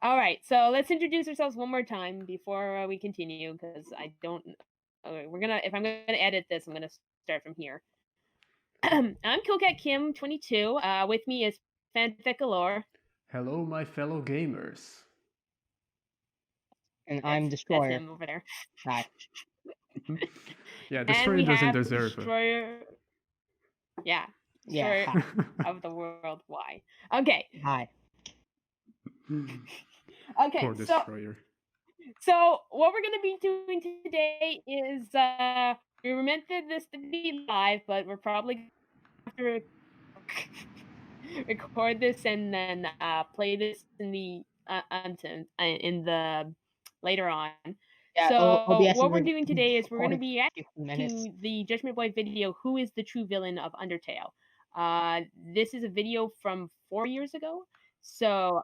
All right, so let's introduce ourselves one more time before we continue, because I don't. Okay, if I'm gonna edit this, I'm gonna start from here. I'm Coolcat Kim, 22. With me is Fanfic Galore. Hello, my fellow gamers. And That's I'm Destroyer. him over there. Hi. Yeah, And Destroyer we doesn't have the deserve it. Destroyer. Yeah, Yeah. Destroyer Hi. of the world. Why? Okay. Hi. Okay. Poor Destroyer. So what we're gonna be doing today is we were meant for this to be live, but we're probably gonna have to record this and then play this in the later on. Yeah, So OBS what we're doing today is we're going to recording be reacting 15 minutes. to the Judgment Boy video, "Who is the True Villain of Undertale?" This is a video from 4 years ago. So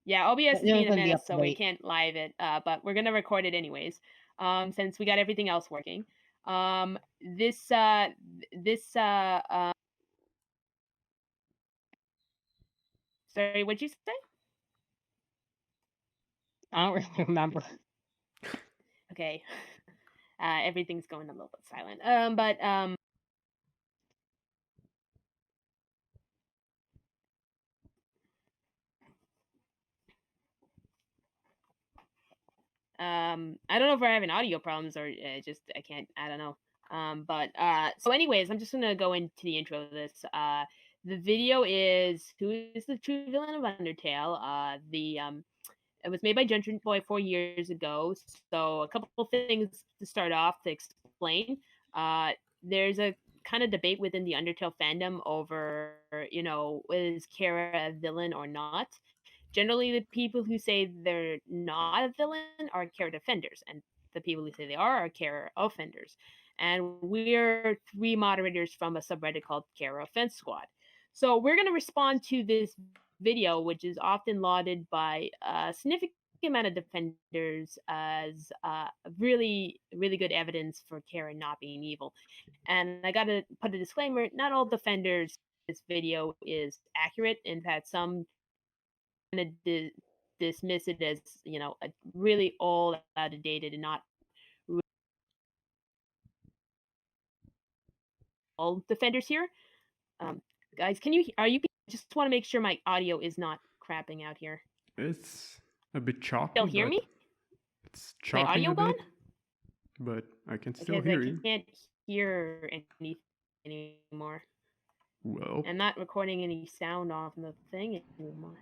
yeah, OBS is being a menace, so we can't live it, but we're gonna record it anyways, since we got everything else working. Sorry, what'd you say? I don't really remember. Okay. Everything's going a little bit silent. I don't know if we're having audio problems or just I don't know. So anyways, I'm just gonna go into the intro of this. The video is "Who is the True Villain of Undertale?" It was made by JudgementBoy 4 years ago. So a couple things to start off to explain. There's a kind of debate within the Undertale fandom over, is Chara a villain or not? Generally, the people who say they're not a villain are Chara defenders, and the people who say they are Chara offenders. And we're 3 moderators from a subreddit called Chara Offense Squad. So we're going to respond to this video, which is often lauded by a significant amount of defenders as really, really good evidence for Chara not being evil. And I got to put a disclaimer: not all defenders this video is accurate. In fact, some kind of dismiss it as a really old, out of dated, and not all defenders here. Guys, just want to make sure my audio is not crapping out here. It's a bit choppy. Still hear me? It's chopping my audio a bit, gone? but I can still hear you. I can't hear anything anymore. Well, I'm not recording any sound off the thing anymore.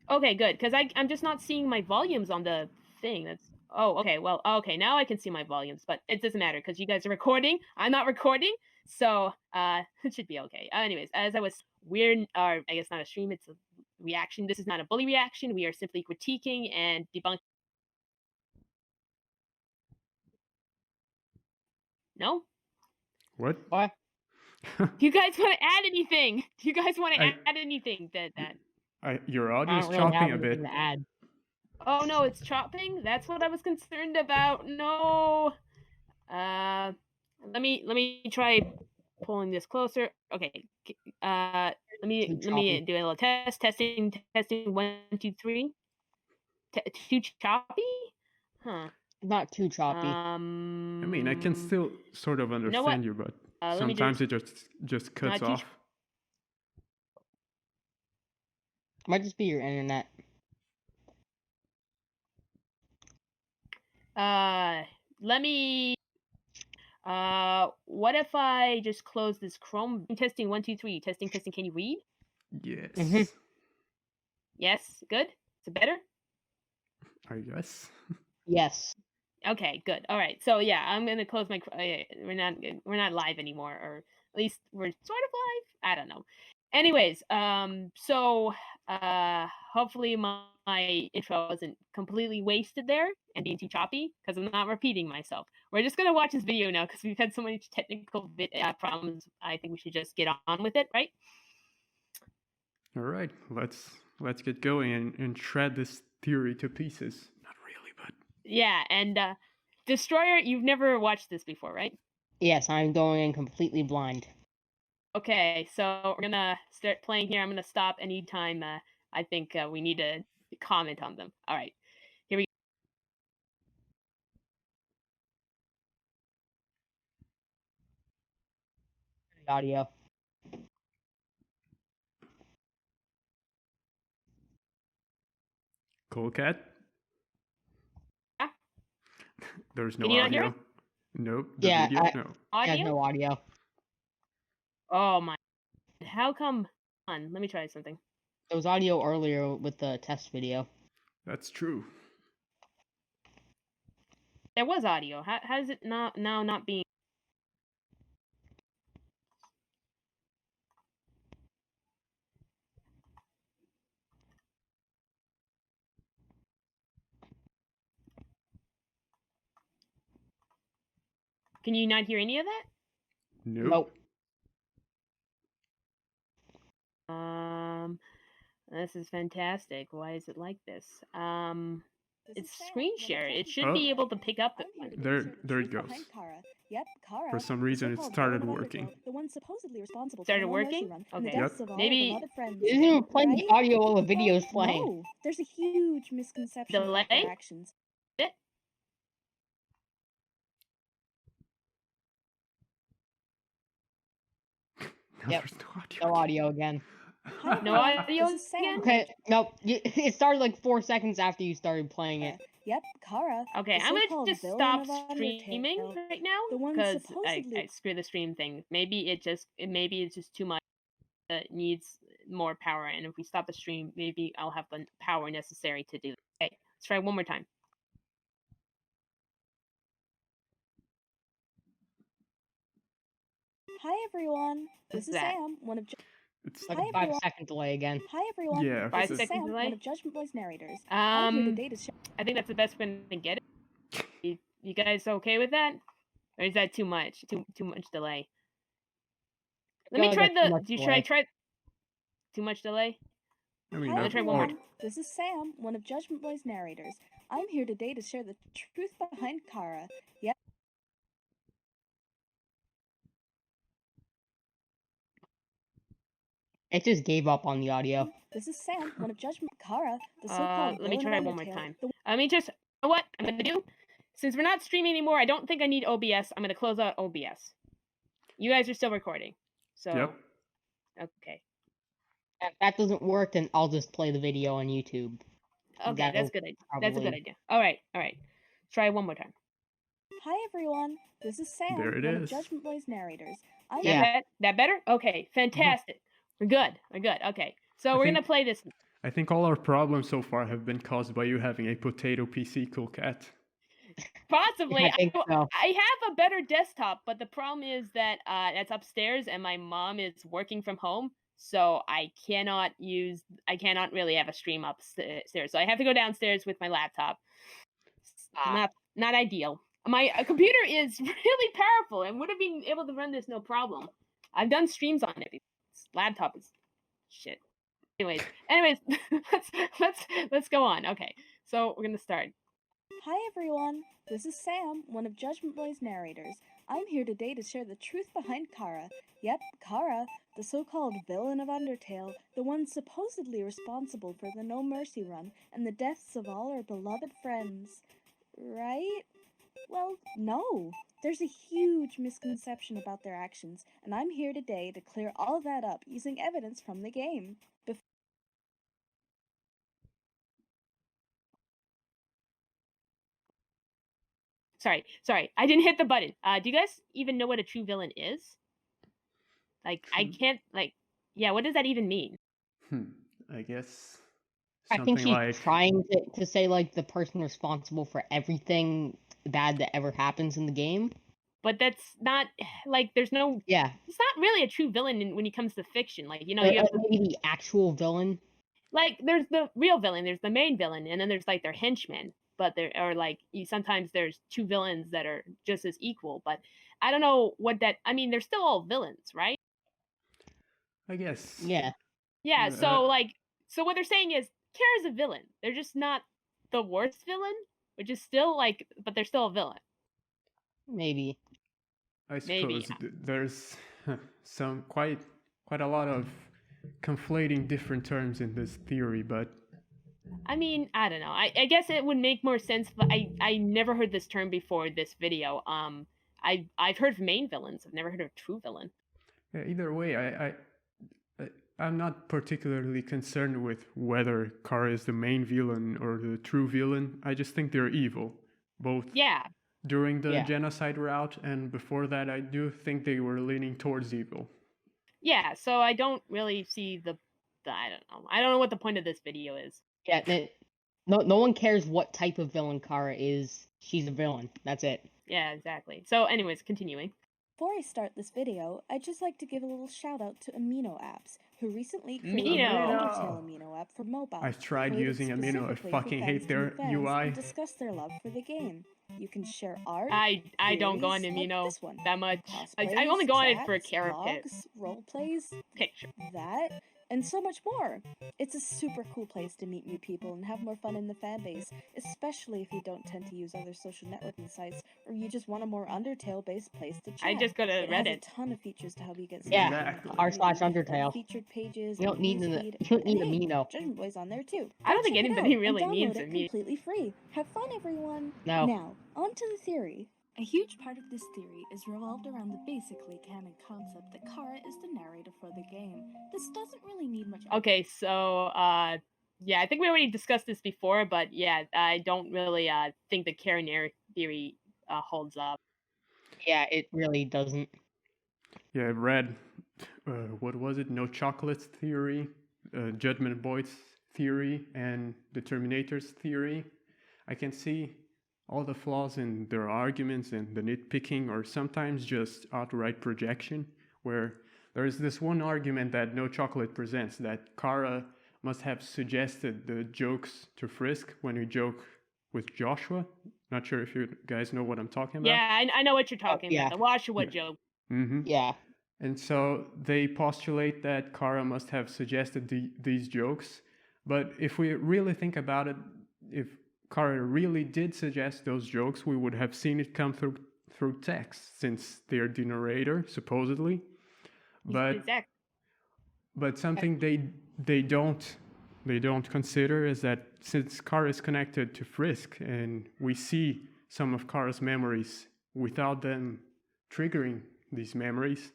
Okay, good, because I'm just not seeing my volumes on the thing. That's okay. Well, okay, now I can see my volumes, but it doesn't matter because you guys are recording. I'm not recording, so it should be okay. Anyways, as I was, I guess not a stream. It's a reaction. This is not a bully reaction. We are simply critiquing and debunking. No. What? What? Do you guys want to add anything? Do you guys want to add anything that? Your audio is chopping a bit. To add. Oh no, it's chopping. That's what I was concerned about. No. Let me try pulling this closer. Okay. Let me do a little testing 1 2 3. Too choppy? Huh. Not too choppy. I mean, I can still sort of understand you, but sometimes it just cuts off. Might just be your internet. Let me. What if I just close this Chrome? Testing 1 2 3. Testing. Can you read? Yes. Mm-hmm. Yes. Good. Is it better? I guess. Yes. Okay, good. All right. So yeah, I'm gonna close my. We're not live anymore, or at least we're sort of live. I don't know. Anyways, so hopefully my intro wasn't completely wasted there and being too choppy, because I'm not repeating myself. We're just gonna watch this video now because we've had so many technical problems. I think we should just get on with it, right? All right, let's get going and shred this theory to pieces. Not really, but yeah. And Destroyer, you've never watched this before, right? Yes, I'm going in completely blind. Okay, so we're gonna start playing here. I'm gonna stop anytime I think we need to comment on them. All right, here we go. Audio. Cool cat. Ah, There's no Can you not hear audio. Nope. The Yeah, video. I No. has audio? no audio. Oh my! How come? On, let me try something. There was audio earlier with the test video. That's true. There was audio. How is it not being? Can you not hear any of that? Nope. This is fantastic. Why is it like this? It's Sam, screen one of share. It Judgementboy's should Oh. be able to pick up. I'm here to There- share the there it truth goes. behind Chara. Yep, Chara. For some the reason, it so-called started villain of working. Undertale, the one supposedly responsible Started for the No Mercy working? Run and the Okay. deaths Yep. of all Maybe- our beloved friends. Isn't even playing the Right? audio while the video is Well, playing. No, there's a huge misconception about Delay? their actions. No, Yep. there's no audio. No audio again. Hi, No everyone. audio This is Sam. again? Okay, nope. It started like 4 seconds after you started playing it. Yep, Chara. Okay, the I'm so-called gonna just villain stop of streaming Undertale, right now the one because supposedly screw the stream thing. Maybe it's just too much. It needs more power, and if we stop the stream, maybe I'll have the power necessary to do it. Okay, let's try one more time. Hi, everyone. This What's is that? Sam, one of It's Like Hi, a 5 everyone. second delay again. Hi, everyone. Yeah, This 5 is seconds Sam, delay? one of JudgementBoy's narrators. I'm here today to share. I think that's the best we're gonna get it. You guys okay with that, or is that too much? Too much delay. Let me feel try like that's too the. much Do you delay. try? Too much delay. I mean, Hi, Let's try one more. everyone. This is Sam, one of JudgementBoy's narrators. I'm here today to share the truth behind Chara. Yep. It just gave up on the audio. This is Sam, one of Chara, the so-called Let me villain try of one more Undertale, time. the Let me just. You know what I'm gonna do? Since we're not streaming anymore, I don't think I need OBS. I'm gonna close out OBS. You guys are still recording, so Yep. okay. If that doesn't work, then I'll just play the video on YouTube. Okay, That'll that's good. That's a good probably- idea. All right. Try one more time. Hi, everyone. This is Sam, There it one is. of JudgementBoy's narrators. I'm Yeah. That better? Okay, fantastic. We're good. Okay, so I we're think- gonna play this. I think all our problems so far have been caused by you having a potato PC cool cat. Possibly. I think so. I have a better desktop, but the problem is that that's upstairs, and my mom is working from home, so I cannot really have a stream upstairs. So I have to go downstairs with my laptop. Not ideal. My computer is really powerful and would have been able to run this no problem. I've done streams on it. This laptop is shit. Anyways, let's go on. Okay, so we're gonna start. Hi, everyone. This is Sam, one of JudgementBoy's narrators. I'm here today to share the truth behind Chara. Yep, Chara, the so-called villain of Undertale, the one supposedly responsible for the No Mercy Run and the deaths of all our beloved friends. Right? Well, no. There's a huge misconception about their actions, and I'm here today to clear all that up using evidence from the game. Sorry. I didn't hit the button. Do you guys even know what a true villain is? Like, I can't, yeah, what does that even mean? I guess I think something she's like trying to say like the person responsible for everything bad that ever happens in the game. But that's not, there's no, Yeah. it's not really a true villain when it comes to fiction. Or, you have, maybe the actual villain. there's the real villain, there's the main villain, and then there's, their henchmen. But there are, sometimes there's two villains that are just as equal. But I don't know what that, I mean, they're still all villains, right? I guess. Yeah. Yeah, Uh, so what they're saying is Chara's a villain. They're just not the worst villain, which is still but they're still a villain. Maybe. I Maybe. suppose there's some quite a lot of conflating different terms in this theory, but I mean, I don't know. I guess it would make more sense, but I never heard this term before this video. I've heard of main villains. I've never heard of true villain. yeah, either way, I'm not particularly concerned with whether Chara is the main villain or the true villain. I just think they're evil, both Yeah. during the Yeah. genocide route and before that. I do think they were leaning towards evil. Yeah, so I don't really see the I don't know. I don't know what the point of this video is. Yeah, no one cares what type of villain Chara is. She's a villain. That's it. Yeah, exactly. So anyways, continuing. Before I start this video, I'd just like to give a little shout out to Amino Apps, who recently created Amino. an Undertale Amino app for mobile. I've tried created using Amino. I specifically for fucking fans hate to their meet fans UI. and discuss their love for the game. You can share art. I don't go on theories like Amino this one, that much. I cosplays, only go on it for chats, Chara Pit. blogs, role plays, Picture. that, and so much more. It's a super cool place to meet new people and have more fun in the fan base, especially if you don't tend to use other social networking sites or you just want a more Undertale-based place to chat. I just go to It has a Reddit. ton of features to help you get Yeah, Exactly. r/Undertale. featured pages. You don't need and the newsfeed, you don't need and hey, Amino. Judgment Boy's on there too. I don't Go think check it anybody out really and needs download it Amino. completely free. Have fun, everyone. No. Now, on to the theory. A huge part of this theory is revolved around the basically canon concept that Chara is the narrator for the game. This doesn't really need much. Okay, so yeah, I think we already discussed this before, but yeah, I don't really think the Chara theory holds up. Yeah, it really doesn't. Yeah, I've read, what was it? No Chocolates theory, JudgementBoy's theory, and the Terminator's theory. I can see all the flaws in their arguments and the nitpicking, or sometimes just outright projection, where there is this one argument that No Chocolate presents, that Chara must have suggested the jokes to Frisk when he joked with Joshua. Not sure if you guys know what I'm talking about. Yeah, I know what you're talking yeah. about. The Washua Yeah. joke. Mm-hmm. Yeah. And so they postulate that Chara must have suggested these jokes. But if we really think about it, if Chara really did suggest those jokes, we would have seen it come through text, since they're the narrator, supposedly. But Exactly. but something they don't consider is that since Chara is connected to Frisk, and we see some of Chara's memories without them triggering these memories,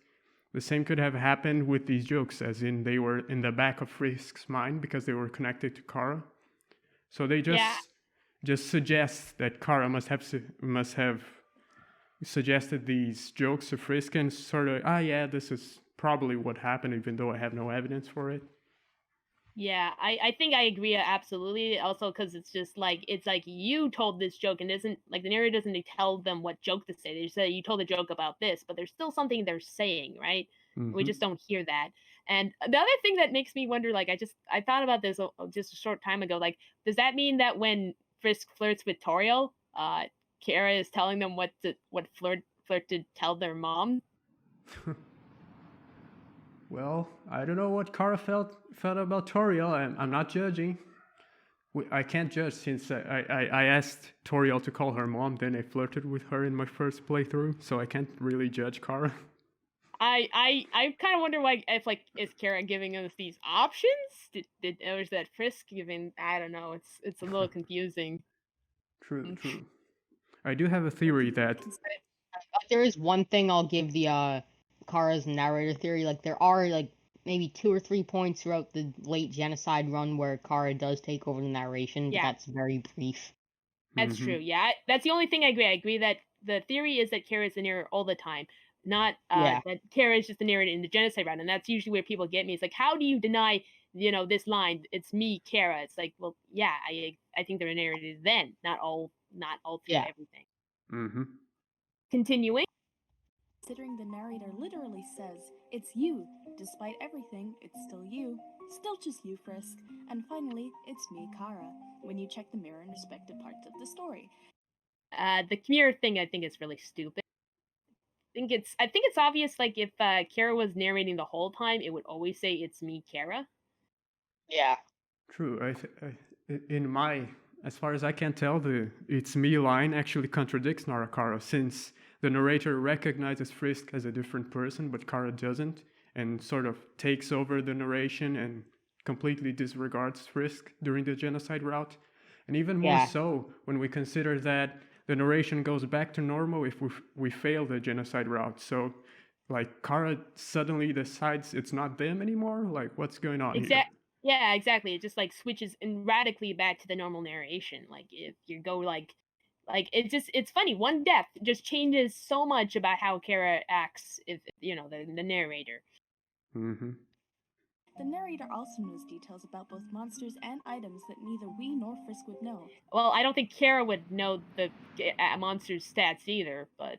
the same could have happened with these jokes, as in they were in the back of Frisk's mind because they were connected to Chara. So they just suggest that Chara must have suggested these jokes to Frisk, and sort of, yeah, this is probably what happened, even though I have no evidence for it. Yeah, I think I agree absolutely. Also, because it's like you told this joke, and isn't like the narrator doesn't tell them what joke to say. They just say you told a joke about this, but there's still something they're saying, right? Mm-hmm. We just don't hear that. And the other thing that makes me wonder, like I thought about this just a short time ago. Like, does that mean that when Frisk flirts with Toriel, Chara is telling them what flirt to tell their mom? Well, I don't know what Chara felt about Toriel. I'm not judging. I can't judge, since I asked Toriel to call her mom, then I flirted with her in my first playthrough, so I can't really judge Chara. I kind of wonder, like, if is Chara giving us these options? Or is that Frisk giving? I don't know. It's a little confusing. True. I do have a theory that There is one thing I'll give the Chara's narrator theory. Like, there are like maybe 2 or 3 points throughout the late genocide run where Chara does take over the narration, but that's very brief. That's true. Yeah, that's the only thing I agree. I agree that the theory is that Chara is the narrator all the time, not that Chara is just the narrator in the genocide run. And that's usually where people get me. It's like, how do you deny, this line? It's me, Chara. It's like, well, yeah, I think they're narrators then, not all through everything. Mm-hmm. Continuing. Considering the narrator literally says, it's you. Despite everything, it's still you. Still just you, Frisk. And finally, it's me, Chara, when you check the mirror in respective parts of the story. The mirror thing, I think, is really stupid. I think it's obvious, like, if Chara was narrating the whole time, it would always say, it's me, Chara. Yeah. True. As far as I can tell, the "it's me" line actually contradicts Chara, since the narrator recognizes Frisk as a different person, but Kara doesn't, and sort of takes over the narration and completely disregards Frisk during the genocide route. And even more so when we consider that the narration goes back to normal if we fail the genocide route. So, like, Kara suddenly decides it's not them anymore? Like, what's going on here? Yeah, exactly. It just, like, switches and radically back to the normal narration. Like, if you go, like, it's funny. One death just changes so much about how Kara acts, if, you know, the narrator. Mm-hmm. The narrator also knows details about both monsters and items that neither we nor Frisk would know. Well, I don't think Kara would know the monster's stats either, but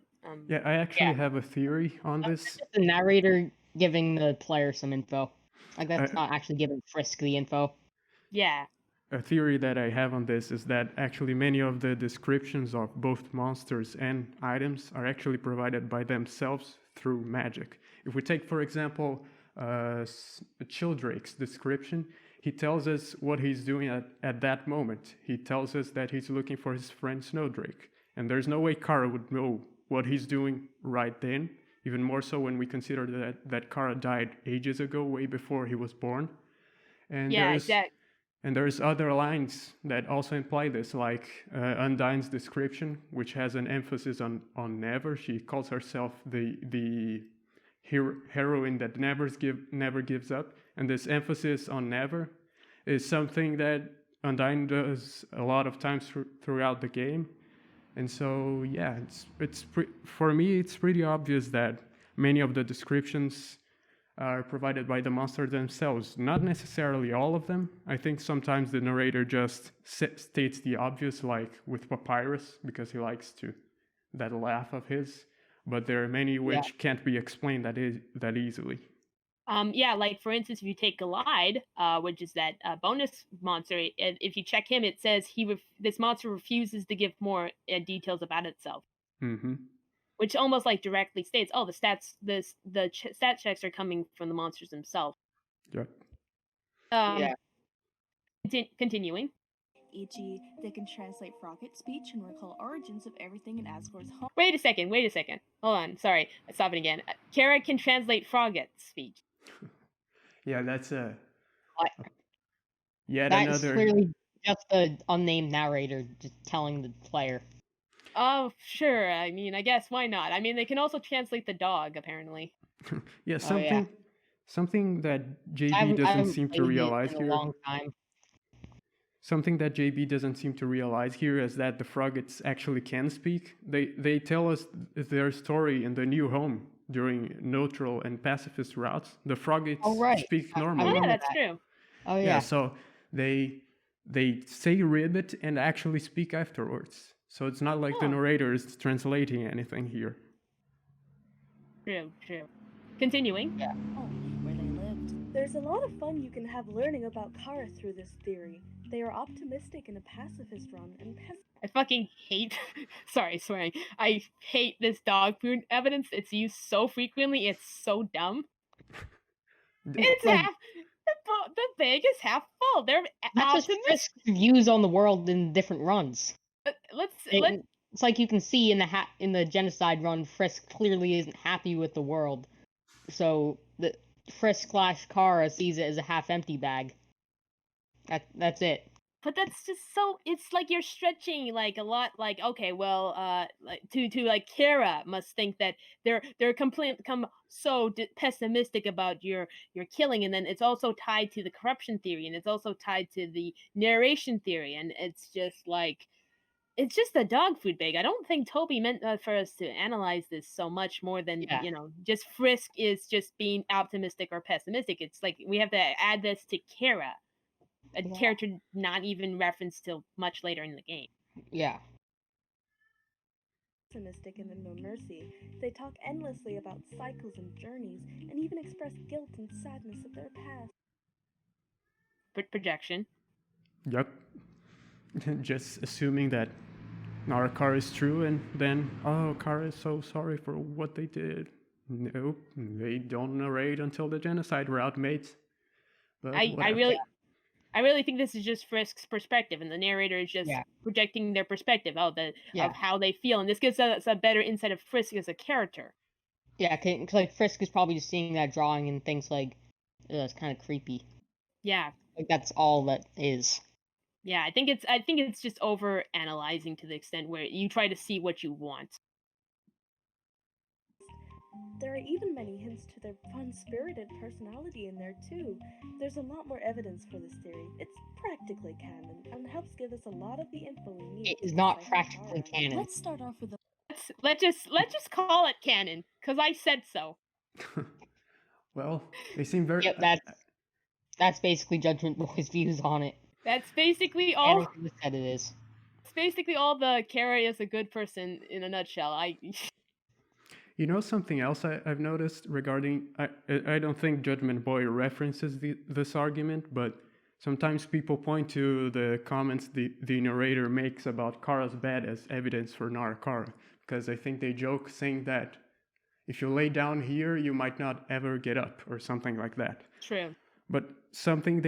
Yeah, I actually have a theory on this. That's just the narrator giving the player some info. Like, that's not actually giving Frisk the info. Yeah. A theory that I have on this is that actually many of the descriptions of both monsters and items are actually provided by themselves through magic. If we take, for example, Childrake's description, he tells us what he's doing at that moment. He tells us that he's looking for his friend Snowdrake. And there's no way Kara would know what he's doing right then, even more so when we consider that Kara died ages ago, way before he was born. And there's other lines that also imply this, like Undyne's description, which has an emphasis on never. She calls herself the heroine that never gives up. And this emphasis on never is something that Undyne does a lot of times throughout the game. And so, yeah, for me, it's pretty obvious that many of the descriptions are provided by the monsters themselves. Not necessarily all of them. I think sometimes the narrator just states the obvious, like with Papyrus, because he likes that laugh of his. But there are many which can't be explained that easily. Yeah, like for instance, if you take Glide, which is that bonus monster, if you check him, it says this monster refuses to give more details about itself. Mm-hmm. Which almost like directly states, oh, the stat checks are coming from the monsters themselves. Yep. Continuing. E.g., they can translate Frogget speech and recall origins of everything in Asgore's home. Wait a second. Hold on. Sorry. Stop it again. Chara can translate Frogget's speech. Yeah, that's That another. Is clearly just the unnamed narrator just telling the player. Oh, sure. I mean, I guess why not? I mean, they can also translate the dog, apparently. Yeah, something that JB doesn't seem to realize here. Something that JB doesn't seem to realize here is that the Froggets actually can speak. They tell us their story in the new home during neutral and pacifist routes. The Froggets speak normally. Yeah, that's true. Oh yeah. So they say ribbit and actually speak afterwards. So it's not like the narrator is translating anything here. True. Continuing. Yeah. Oh, where they lived. There's a lot of fun you can have learning about Kara through this theory. They are optimistic in a pacifist run and I fucking hate sorry, swearing. I hate this dog food evidence. It's used so frequently, it's so dumb. It's like, the bag is half full. They're optimistic views on the world in different runs. It's like you can see in the genocide run, Frisk clearly isn't happy with the world. So the Frisk/Kara sees it as a half-empty bag. That's it. But that's just so. It's like you're stretching like a lot. Like, okay, well, like Chara must think that they're become so pessimistic about your killing, and then it's also tied to the corruption theory, and it's also tied to the narration theory, and it's just like. It's just a dog food bag. I don't think Toby meant for us to analyze this so much more than, just Frisk is just being optimistic or pessimistic. It's like we have to add this to Chara, a character not even referenced till much later in the game. Yeah. Pessimistic and no mercy. They talk endlessly about cycles and journeys, and even express guilt and sadness of their past. Projection. Yep. Just assuming that our Kara is true, and then, Kara is so sorry for what they did. Nope, they don't narrate until the genocide route, mates. But I really, I really think this is just Frisk's perspective, and the narrator is just projecting their perspective of how they feel, and this gives us a better insight of Frisk as a character. Yeah, because like Frisk is probably just seeing that drawing and thinks like, it's kind of creepy. Yeah. Like that's all that is. Yeah, I think it's just over analyzing to the extent where you try to see what you want. There are even many hints to their fun-spirited personality in there too. There's a lot more evidence for this theory. It's practically canon and helps give us a lot of the info we need. It is not practically canon. Let's start off with let's just call it canon, because I said so. Well, they seem very. Yep, that's basically Judgment Boy's views on it. That's basically all. Everything said it is. It's basically all the Chara is a good person in a nutshell. You know something else I've noticed regarding... I don't think Judgment Boy references this argument, but sometimes people point to the comments the narrator makes about Kara's bed as evidence for Kara, because I think they joke saying that if you lay down here, you might not ever get up, or something like that. True. But something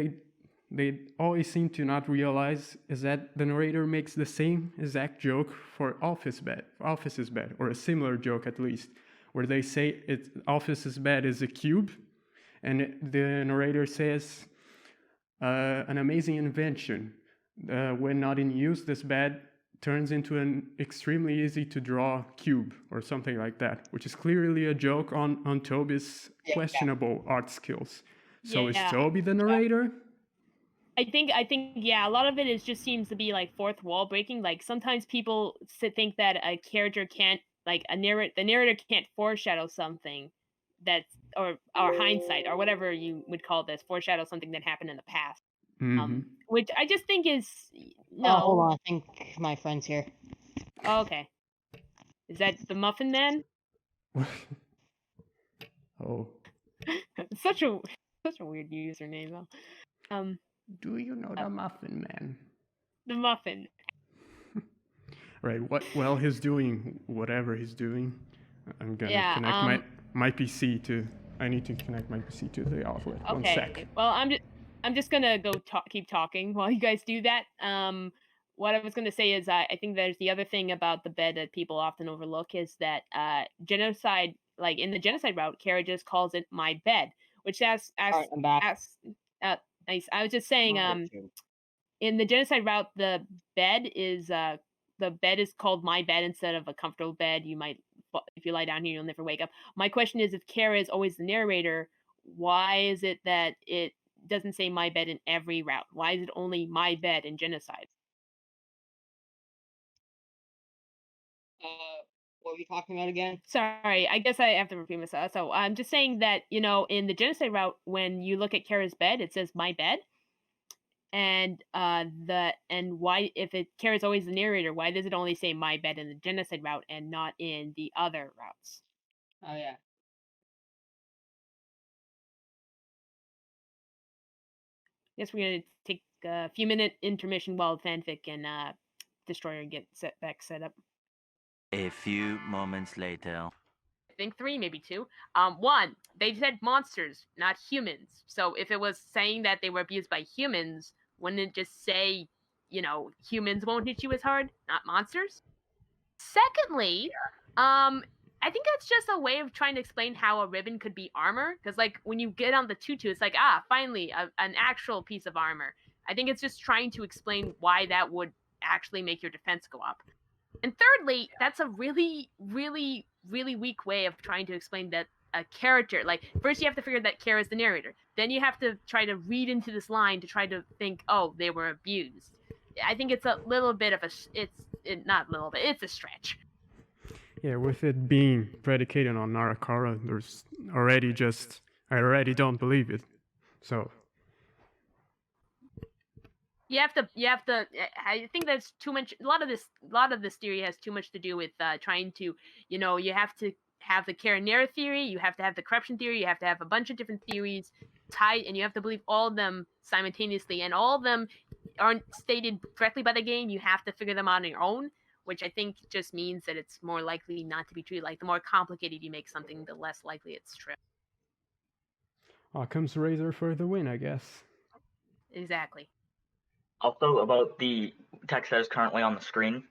they always seem to not realize is that the narrator makes the same exact joke for Office's bed, or a similar joke at least, where they say Office's bed is a cube, and the narrator says, an amazing invention. When not in use, this bed turns into an extremely easy to draw cube, or something like that, which is clearly a joke on Toby's questionable art skills. So is Toby the narrator? I think a lot of it just seems to be like fourth wall breaking. Like sometimes people think that a character can't, like the narrator can't foreshadow something that's or hindsight or whatever you would call this, foreshadow something that happened in the past. Mm-hmm. Which I just think is no. Oh, hold on, I think my friend's here. Oh, okay. Is that the Muffin Man? Oh. Such a weird username though. Do you know the Muffin Man? The Muffin. Right. While he's doing whatever he's doing, I'm gonna connect my PC to. I need to connect my PC to the outlet. Okay. 1 sec. Well, I'm just gonna go keep talking while you guys do that. What I was gonna say is I think there's the other thing about the bed that people often overlook is that genocide, like in the genocide route, Chara just calls it my bed, which nice. I was just saying, in the genocide route, the bed is called my bed instead of a comfortable bed. You might, if you lie down here, you'll never wake up. My question is, if Chara is always the narrator, why is it that it doesn't say my bed in every route? Why is it only my bed in genocide? What are we talking about again? Sorry, I guess I have to repeat myself. So I'm just saying that, in the genocide route, when you look at Chara's bed, it says my bed. And why, if Chara's always the narrator, why does it only say my bed in the genocide route and not in the other routes? Oh yeah. Guess we're gonna take a few minute intermission while Fanfic and Destroyer get set up. A few moments later. I think 3, maybe 2. 1, they said monsters, not humans. So if it was saying that they were abused by humans, wouldn't it just say, humans won't hit you as hard, not monsters? Secondly, I think that's just a way of trying to explain how a ribbon could be armor. Because, like, when you get on the tutu, it's like, finally, an actual piece of armor. I think it's just trying to explain why that would actually make your defense go up. And thirdly, that's a really, really, really weak way of trying to explain that a character, like, first you have to figure that Chara is the narrator. Then you have to try to read into this line to try to think, oh, they were abused. I think it's a little bit of it's a stretch. Yeah, with it being predicated on Kara, there's already I already don't believe it. So you have to I think that's too much. A lot of this theory has too much to do with trying to, you have to have the Chara theory, you have to have the corruption theory, you have to have a bunch of different theories tied, and you have to believe all of them simultaneously, and all of them aren't stated directly by the game. You have to figure them out on your own, which I think just means that it's more likely not to be true. Like, the more complicated you make something, the less likely it's true. Comes Razor for the win, I guess. Exactly. Also, about the text that is currently on the screen,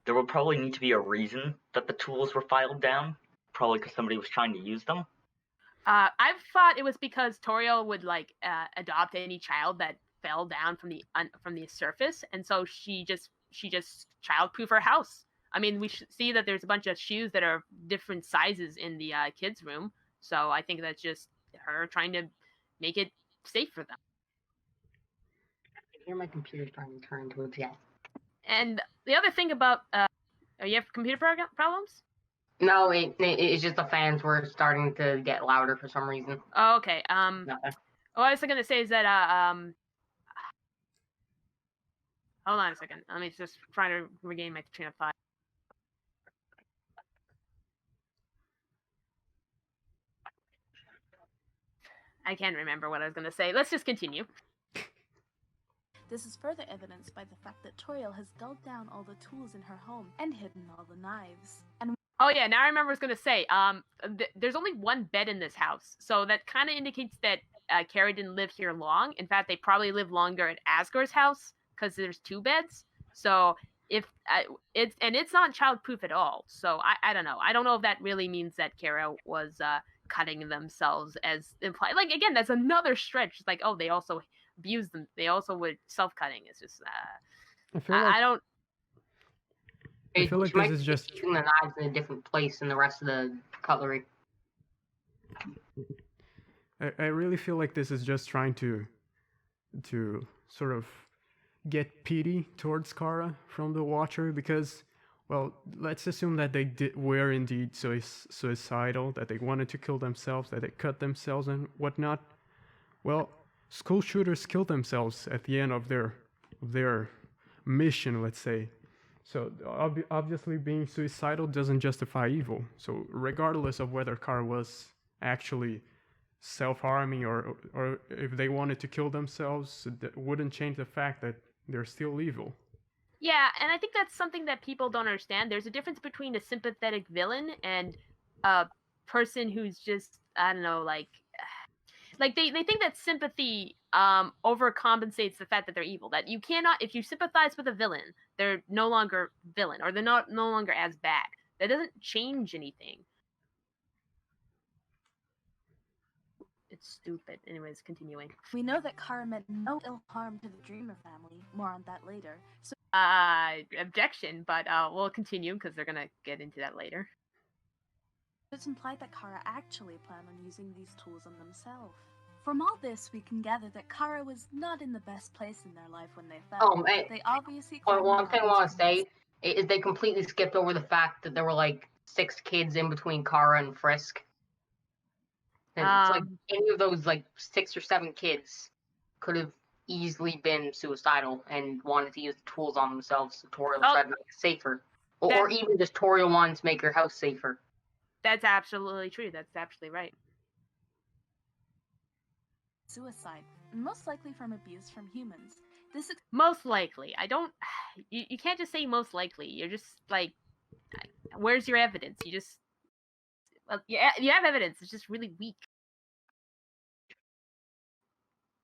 there would probably need to be a reason that the tools were filed down. Probably because somebody was trying to use them. I've thought it was because Toriel would like adopt any child that fell down from the surface, and so she just childproof her house. I mean, we see that there's a bunch of shoes that are different sizes in the kids' room, so I think that's just her trying to make it safe for them. I hear my computer's trying to turn into a jet. And the other thing about you have computer problems? No, it's just the fans were starting to get louder for some reason. Oh, okay. Nothing. What I was gonna say is that hold on a second. Let me just try to regain my train of thought. I can't remember what I was gonna say. Let's just continue. This is further evidenced by the fact that Toriel has dug down all the tools in her home and hidden all the knives. And oh yeah, now I remember what I was gonna say. There's only one bed in this house, so that kind of indicates that Chara didn't live here long. In fact, they probably lived longer at Asgore's house because there's 2 beds. So if it's not childproof at all. So I don't know. I don't know if that really means that Chara was cutting themselves as implied. Like again, that's another stretch. It's like, oh, they also abused them. They also were self-cutting. It's just I don't. I feel like this is just keeping the knives in a different place than the rest of the cutlery. I really feel like this is just trying to sort of get pity towards Chara from the Watcher because, well, let's assume that they were indeed suicidal, that they wanted to kill themselves, that they cut themselves and whatnot. Well, school shooters kill themselves at the end of their mission, let's say. So obviously being suicidal doesn't justify evil. So regardless of whether Chara was actually self-harming or if they wanted to kill themselves, that wouldn't change the fact that they're still evil. Yeah, and I think that's something that people don't understand. There's a difference between a sympathetic villain and a person who's just, I don't know, like they think that sympathy overcompensates the fact that they're evil. That you cannot, if you sympathize with a villain, they're no longer villain or they're no longer as bad. That doesn't change anything. It's stupid. Anyways, continuing. we know that Chara meant no ill harm to the Dreamer family. More on that later. So Objection, but we'll continue because they're gonna get into that later. it's implied that Chara actually planned on using these tools on themselves. From all this, we can gather that Chara was not in the best place in their life when they fell. Oh, man. They obviously. One thing I want to say is they completely skipped over the fact that there were like 6 kids in between Chara and Frisk. And it's like any of those like 6 or 7 kids could have easily been suicidal and wanted to use the tools on themselves. So Toriel tried to make it safer, or even just Toriel wanted to make her house safer. That's absolutely true. That's absolutely right. Suicide, and most likely from abuse from humans. This most likely. I don't. You can't just say most likely. You're just like, where's your evidence? You just. Well, yeah, you have evidence. It's just really weak.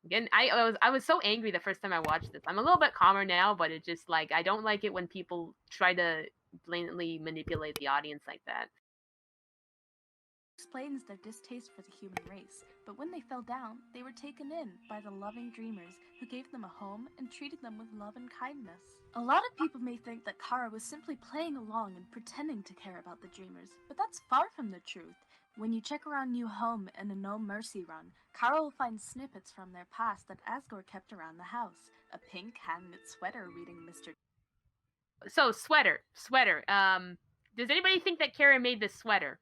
Again, I was so angry the first time I watched this. I'm a little bit calmer now, but it's just like I don't like it when people try to blatantly manipulate the audience like that. explains their distaste for the human race, but when they fell down, they were taken in by the loving dreamers who gave them a home and treated them with love and kindness. A lot of people may think that Chara was simply playing along and pretending to care about the dreamers, but that's far from the truth. When you check around New Home in a No Mercy run, Chara will find snippets from their past that Asgore kept around the house. A pink hand-knit sweater reading Mr. So, sweater. Does anybody think that Chara made this sweater?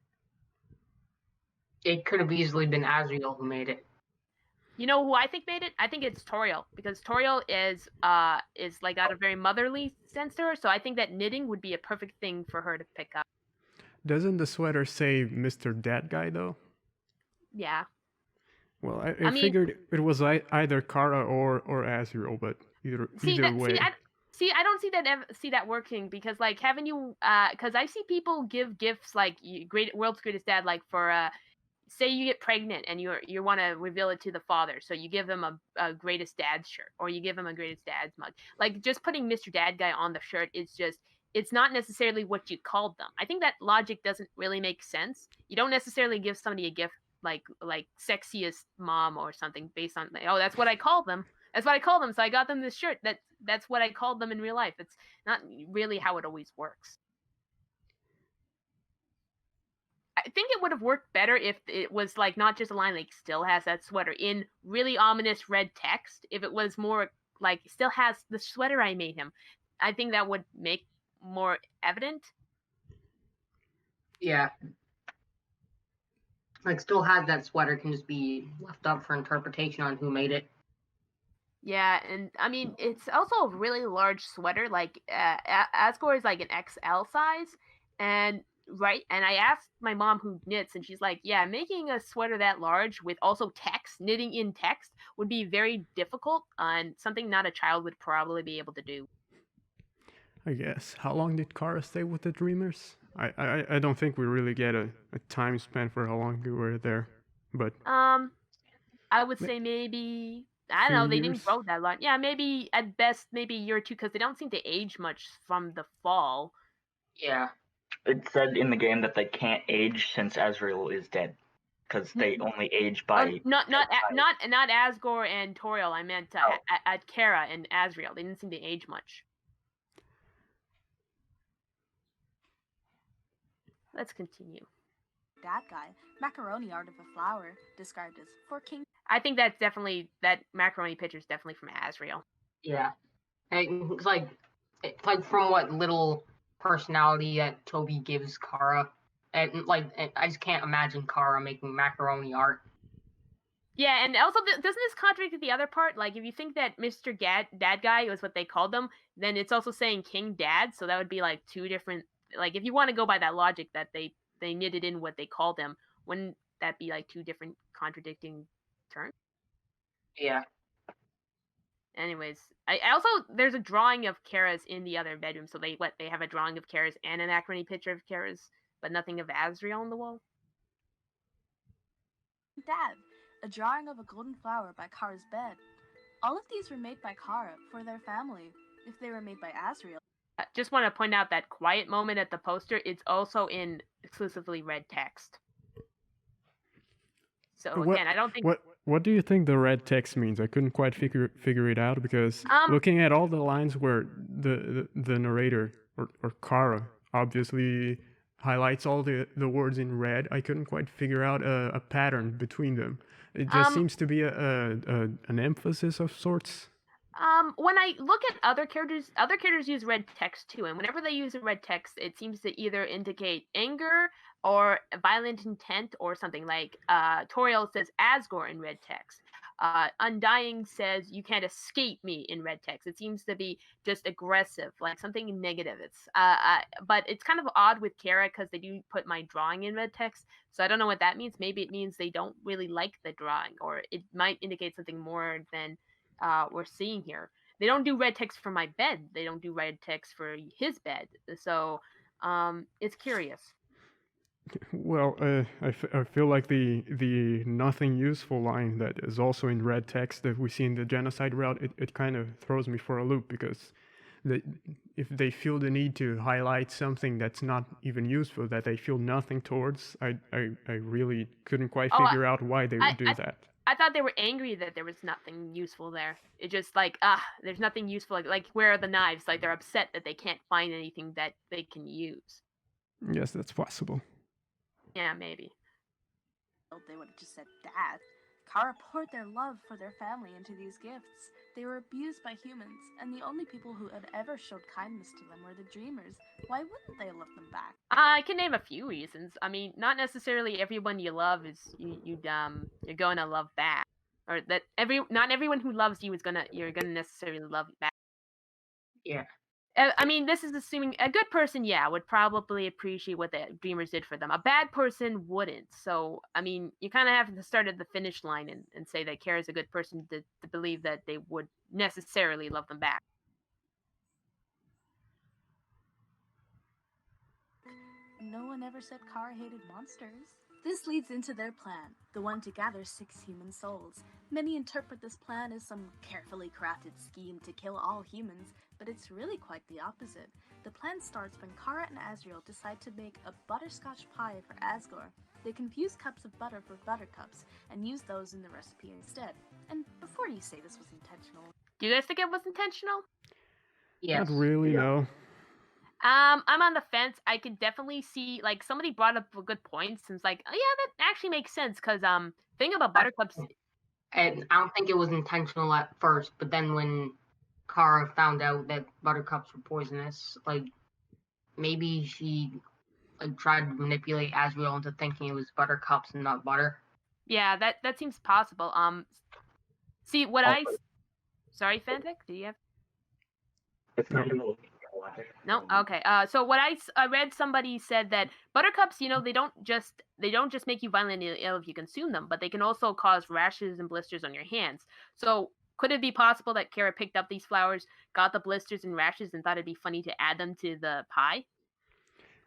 It could have easily been Azrael who made it. You know who I think made it? I think it's Toriel, because Toriel is like got a very motherly sense to her, so I think that knitting would be a perfect thing for her to pick up. Doesn't the sweater say Mr. That Guy, though? Yeah. Well, I figured it was either Chara or Azrael, but either way. I don't see that working, because like haven't you? Because I see people give gifts like World's Greatest Dad, like for say you get pregnant and you want to reveal it to the father, so you give him a greatest dad's shirt, or you give him a greatest dad's mug. Like, just putting Mr. Dad Guy on the shirt is just, it's not necessarily what you called them. I think that logic doesn't really make sense. You don't necessarily give somebody a gift like sexiest mom or something based on, like, oh, that's what I called them. That's what I called them, so I got them this shirt. That's what I called them in real life. It's not really how it always works. I think it would have worked better if it was like not just a line like "still has that sweater" in really ominous red text. If it was more like "still has the sweater I made him," I think that would make more evident. Yeah. Like, still has that sweater can just be left up for interpretation on who made it. Yeah, and I mean, it's also a really large sweater. Like, Asgore is like an XL size, and I asked my mom who knits, and she's like, "Yeah, making a sweater that large with also text, knitting in text, would be very difficult, and something not a child would probably be able to do." I guess. How long did Chara stay with the Dreamers? I don't think we really get a time span for how long they were there, but I would say maybe, I don't few know. They didn't years. grow that long. Yeah, maybe at best maybe a year or two, because they don't seem to age much from the fall. Yeah. It said in the game that they can't age since Azrael is dead, because they only age by. Not Asgore and Toriel. I meant at Chara and Azrael. They didn't seem to age much. Let's continue. That guy, macaroni art of a flower, described as for king. I think that's definitely, that macaroni picture is definitely from Azrael. Yeah. It's like from what little personality that Toby gives Chara, and I just can't imagine Chara making macaroni art. Yeah, and also, doesn't this contradict the other part? Like, if you think that Mr. Dad Guy was what they called them, then it's also saying King Dad, so that would be like two different. Like, if you want to go by that logic that they knitted in what they called him, wouldn't that be like two different contradicting terms? Yeah. Anyways, I also, there's a drawing of Chara's in the other bedroom, so they have a drawing of Chara's and an macaroni picture of Chara's, but nothing of Azrael on the wall. Dad, a drawing of a golden flower by Chara's bed. All of these were made by Chara for their family. If they were made by Azrael. Just want to point out that quiet moment at the poster, it's also in exclusively red text. So again, I don't think. What do you think the red text means? I couldn't quite figure it out, because looking at all the lines where the narrator or Chara obviously highlights all the words in red, I couldn't quite figure out a pattern between them. It just seems to be an emphasis of sorts. When I look at other characters use red text too, and whenever they use a red text, it seems to either indicate anger or violent intent or something. Like Toriel says Asgore in red text. Undying says you can't escape me in red text. It seems to be just aggressive, like something negative. It's but it's kind of odd with Chara, because they do put my drawing in red text, so I don't know what that means. Maybe it means they don't really like the drawing, or it might indicate something more than we're seeing here. They don't do red text for my bed. They don't do red text for his bed. So it's curious. Well, I feel like the nothing useful line that is also in red text that we see in the genocide route, it kind of throws me for a loop, because if they feel the need to highlight something that's not even useful, that they feel nothing towards, I really couldn't quite figure out why they would do that. I thought they were angry that there was nothing useful there. It just like, there's nothing useful. Like, where are the knives? Like, they're upset that they can't find anything that they can use. Yes, that's possible. Yeah, maybe. They would have just said Dad. Chara poured their love for their family into these gifts. They were abused by humans, and the only people who had ever showed kindness to them were the Dreamers. Why wouldn't they love them back? I can name a few reasons. I mean, not necessarily everyone you love is you're going to love back, or that not everyone who loves you you're gonna necessarily love back. Yeah. I mean, this is assuming a good person, would probably appreciate what the Dreamers did for them. A bad person wouldn't. So, I mean, you kind of have to start at the finish line and say that Chara is a good person to believe that they would necessarily love them back. No one ever said Chara hated monsters. This leads into their plan, the one to gather 6 human souls. Many interpret this plan as some carefully crafted scheme to kill all humans, but it's really quite the opposite. The plan starts when Chara and Asriel decide to make a butterscotch pie for Asgore. They confuse cups of butter for buttercups and use those in the recipe instead. And before you say this was intentional... Do you guys think it was intentional? Yes. Not really, no. I'm on the fence. I could definitely see, like, somebody brought up a good point, since, like, oh yeah, that actually makes sense, because, thing about buttercups... And I don't think it was intentional at first, but then when Chara found out that buttercups were poisonous, like, maybe she like tried to manipulate Asriel into thinking it was buttercups and not butter. Yeah, that seems possible. See, what I... Sorry, Fanfic, do you have... It's not even No? Okay. So what I read, somebody said that buttercups, they don't just make you violently ill if you consume them, but they can also cause rashes and blisters on your hands. So could it be possible that Chara picked up these flowers, got the blisters and rashes, and thought it'd be funny to add them to the pie?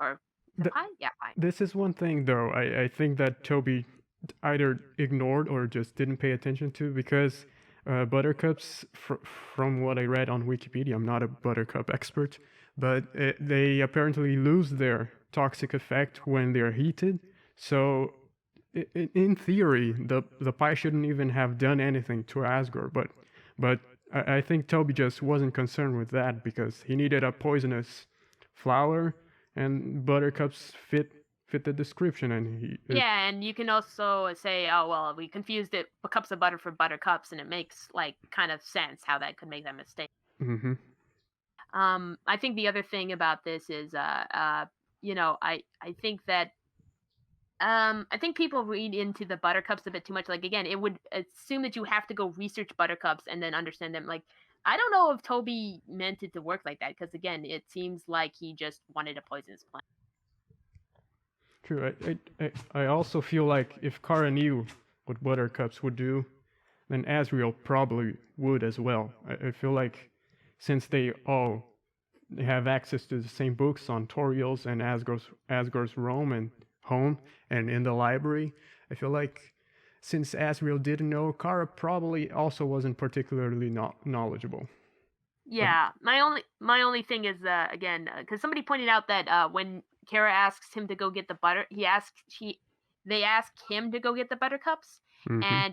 Or the pie? Yeah, pie. This is one thing, though, I think that Toby either ignored or just didn't pay attention to, because buttercups, from what I read on Wikipedia, I'm not a buttercup expert, but they apparently lose their toxic effect when they're heated. So in theory, the pie shouldn't even have done anything to Asgore, but I think Toby just wasn't concerned with that, because he needed a poisonous flower, and buttercups fit the description, and yeah, and you can also say, oh well, we confused it cups of butter for buttercups, and it makes like kind of sense how that could make that mistake. Mm-hmm. I think the other thing about this is, I think that I think people read into the buttercups a bit too much. Like, again, it would assume that you have to go research buttercups and then understand them. Like, I don't know if Toby meant it to work like that, because again, it seems like he just wanted a poisonous plant. True. I also feel like if Chara knew what buttercups would do, then Asriel probably would as well. I feel like since they all have access to the same books on Toriel's and Asgore's Rome and home and in the library, I feel like since Asriel didn't know, Chara probably also wasn't particularly knowledgeable. Yeah, my only thing is, again, because somebody pointed out that when Chara asks him to go get the butter, they ask him to go get the buttercups, Mm-hmm.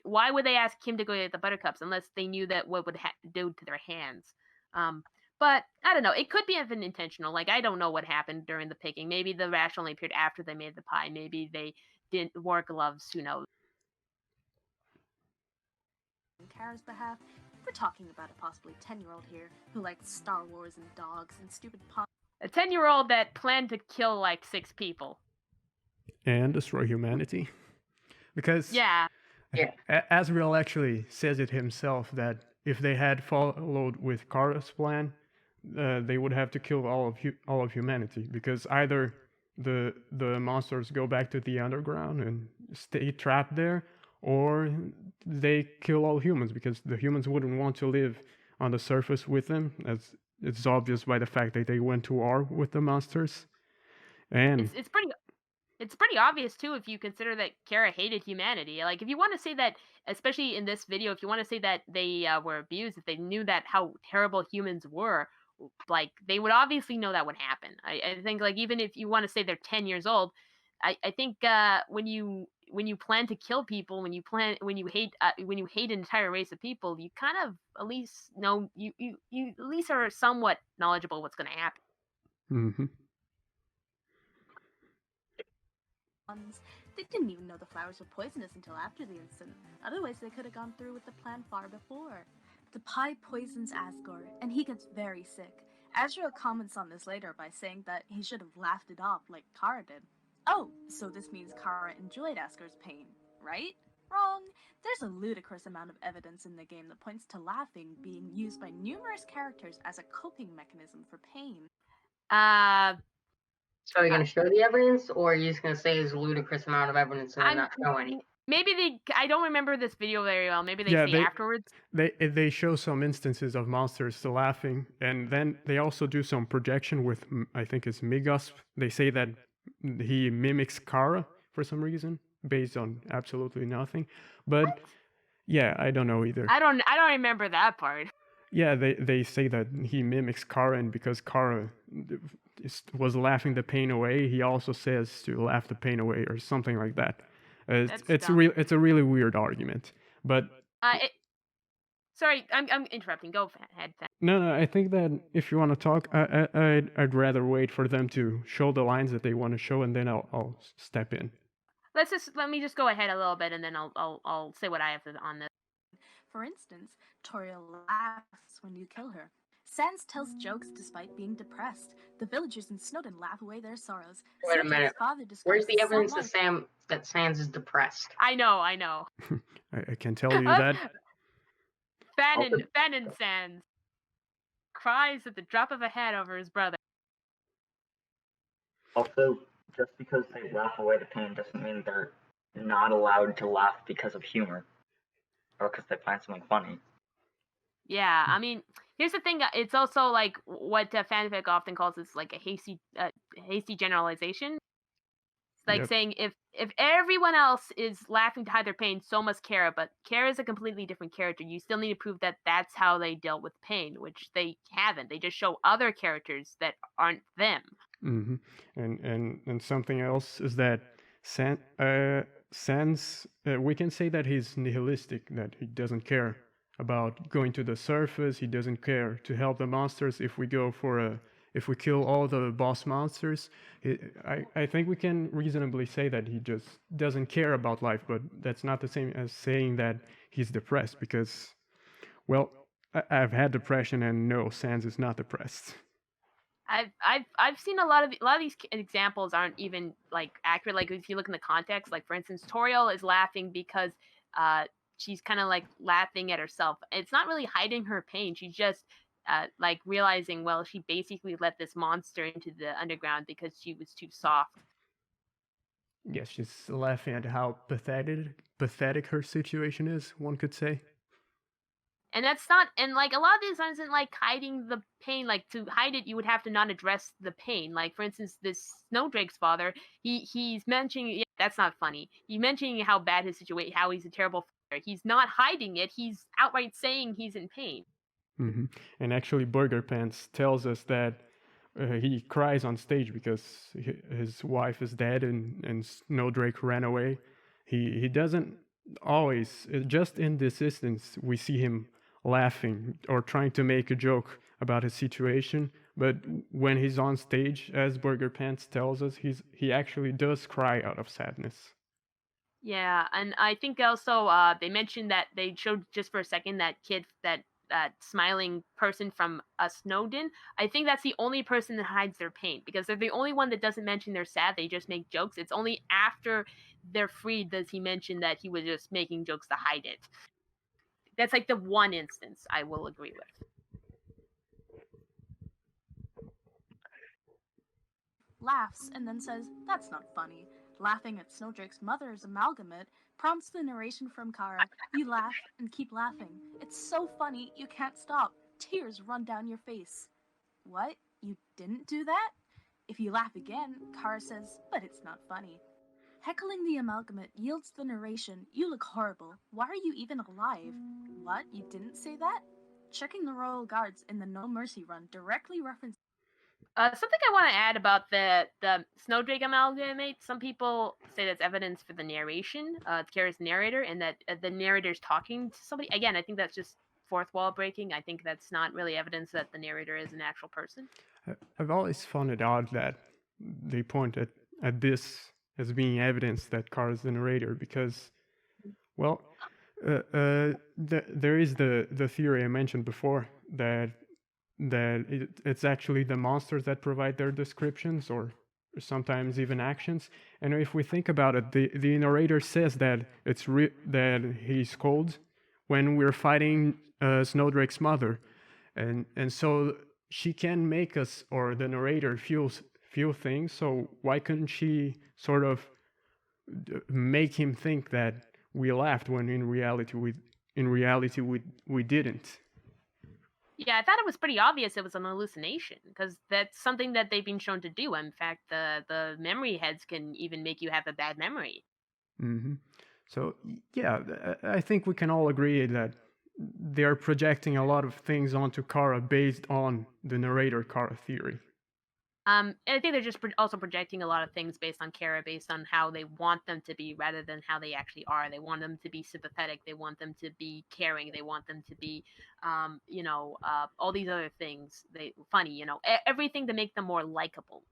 why would they ask him to go get the buttercups unless they knew that what would do to their hands? But I don't know. It could be even intentional. Like, I don't know what happened during the picking. Maybe the rash only appeared after they made the pie. Maybe they didn't wear gloves. Who knows? On Chara's behalf, we're talking about a possibly 10-year-old here who likes Star Wars and dogs and stupid puns. A 10-year-old that planned to kill like 6 people and destroy humanity, because yeah, Asriel actually says it himself that if they had followed with Chara's plan, they would have to kill all of humanity, because either the monsters go back to the underground and stay trapped there, or they kill all humans, because the humans wouldn't want to live on the surface with them, as it's obvious by the fact that they went to war with the monsters. And it's pretty obvious too, if you consider that Chara hated humanity. Like, if you want to say that, especially in this video, if you want to say that they were abused, if they knew that how terrible humans were, like, they would obviously know that would happen. I think, like, even if you want to say they're 10 years old, I think when you plan to kill people, when you hate an entire race of people, you kind of at least know, you at least are somewhat knowledgeable what's going to happen. Mm-hmm. They didn't even know the flowers were poisonous until after the incident. Otherwise, they could have gone through with the plan far before. The pie poisons Asgore, and he gets very sick. Asriel comments on this later by saying that he should have laughed it off like Chara did. Oh, so this means Chara enjoyed Asgore's pain, right? Wrong. There's a ludicrous amount of evidence in the game that points to laughing being used by numerous characters as a coping mechanism for pain. So are you going to show the evidence, or are you just going to say there's a ludicrous amount of evidence and then not show any? Maybe I don't remember this video very well. Maybe they say afterwards. They show some instances of monsters laughing, and then they also do some projection with, I think it's Migosp. They say that he mimics Chara for some reason, based on absolutely nothing. But yeah, I don't know either. I don't remember that part. Yeah, they say that he mimics Chara, and because Chara was laughing the pain away, he also says to laugh the pain away or something like that. It's a really weird argument, but sorry, I'm interrupting. Go ahead. no, I think that if you want to talk, I'd rather wait for them to show the lines that they want to show, and then I'll step in. Let me just go ahead a little bit, and then I'll say what I have on this. For instance, Toriel laughs when you kill her. Sans tells jokes despite being depressed. The villagers in Snowdon laugh away their sorrows. Wait a minute. Where's the evidence that Sans is depressed? I know. I can tell you that. Fanon Sans cries at the drop of a hat over his brother. Also, just because they laugh away the pain doesn't mean they're not allowed to laugh because of humor or because they find something funny. Yeah, I mean, here's the thing. It's also like what Fanfic often calls is like a hasty generalization. It's like saying if everyone else is laughing to hide their pain, so must Chara. But Chara is a completely different character. You still need to prove that that's how they dealt with pain, which they haven't. They just show other characters that aren't them. Mm-hmm. And something else is that Sans, we can say that he's nihilistic, that he doesn't care about going to the surface. He doesn't care to help the monsters. If we kill all the boss monsters, I think we can reasonably say that he just doesn't care about life. But that's not the same as saying that he's depressed, because, well, I've had depression, and no, Sans is not depressed. I've seen a lot of these examples aren't even like accurate. Like if you look in the context, like for instance, Toriel is laughing because she's kind of like laughing at herself. It's not really hiding her pain. She's just like realizing, well, she basically let this monster into the underground because she was too soft. Yes, she's laughing at how pathetic her situation is, one could say. And that's not, and like a lot of this isn't like hiding the pain. Like to hide it, you would have to not address the pain. Like for instance, this Snowdrake's father, he's mentioning, that's not funny. He's mentioning how bad his situation, how he's a terrible father. He's not hiding it. He's outright saying he's in pain. Mm-hmm. And actually, Burger Pants tells us that he cries on stage because his wife is dead and Snowdrake ran away. He doesn't always, just in this instance, we see him laughing or trying to make a joke about his situation, but when he's on stage, as Burger Pants tells us, he actually does cry out of sadness. Yeah, and I think also they mentioned that they showed just for a second that kid, that smiling person from Snowdon. I think that's the only person that hides their pain, because they're the only one that doesn't mention they're sad. They just make jokes. It's only after they're freed does he mention that he was just making jokes to hide it. That's like the one instance I will agree with. Laughs and then says, "That's not funny." Laughing at Snowdrake's mother's amalgamate prompts the narration from Chara. You laugh and keep laughing. It's so funny you can't stop. Tears run down your face. What? You didn't do that? If you laugh again, Chara says, "But it's not funny." Heckling the amalgamate yields the narration. You look horrible. Why are you even alive? What? You didn't say that? Checking the royal guards in the No Mercy run directly references something I want to add about the Snowdrake amalgamate. Some people say that's evidence for the narration, Chara's narrator, and that the narrator's talking to somebody. Again, I think that's just fourth wall breaking. I think that's not really evidence that the narrator is an actual person. I've always found it odd that they point at this as being evidence that Chara is the narrator, because, well, there is the theory I mentioned before that it's actually the monsters that provide their descriptions or sometimes even actions. And if we think about it, the narrator says that that he's cold when we're fighting Snowdrake's mother, and so she can make us, or the narrator feel things. So why couldn't she sort of make him think that we laughed when in reality we didn't? Yeah, I thought it was pretty obvious it was an hallucination because that's something that they've been shown to do. In fact, the memory heads can even make you have a bad memory. Hmm. So yeah, I think we can all agree that they're projecting a lot of things onto Chara based on the narrator Chara theory. And I think they're just also projecting a lot of things based on Chara, based on how they want them to be rather than how they actually are. They want them to be sympathetic. They want them to be caring. They want them to be, all these other things. Funny, everything to make them more likable.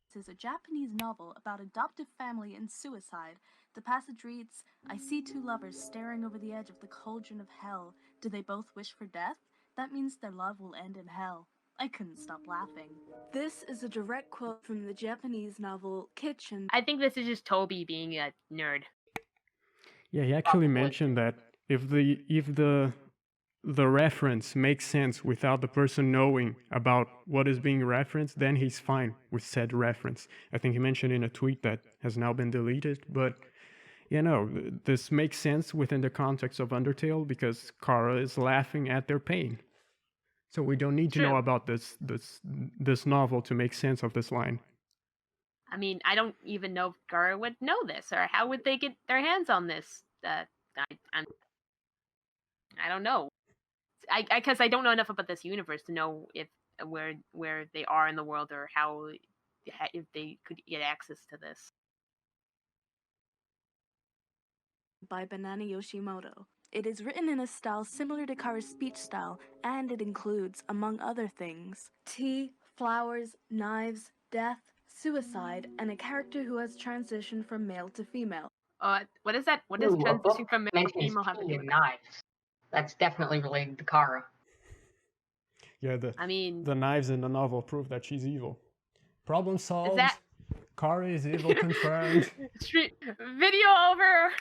This is a Japanese novel about adoptive family and suicide. The passage reads, I see two lovers staring over the edge of the cauldron of hell. Do they both wish for death? That means their love will end in hell. I couldn't stop laughing. This is a direct quote from the Japanese novel Kitchen. I think this is just Toby being a nerd. Yeah, he actually mentioned that if the reference makes sense without the person knowing about what is being referenced, then he's fine with said reference. I think he mentioned in a tweet that has now been deleted, but this makes sense within the context of Undertale because Chara is laughing at their pain. So we don't need to know about this novel to make sense of this line. I mean, I don't even know if Chara would know this, or how would they get their hands on this? I don't know. Because I don't know enough about this universe to know if where they are in the world or how if they could get access to this. By Banana Yoshimoto. It is written in a style similar to Chara's speech style, and it includes, among other things, tea, flowers, knives, death, suicide, and a character who has transitioned from male to female. What is that? What does transitioning from male to female have to do with knives? That's definitely related to Chara. Yeah, the knives in the novel prove that she's evil. Problem solved. Chara is evil confirmed. Video over.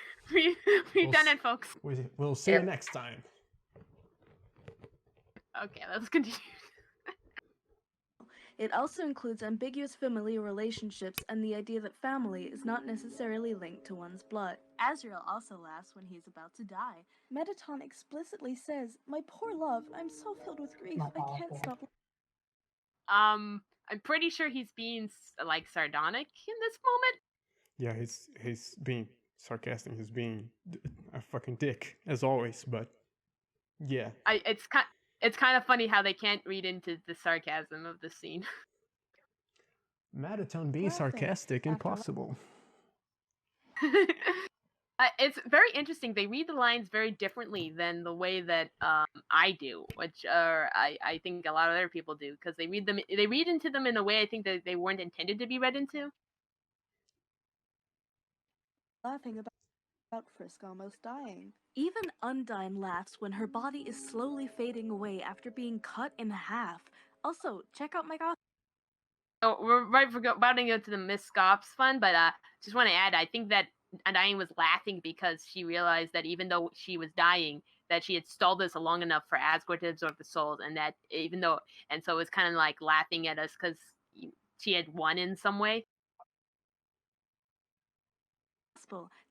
We've done it, folks. We'll see you next time. Okay, let's continue. It also includes ambiguous familial relationships and the idea that family is not necessarily linked to one's blood. Azrael also laughs when he is about to die. Mettaton explicitly says, "My poor love, I'm so filled with grief, I can't stop." I'm pretty sure he's being sardonic in this moment. Yeah, he's being sarcastic. He's being a fucking dick as always. But yeah, it's kind of funny how they can't read into the sarcasm of the scene. Mettaton being sarcastic, impossible. It's very interesting. They read the lines very differently than the way that I do, which I think a lot of other people do, because they read into them in a way I think that they weren't intended to be read into. Laughing about Frisk almost dying. Even Undine laughs when her body is slowly fading away after being cut in half. Also, check out my costume. Oh, we're about to go to the Miss Scops fun, but just want to add, I think that Undyne was laughing because she realized that even though she was dying, that she had stalled this long enough for Asgore to absorb the souls, and that so it's kind of like laughing at us because she had won in some way.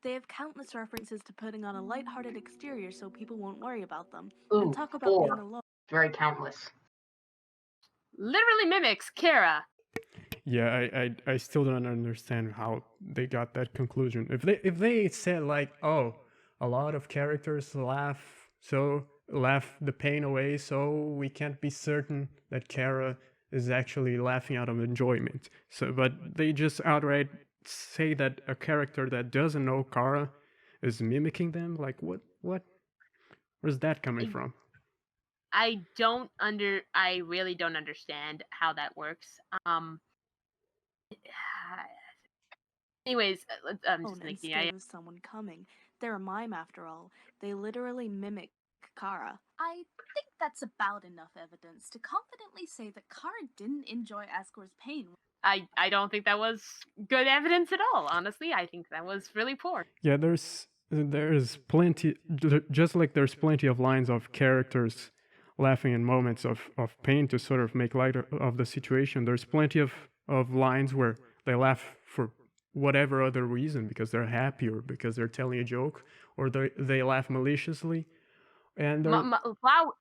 They have countless references to putting on a lighthearted exterior so people won't worry about them. Ooh, and talk about being alone. Very countless. Literally mimics Chara. Yeah, I still don't understand how they got that conclusion. If they said like, oh, a lot of characters laugh the pain away, so we can't be certain that Chara is actually laughing out of enjoyment. But they just outright say that a character that doesn't know Chara is mimicking them. Like what? Where's that coming from? I really don't understand how that works. Anyways, I'm just thinking. Instead of someone coming, they're a mime after all. They literally mimic Chara. I think that's about enough evidence to confidently say that Chara didn't enjoy Asgore's pain. I don't think that was good evidence at all. Honestly, I think that was really poor. Yeah, there's plenty. Just like there's plenty of lines of characters laughing in moments of pain to sort of make light of the situation. There's plenty of lines where they laugh for whatever other reason, because they're happy or because they're telling a joke or they laugh maliciously. And they're... Flower.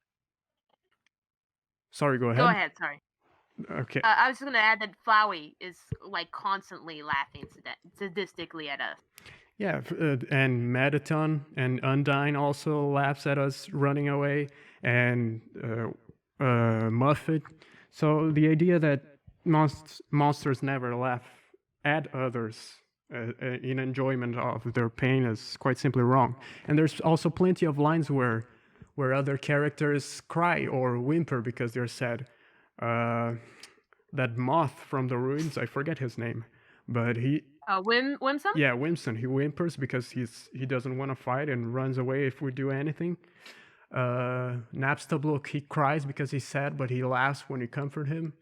Sorry, go Go ahead. ahead. Sorry. Okay. I was just gonna add that Flowey is like constantly laughing sadistically at us. Yeah, and Metaton and Undyne also laughs at us running away, and Muffet. So the idea that monsters never laugh at others in enjoyment of their pain is quite simply wrong. And there's also plenty of lines where other characters cry or whimper because they're sad. That moth from the ruins, I forget his name, but he... Whimsun? Yeah, Whimsun. He whimpers because he doesn't want to fight and runs away if we do anything. Napstablook, he cries because he's sad, but he laughs when you comfort him.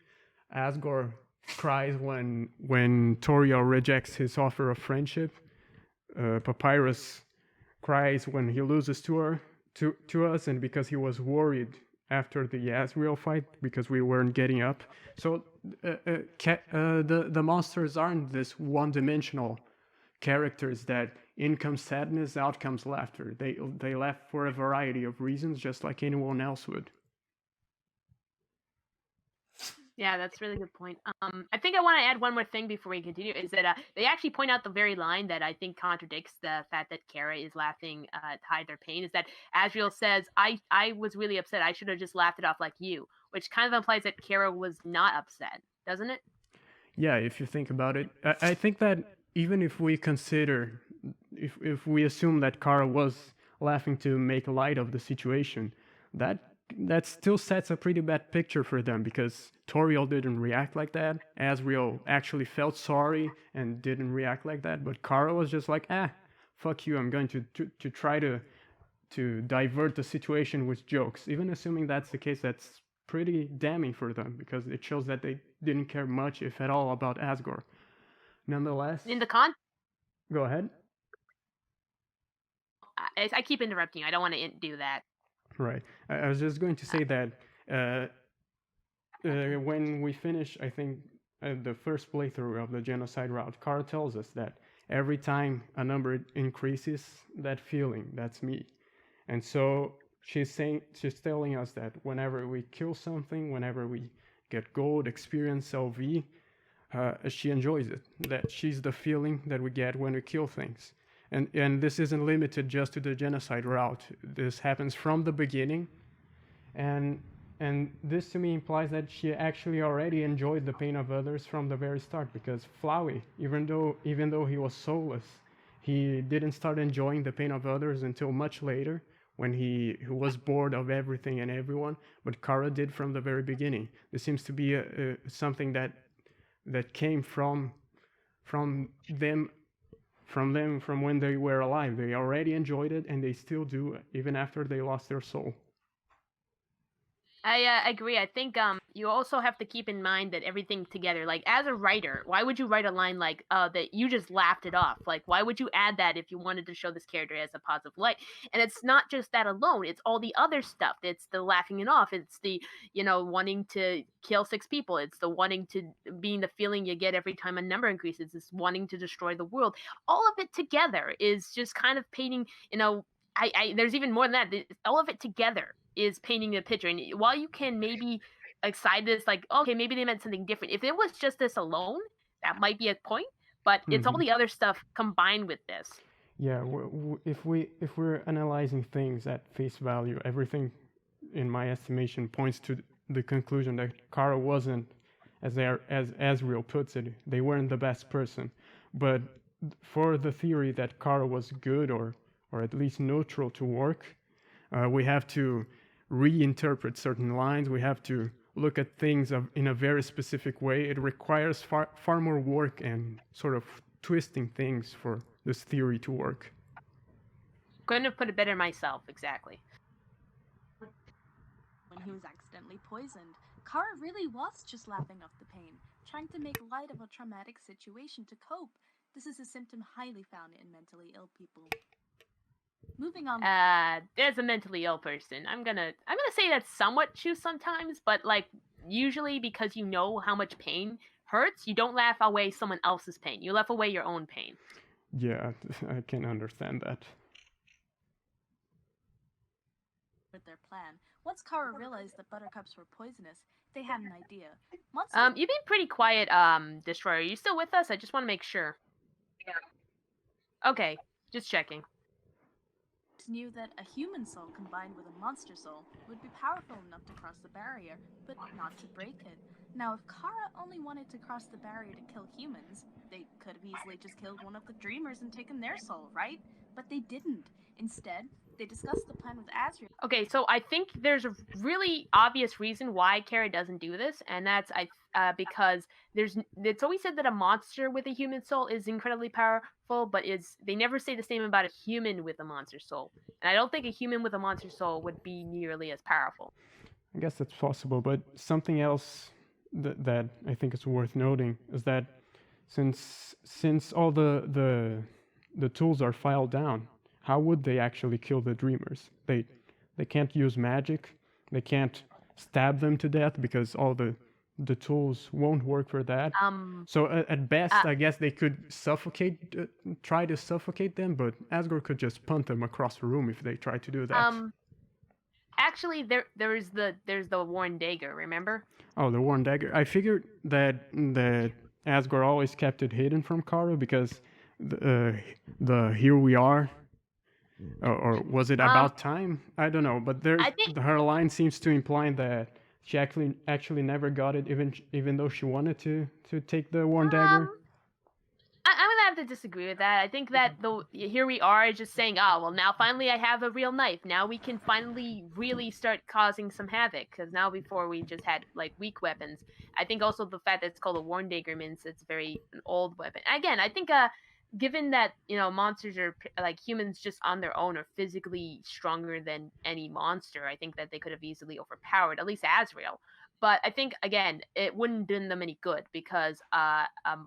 Asgore cries when Toriel rejects his offer of friendship. Papyrus cries when he loses to us, and because he was worried after the Asriel fight because we weren't getting up. So the monsters aren't this one-dimensional characters that in comes sadness, out comes laughter. They laugh for a variety of reasons, just like anyone else would. Yeah, that's a really good point. I think I want to add one more thing before we continue, is that they actually point out the very line that I think contradicts the fact that Chara is laughing to hide their pain, is that Asriel says, I was really upset. I should have just laughed it off like you, which kind of implies that Chara was not upset, doesn't it? Yeah, if you think about it. I think that even if we consider, if we assume that Chara was laughing to make light of the situation, that still sets a pretty bad picture for them, because Toriel didn't react like that. Asriel actually felt sorry and didn't react like that, but Chara was just like, fuck you, I'm going to try to divert the situation with jokes. Even assuming that's the case, that's pretty damning for them, because it shows that they didn't care much, if at all, about Asgore. Nonetheless... Go ahead. I keep interrupting you. I don't want to do that. Right. I was just going to say that when we finish, I think, the first playthrough of the genocide route, Chara tells us that every time a number increases, that feeling, that's me. And so she's telling us that whenever we kill something, whenever we get gold, experience, LV, she enjoys it. That she's the feeling that we get when we kill things. And this isn't limited just to the genocide route. This happens from the beginning, and this to me implies that she actually already enjoyed the pain of others from the very start. Because Flowey, even though he was soulless, he didn't start enjoying the pain of others until much later, when he was bored of everything and everyone. But Chara did from the very beginning. This seems to be something that came from them. From when they were alive. They already enjoyed it, and they still do, even after they lost their soul. I agree. I think you also have to keep in mind that everything together, like as a writer, why would you write a line like that you just laughed it off? Like, why would you add that if you wanted to show this character as a positive light? And it's not just that alone. It's all the other stuff. It's the laughing it off. It's the, wanting to kill 6 people. It's the wanting to, being the feeling you get every time a number increases. It's wanting to destroy the world. All of it together is just kind of painting, there's even more than that. All of it together is painting a picture. And while you can maybe side this, like, okay, maybe they meant something different. If it was just this alone, that might be a point. But it's all the other stuff combined with this. Yeah, if we're analyzing things at face value, everything, in my estimation, points to the conclusion that Chara wasn't, as Asriel puts it, they weren't the best person. But for the theory that Chara was good or at least neutral to work, we have to reinterpret certain lines. We have to look at things in a very specific way. It requires far more work and sort of twisting things for this theory to work. Couldn't have put it better myself, exactly. When he was accidentally poisoned, Chara really was just laughing off the pain, trying to make light of a traumatic situation to cope. This is a symptom highly found in mentally ill people. Moving on. There's a mentally ill person. I'm gonna say that's somewhat true sometimes, but like usually because you know how much pain hurts, you don't laugh away someone else's pain. You laugh away your own pain. Yeah, I can understand that. With their plan, once Chara realized that buttercups were poisonous, they had an idea. You've been pretty quiet, Destroyer. Are you still with us? I just want to make sure. Yeah. Okay, just checking. Knew that a human soul combined with a monster soul would be powerful enough to cross the barrier, but not to break it. Now, if Chara only wanted to cross the barrier to kill humans, they could have easily just killed one of the dreamers and taken their soul, right? But they didn't. Instead, they discussed the plan with Azrael. Okay, so I think there's a really obvious reason why Chara doesn't do this, and that's because it's always said that a monster with a human soul is incredibly powerful, but they never say the same about a human with a monster soul. And I don't think a human with a monster soul would be nearly as powerful. I guess that's possible, but something else that I think is worth noting is that since all the tools are filed down, how would they actually kill the dreamers? They can't use magic. They can't stab them to death because all the tools won't work for that. So at best, I guess they could try to suffocate them, but Asgore could just punt them across the room if they try to do that. Actually, there's the worn dagger. Remember? Oh, the worn dagger. I figured that Asgore always kept it hidden from Chara because the here we are. Or was it about time? I don't know, but her line seems to imply that she actually never got it, even though she wanted to take the worn dagger. I'm gonna have to disagree with that. I think that here we are just saying, oh well, now finally I have a real knife. Now we can finally really start causing some havoc. Because now before we just had like weak weapons. I think also the fact that it's called a worn dagger means it's an old weapon. Again, I think given that monsters are like humans just on their own are physically stronger than any monster, I think that they could have easily overpowered at least Azrael. But I think again it wouldn't do them any good because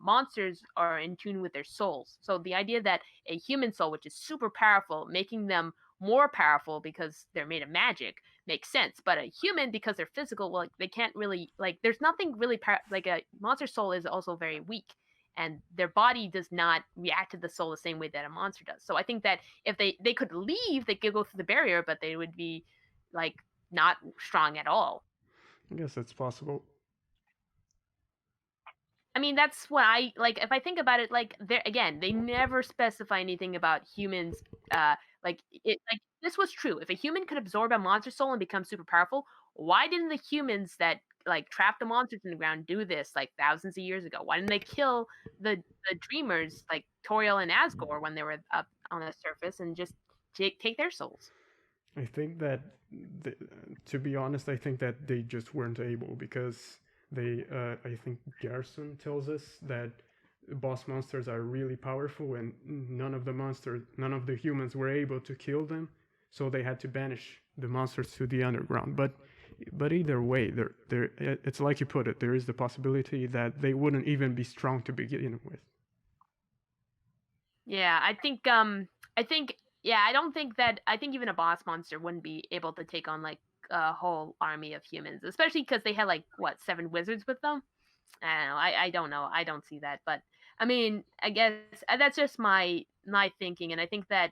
monsters are in tune with their souls. So the idea that a human soul, which is super powerful, making them more powerful because they're made of magic makes sense. But a human, because they're physical, well, they can't really there's nothing really like a monster soul is also very weak. And their body does not react to the soul the same way that a monster does. So I think that if they could leave, they could go through the barrier, but they would be like not strong at all. I guess that's possible. I mean, that's what I like. If I think about it, they never specify anything about humans. This was true. If a human could absorb a monster soul and become super powerful, why didn't the humans that trap the monsters in the ground do this thousands of years ago? Why didn't they kill the dreamers like Toriel and Asgore when they were up on the surface and just take their souls? I think that, to be honest, I think that they just weren't able because I think Garrison tells us that boss monsters are really powerful and none of the humans were able to kill them, so they had to banish the monsters to the underground. But either way, it's like you put it, there is the possibility that they wouldn't even be strong to begin with. Yeah, I think even a boss monster wouldn't be able to take on a whole army of humans, especially because they had 7 wizards with them. I don't know. I don't see that, but I mean, I guess that's just my thinking, and I think that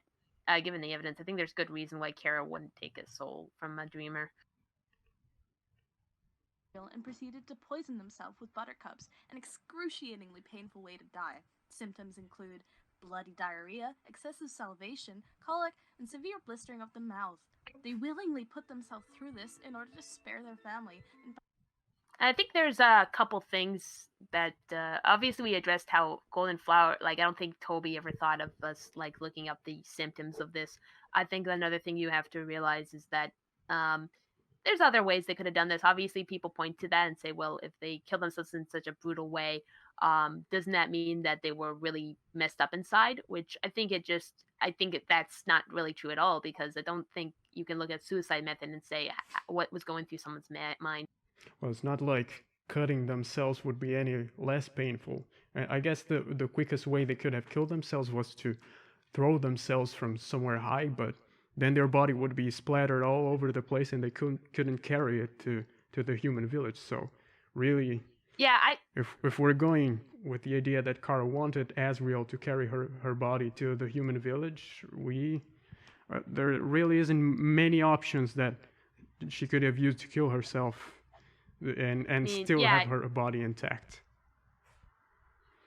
given the evidence, I think there's good reason why Chara wouldn't take a soul from a dreamer. And proceeded to poison themselves with buttercups, an excruciatingly painful way to die. Symptoms include bloody diarrhea, excessive salivation, colic, and severe blistering of the mouth. They willingly put themselves through this in order to spare their family. I think there's a couple things that obviously we addressed how golden flower. I don't think Toby ever thought of us looking up the symptoms of this. I think another thing you have to realize is that there's other ways they could have done this. Obviously, people point to that and say, well, if they kill themselves in such a brutal way, doesn't that mean that they were really messed up inside? Which I think that's not really true at all, because I don't think you can look at suicide method and say what was going through someone's mind. Well, it's not like cutting themselves would be any less painful. I guess the quickest way they could have killed themselves was to throw themselves from somewhere high, but then their body would be splattered all over the place and they couldn't carry it to the human village. So really, Yeah, If we're going with the idea that Chara wanted Asriel to carry her body to the human village, there really isn't many options that she could have used to kill herself and still yeah, have her body intact.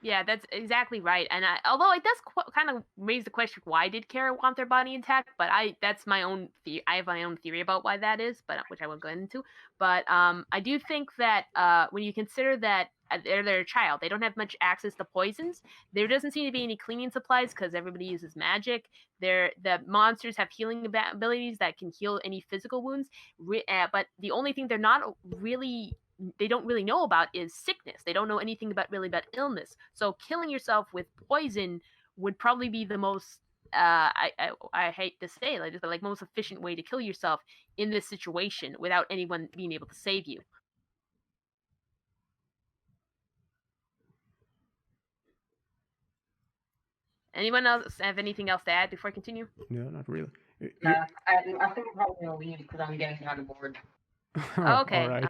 yeah, that's exactly right. And although it does kind of raise the question, why did Chara want their body intact? But that's my own I have my own theory about why that is, but which I won't go into. But I do think that when you consider that they're a child, they don't have much access to poisons. There doesn't seem to be any cleaning supplies because everybody uses magic. The monsters have healing abilities that can heal any physical wounds. But the only thing they're not really they don't really know about is sickness. They don't know anything about illness. So killing yourself with poison would probably be the most I hate to say it, like most efficient way to kill yourself in this situation without anyone being able to save you. Anyone else have anything else to add before I continue? No, not really. I think I'm probably gonna leave because I'm getting kind of bored. Okay, All right.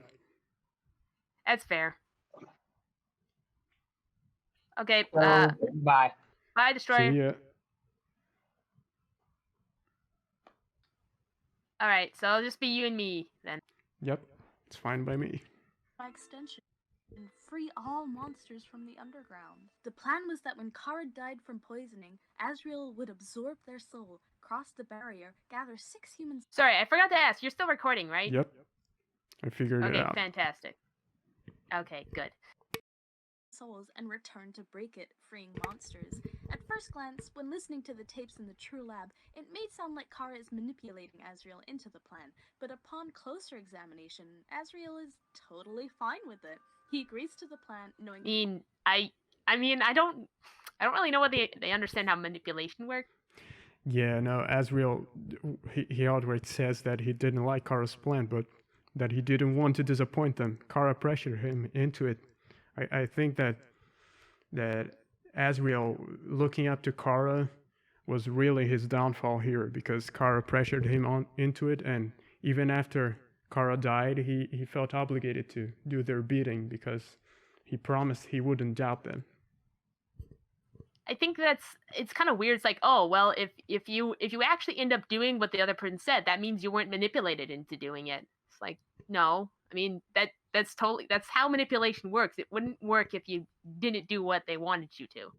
That's fair. Okay. Bye. Bye, Destroyer. See ya. All right, so it'll just be you and me then. Yep, it's fine by me. By extension, and free all monsters from the underground. The plan was that when Chara died from poisoning, Asriel would absorb their soul, cross the barrier, gather 6 humans. Sorry, I forgot to ask. You're still recording, right? Yep, I figured it out. Okay, fantastic. Okay, good. Souls and return to break it, freeing monsters. At first glance, when listening to the tapes in the True Lab, it may sound like Chara is manipulating Asriel into the plan, but upon closer examination, Asriel is totally fine with it. He agrees to the plan, knowing. I don't really know what they understand how manipulation works. Yeah, no, Asriel, he outright says that he didn't like Chara's plan, but that he didn't want to disappoint them. Chara pressured him into it. I think that Asriel looking up to Chara was really his downfall here, because Chara pressured him into it, and even after Chara died, he felt obligated to do their bidding because he promised he wouldn't doubt them. I think it's kind of weird. It's like, oh well, if you actually end up doing what the other person said, that means you weren't manipulated into doing it. It's like, no, I mean that's how manipulation works. It wouldn't work if you didn't do what they wanted you to.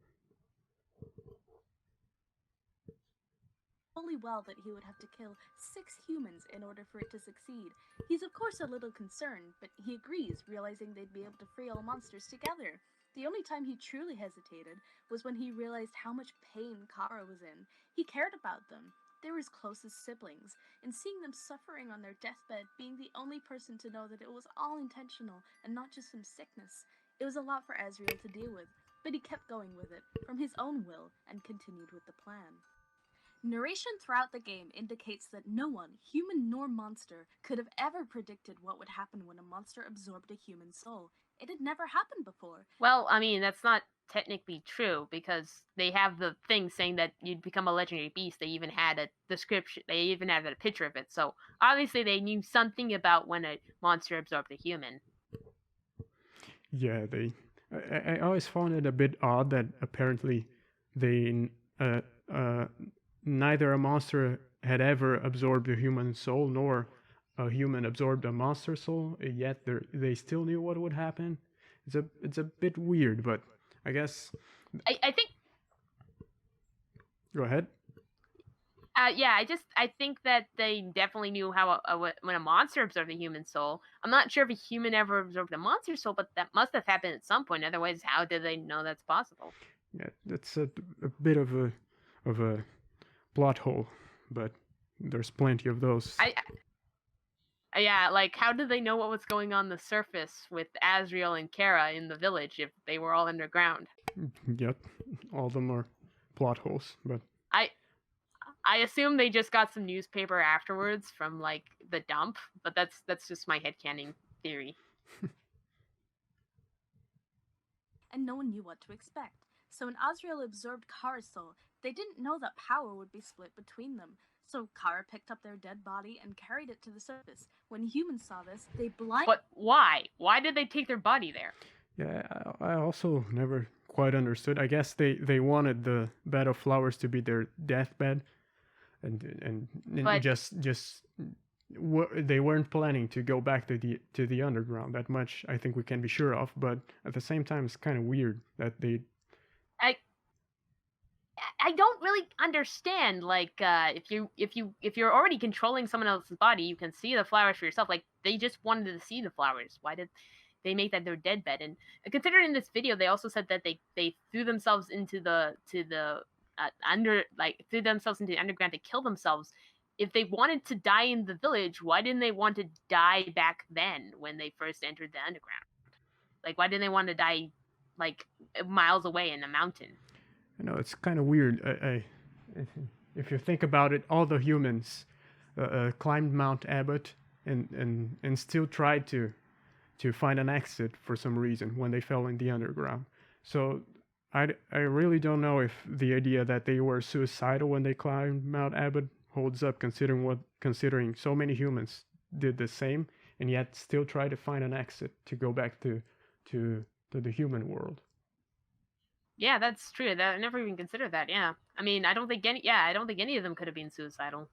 Fully well that he would have to kill 6 humans in order for it to succeed. He's of course a little concerned, but he agrees, realizing they'd be able to free all monsters together. The only time he truly hesitated was when he realized how much pain Chara was in. He cared about them. They were his closest siblings, and seeing them suffering on their deathbed, being the only person to know that it was all intentional and not just some sickness, it was a lot for Asriel to deal with, but he kept going with it, from his own will, and continued with the plan. Narration throughout the game indicates that no one, human nor monster, could have ever predicted what would happen when a monster absorbed a human soul. It had never happened before. Well, I mean, that's not technically true, because they have the thing saying that you'd become a legendary beast. They even had a description. They even had a picture of it. So obviously they knew something about when a monster absorbed a human. Yeah, I always found it a bit odd that apparently they neither a monster had ever absorbed a human soul, nor a human absorbed a monster soul, yet they still knew what would happen. It's a bit weird, but I guess. I think. Go ahead. Yeah, I think that they definitely knew how when a monster absorbed a human soul. I'm not sure if a human ever absorbed a monster soul, but that must have happened at some point. Otherwise, how did they know that's possible? Yeah, that's a bit of a plot hole, but there's plenty of those. Yeah, like how did they know what was going on the surface with Asriel and Chara in the village if they were all underground? Yep, all of them are plot holes, but I assume they just got some newspaper afterwards from like the dump, but that's just my headcanon theory. And no one knew what to expect. So when Asriel absorbed Chara's soul, they didn't know that power would be split between them. So Chara picked up their dead body and carried it to the surface. When humans saw this, they blinded. But why? Why did they take their body there? Yeah, I also never quite understood. I guess they wanted the bed of flowers to be their deathbed, and But they weren't planning to go back to the underground. That much I think we can be sure of. But at the same time, it's kind of weird that they. I I don't really understand. Like, if you're already controlling someone else's body, you can see the flowers for yourself. Like, they just wanted to see the flowers. Why did they make that their deadbed? And considering in this video, they also said that they threw themselves into the threw themselves into the underground to kill themselves. If they wanted to die in the village, why didn't they want to die back then when they first entered the underground? Like, why didn't they want to die like miles away in a mountain? You know, it's kind of weird. If you think about it, all the humans climbed Mount Abbott and still tried to find an exit for some reason when they fell in the underground. So I really don't know if the idea that they were suicidal when they climbed Mount Abbott holds up, considering so many humans did the same and yet still try to find an exit to go back to the human world. Yeah, that's true. That I never even considered that. Yeah, I mean, I don't think any of them could have been suicidal.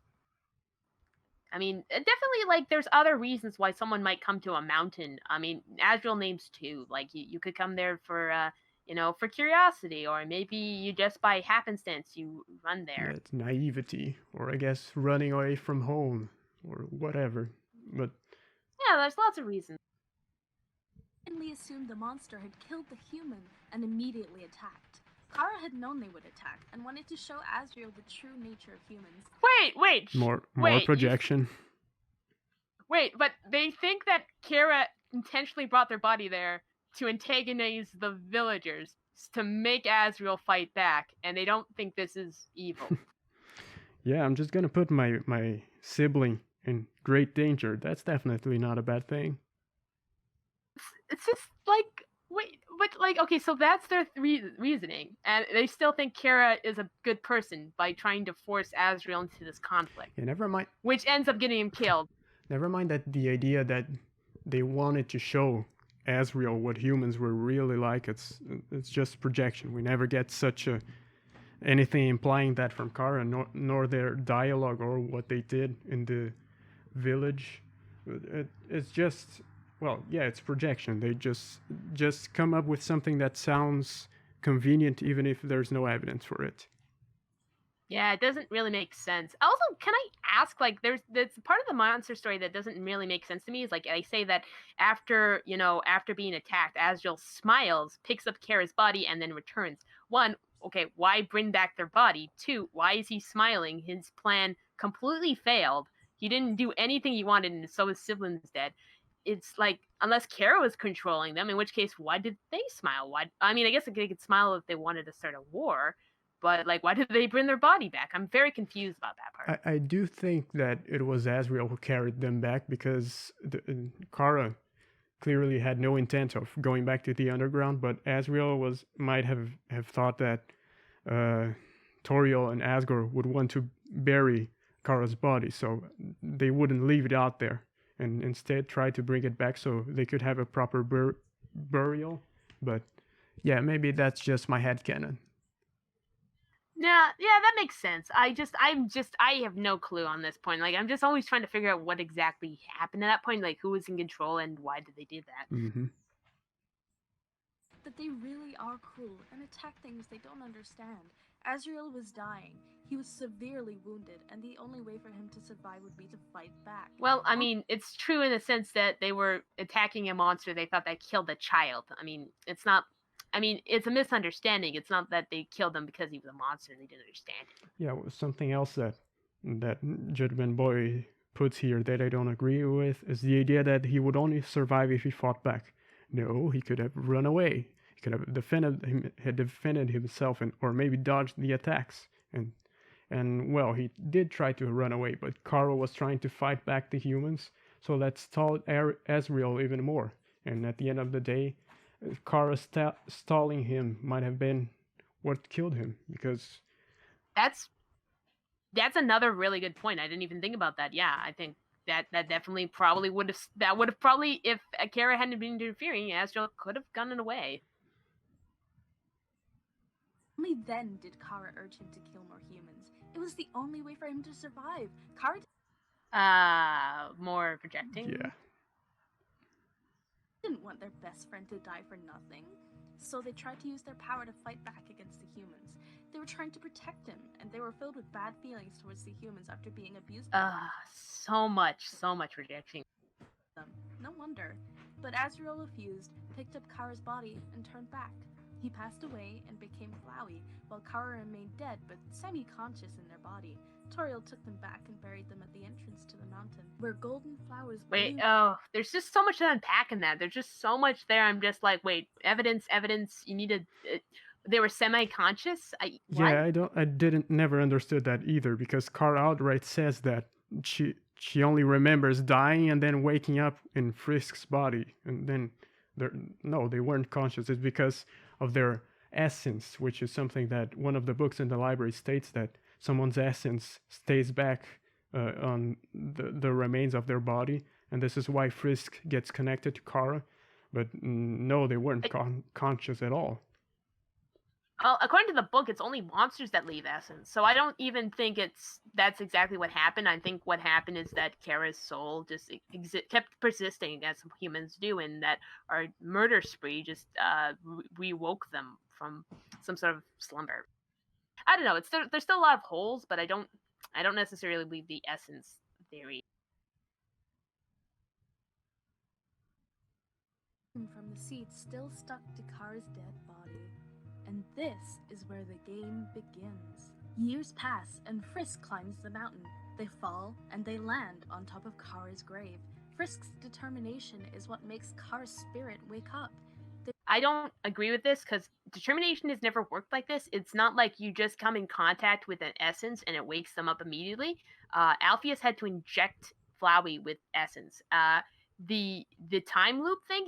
I mean, definitely, like, there's other reasons why someone might come to a mountain. I mean, Asriel names too. Like, you could come there for, for curiosity, or maybe you just by happenstance you run there. It's naivety, or I guess running away from home, or whatever. But Yeah, there's lots of reasons. Finally assumed the monster had killed the human and immediately attacked. Chara had known they would attack and wanted to show Asriel the true nature of humans. Wait. more wait, projection. Wait, but they think that Chara intentionally brought their body there to antagonize the villagers, to make Asriel fight back, and they don't think this is evil. Yeah, I'm just gonna put my sibling in great danger. That's definitely not a bad thing. It's just like, wait, but like, okay, so that's their reasoning, and they still think Chara is a good person by trying to force Asriel into this conflict. Yeah, never mind. Which ends up getting him killed. Never mind that the idea that they wanted to show Asriel what humans were really like. It's just projection. We never get anything implying that from Chara, nor their dialogue or what they did in the village. It's just, well, yeah, it's projection. They just come up with something that sounds convenient, even if there's no evidence for it. Yeah, it doesn't really make sense. Also, can I ask, like, there's part of the monster story that doesn't really make sense to me is, like, I say that after being attacked, Asriel smiles, picks up Chara's body, and then returns. One, okay, why bring back their body? Two, why is he smiling? His plan completely failed. He didn't do anything he wanted, and so his sibling's dead. It's like, unless Chara was controlling them, in which case, why did they smile? I mean, I guess they could smile if they wanted to start a war. But, like, why did they bring their body back? I'm very confused about that part. I do think that it was Asriel who carried them back, because Chara clearly had no intent of going back to the underground, but Asriel might have thought that Toriel and Asgore would want to bury Chara's body, so they wouldn't leave it out there, and instead try to bring it back so they could have a proper burial. But yeah, maybe that's just my headcanon. Yeah, that makes sense. I have no clue on this point. Like, I'm just always trying to figure out what exactly happened at that point. Like, who was in control and why did they do that? Mm-hmm. That they really are cruel and attack things they don't understand. Asriel was dying. He was severely wounded, and the only way for him to survive would be to fight back. Well, I mean, it's true in the sense that they were attacking a monster they thought that killed a child. I mean, it's a misunderstanding. It's not that they killed him because he was a monster and they didn't understand him. Yeah, something else that JudgementBoy puts here that I don't agree with is the idea that he would only survive if he fought back. No, he could have run away. He could have defended himself or maybe dodged the attacks. And well, he did try to run away, but Chara was trying to fight back the humans, so that stalled Asriel even more. And at the end of the day, Chara stalling him might have been what killed him, because that's another really good point. I didn't even think about that. Yeah, I think that definitely probably would have probably, if Chara hadn't been interfering, Astral could have gotten away. Only then did Chara urge him to kill more humans. It was the only way for him to survive. Chara More projecting. Yeah. didn't want their best friend to die for nothing, so they tried to use their power to fight back against the humans. They were trying to protect him, and they were filled with bad feelings towards the humans after being abused by So much rejection. them. No wonder. But Azrael refused, picked up Chara's body, and turned back. He passed away and became Flowey, while Chara remained dead but semi-conscious in their body. Toriel took them back and buried them at the entrance to the mountain, where golden flowers Wait, bloomed. there's just so much to unpack in that. There's just so much there. I'm just like, wait, evidence. You need to. They were semi-conscious. Yeah, I didn't never understood that either, because Chara outright says that she only remembers dying and then waking up in Frisk's body, and then they weren't conscious. It's because of their essence, which is something that one of the books in the library states, that someone's essence stays back on the remains of their body, and this is why Frisk gets connected to Chara. But no, they weren't conscious at all. According to the book, it's only monsters that leave essence. So I don't even think that's exactly what happened. I think what happened is that Chara's soul just kept persisting, as humans do, and that our murder spree just rewoke them from some sort of slumber. I don't know. There's still a lot of holes, but I don't necessarily believe the essence theory. From the seed still stuck to Chara's dead body. And this is where the game begins. Years pass, and Frisk climbs the mountain. They fall, and they land on top of Chara's grave. Frisk's determination is what makes Chara's spirit wake up. I don't agree with this, because determination has never worked like this. It's not like you just come in contact with an essence and it wakes them up immediately. Alpheus had to inject Flowey with essence. The time loop thing,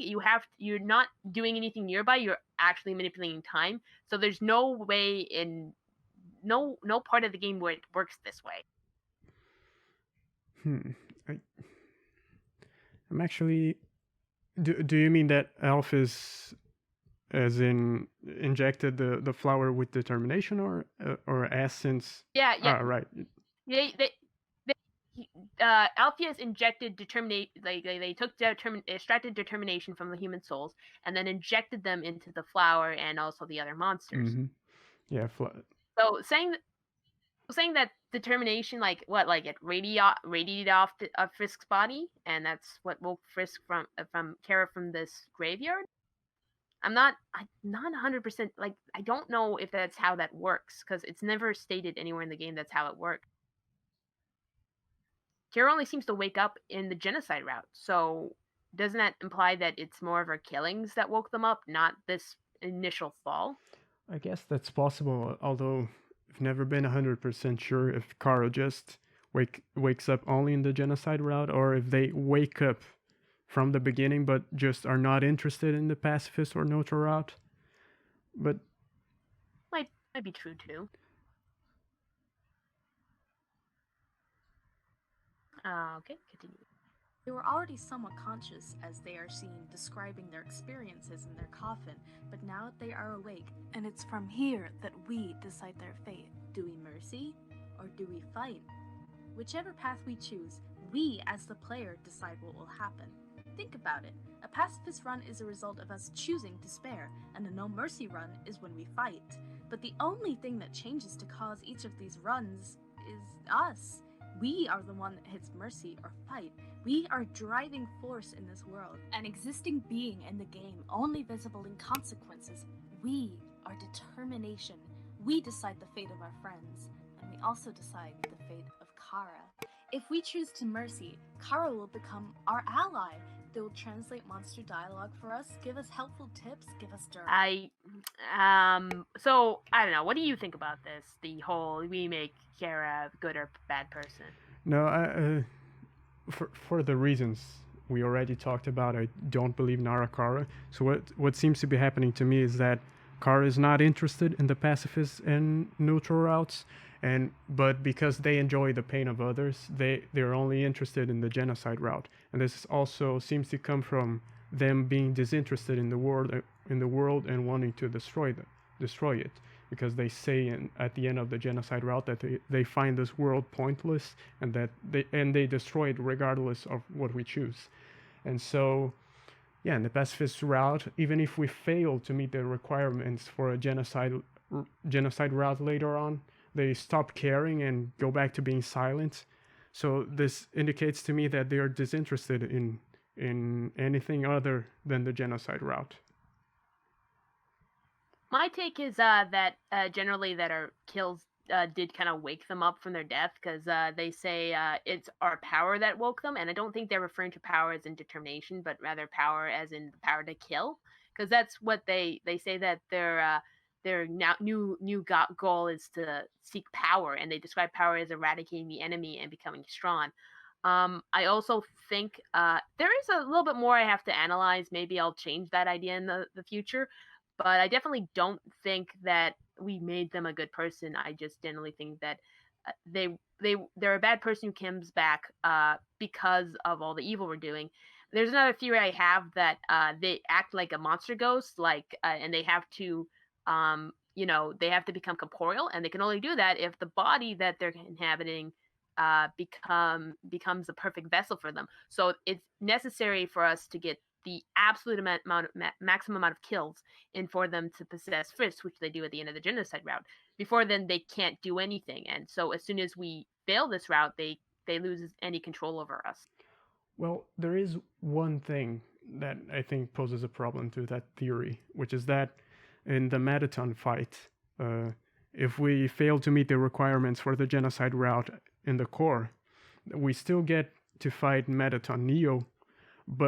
you're not doing anything nearby, you're actually manipulating time. So there's no way in no part of the game where it works this way. I'm actually. Do you mean that Alpheus, as in injected the flower with determination, or essence? Yeah. Right. Alpheus injected determination. They took extracted determination from the human souls and then injected them into the flower and also the other monsters. Mm-hmm. Yeah. So saying that determination, it radiated off Frisk's body, and that's what woke Frisk from Chara from this graveyard. I'm not 100%. I don't know if that's how that works, because it's never stated anywhere in the game that's how it works. Chara only seems to wake up in the genocide route, so doesn't that imply that it's more of her killings that woke them up, not this initial fall? I guess that's possible, although I've never been 100% sure if Chara just wakes up only in the genocide route, or if they wake up from the beginning but just are not interested in the pacifist or neutral route. But might be true too. Okay, continue. They were already somewhat conscious, as they are seen describing their experiences in their coffin, but now they are awake, and it's from here that we decide their fate. Do we mercy, or do we fight? Whichever path we choose, we as the player decide what will happen. Think about it. A pacifist run is a result of us choosing to spare, and a no mercy run is when we fight. But the only thing that changes to cause each of these runs is us. We are the one that hits mercy or fight. We are driving force in this world, an existing being in the game, only visible in consequences. We are determination. We decide the fate of our friends, and we also decide the fate of Chara. If we choose to mercy, Chara will become our ally. They will translate monster dialogue for us, give us helpful tips, give us dirt. So I don't know. What do you think about this? The whole we make Chara a good or bad person? No, for the reasons we already talked about, I don't believe Nara Chara. So what seems to be happening to me is that Chara is not interested in the pacifist and neutral routes, but because they enjoy the pain of others, they're only interested in the genocide route. And this also seems to come from them being disinterested in the world and wanting to destroy it, because they say at the end of the genocide route that they find this world pointless, and that they destroy it regardless of what we choose. And so, yeah, in the pacifist route, even if we fail to meet the requirements for a genocide route later on, they stop caring and go back to being silent. So this indicates to me that they are disinterested in anything other than the genocide route. My take is that generally that our kills did kind of wake them up from their death, because they say it's our power that woke them, and I don't think they're referring to power as in determination, but rather power as in the power to kill, because that's what they say, that their now new goal is to seek power, and they describe power as eradicating the enemy and becoming strong. I also think there is a little bit more I have to analyze. Maybe I'll change that idea in the future. But I definitely don't think that we made them a good person. I just generally think that they're a bad person who comes back because of all the evil we're doing. There's another theory I have that they act like a monster ghost, and they have to, they have to become corporeal, and they can only do that if the body that they're inhabiting becomes a perfect vessel for them. So it's necessary for us to get the absolute maximum amount of kills, and for them to possess Frisk, which they do at the end of the genocide route. Before then, they can't do anything, and so as soon as we fail this route, they lose any control over us. Well, there is one thing that I think poses a problem to that theory, which is that in the Metaton fight, if we fail to meet the requirements for the genocide route in the core, we still get to fight Metaton Neo,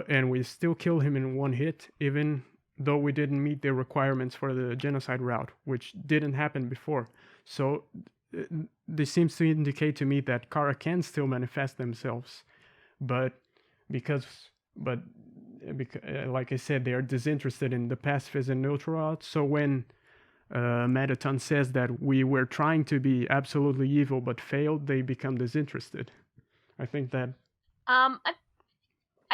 and we still kill him in one hit, even though we didn't meet the requirements for the genocide route, which didn't happen before. So this seems to indicate to me that Chara can still manifest themselves, but because like I said, they are disinterested in the pacifist and neutral route. So when Metaton says that we were trying to be absolutely evil but failed, they become disinterested. I think that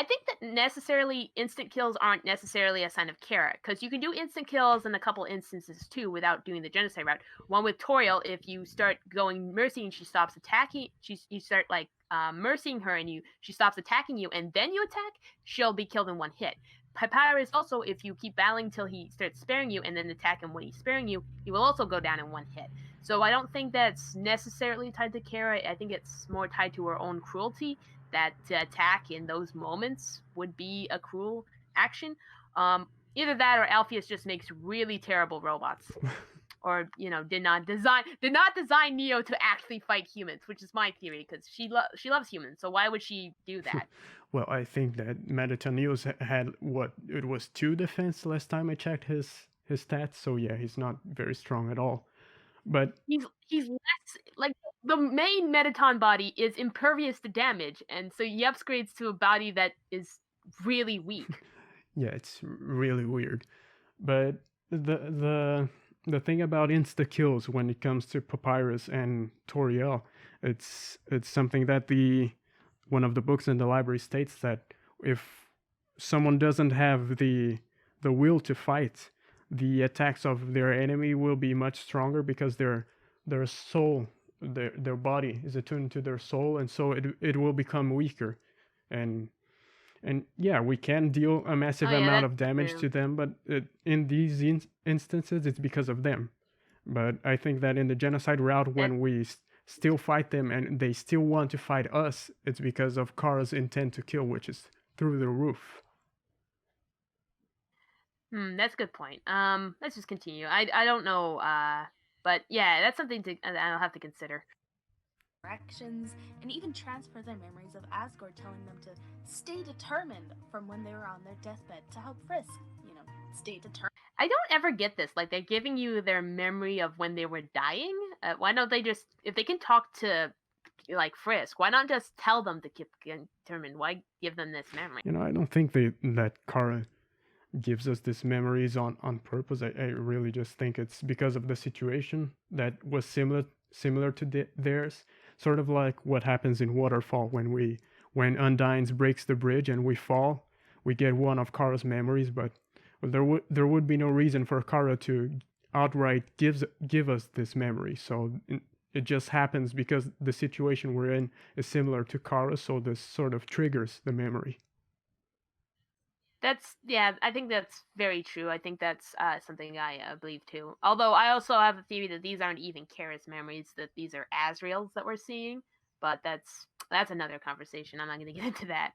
I think that necessarily instant kills aren't necessarily a sign of Chara, because you can do instant kills in a couple instances too without doing the genocide route. One with Toriel, if you start going mercy and she stops attacking, you start mercying her and she stops attacking you, and then you attack, she'll be killed in one hit. Papyrus also, if you keep battling till he starts sparing you and then attack him when he's sparing you, he will also go down in one hit. So I don't think that's necessarily tied to Chara. I think it's more tied to her own cruelty, that to attack in those moments would be a cruel action. Either that or Alpheus just makes really terrible robots. Or did not design Neo to actually fight humans, which is my theory, because she loves humans. So why would she do that? Well, I think that Metaton Neo's had it was 2 defense last time I checked his stats. So yeah, he's not very strong at all. But he's less the main Metaton body is impervious to damage, and so he upgrades to a body that is really weak. Yeah, it's really weird. But the thing about insta kills when it comes to Papyrus and Toriel, it's something that one of the books in the library states that if someone doesn't have the will to fight, the attacks of their enemy will be much stronger, because their soul, their body is attuned to their soul, and so it will become weaker. And yeah, we can deal a massive amount of damage to them, but in these instances, it's because of them. But I think that in the genocide route, when we still fight them and they still want to fight us, it's because of Chara's intent to kill, which is through the roof. That's a good point. Let's just continue. I don't know, but yeah, that's something I'll have to consider. Directions, and even transfer their memories of Asgore, telling them to stay determined from when they were on their deathbed to help Frisk, stay determined. I don't ever get this. Like, they're giving you their memory of when they were dying. Why don't they just, if they can talk to Frisk, why not just tell them to keep determined? Why give them this memory? I don't think that Chara gives us these memories on purpose. I really just think it's because of the situation that was similar to theirs. Sort of like what happens in Waterfall when Undines breaks the bridge and we fall, we get one of Kara's memories, but there would be no reason for Kara to outright give us this memory. So it just happens because the situation we're in is similar to Kara, so this sort of triggers the memory. I think that's very true. I think that's something I believe too. Although I also have a theory that these aren't even Kara's memories, that these are Asriel's that we're seeing. But that's another conversation. I'm not going to get into that.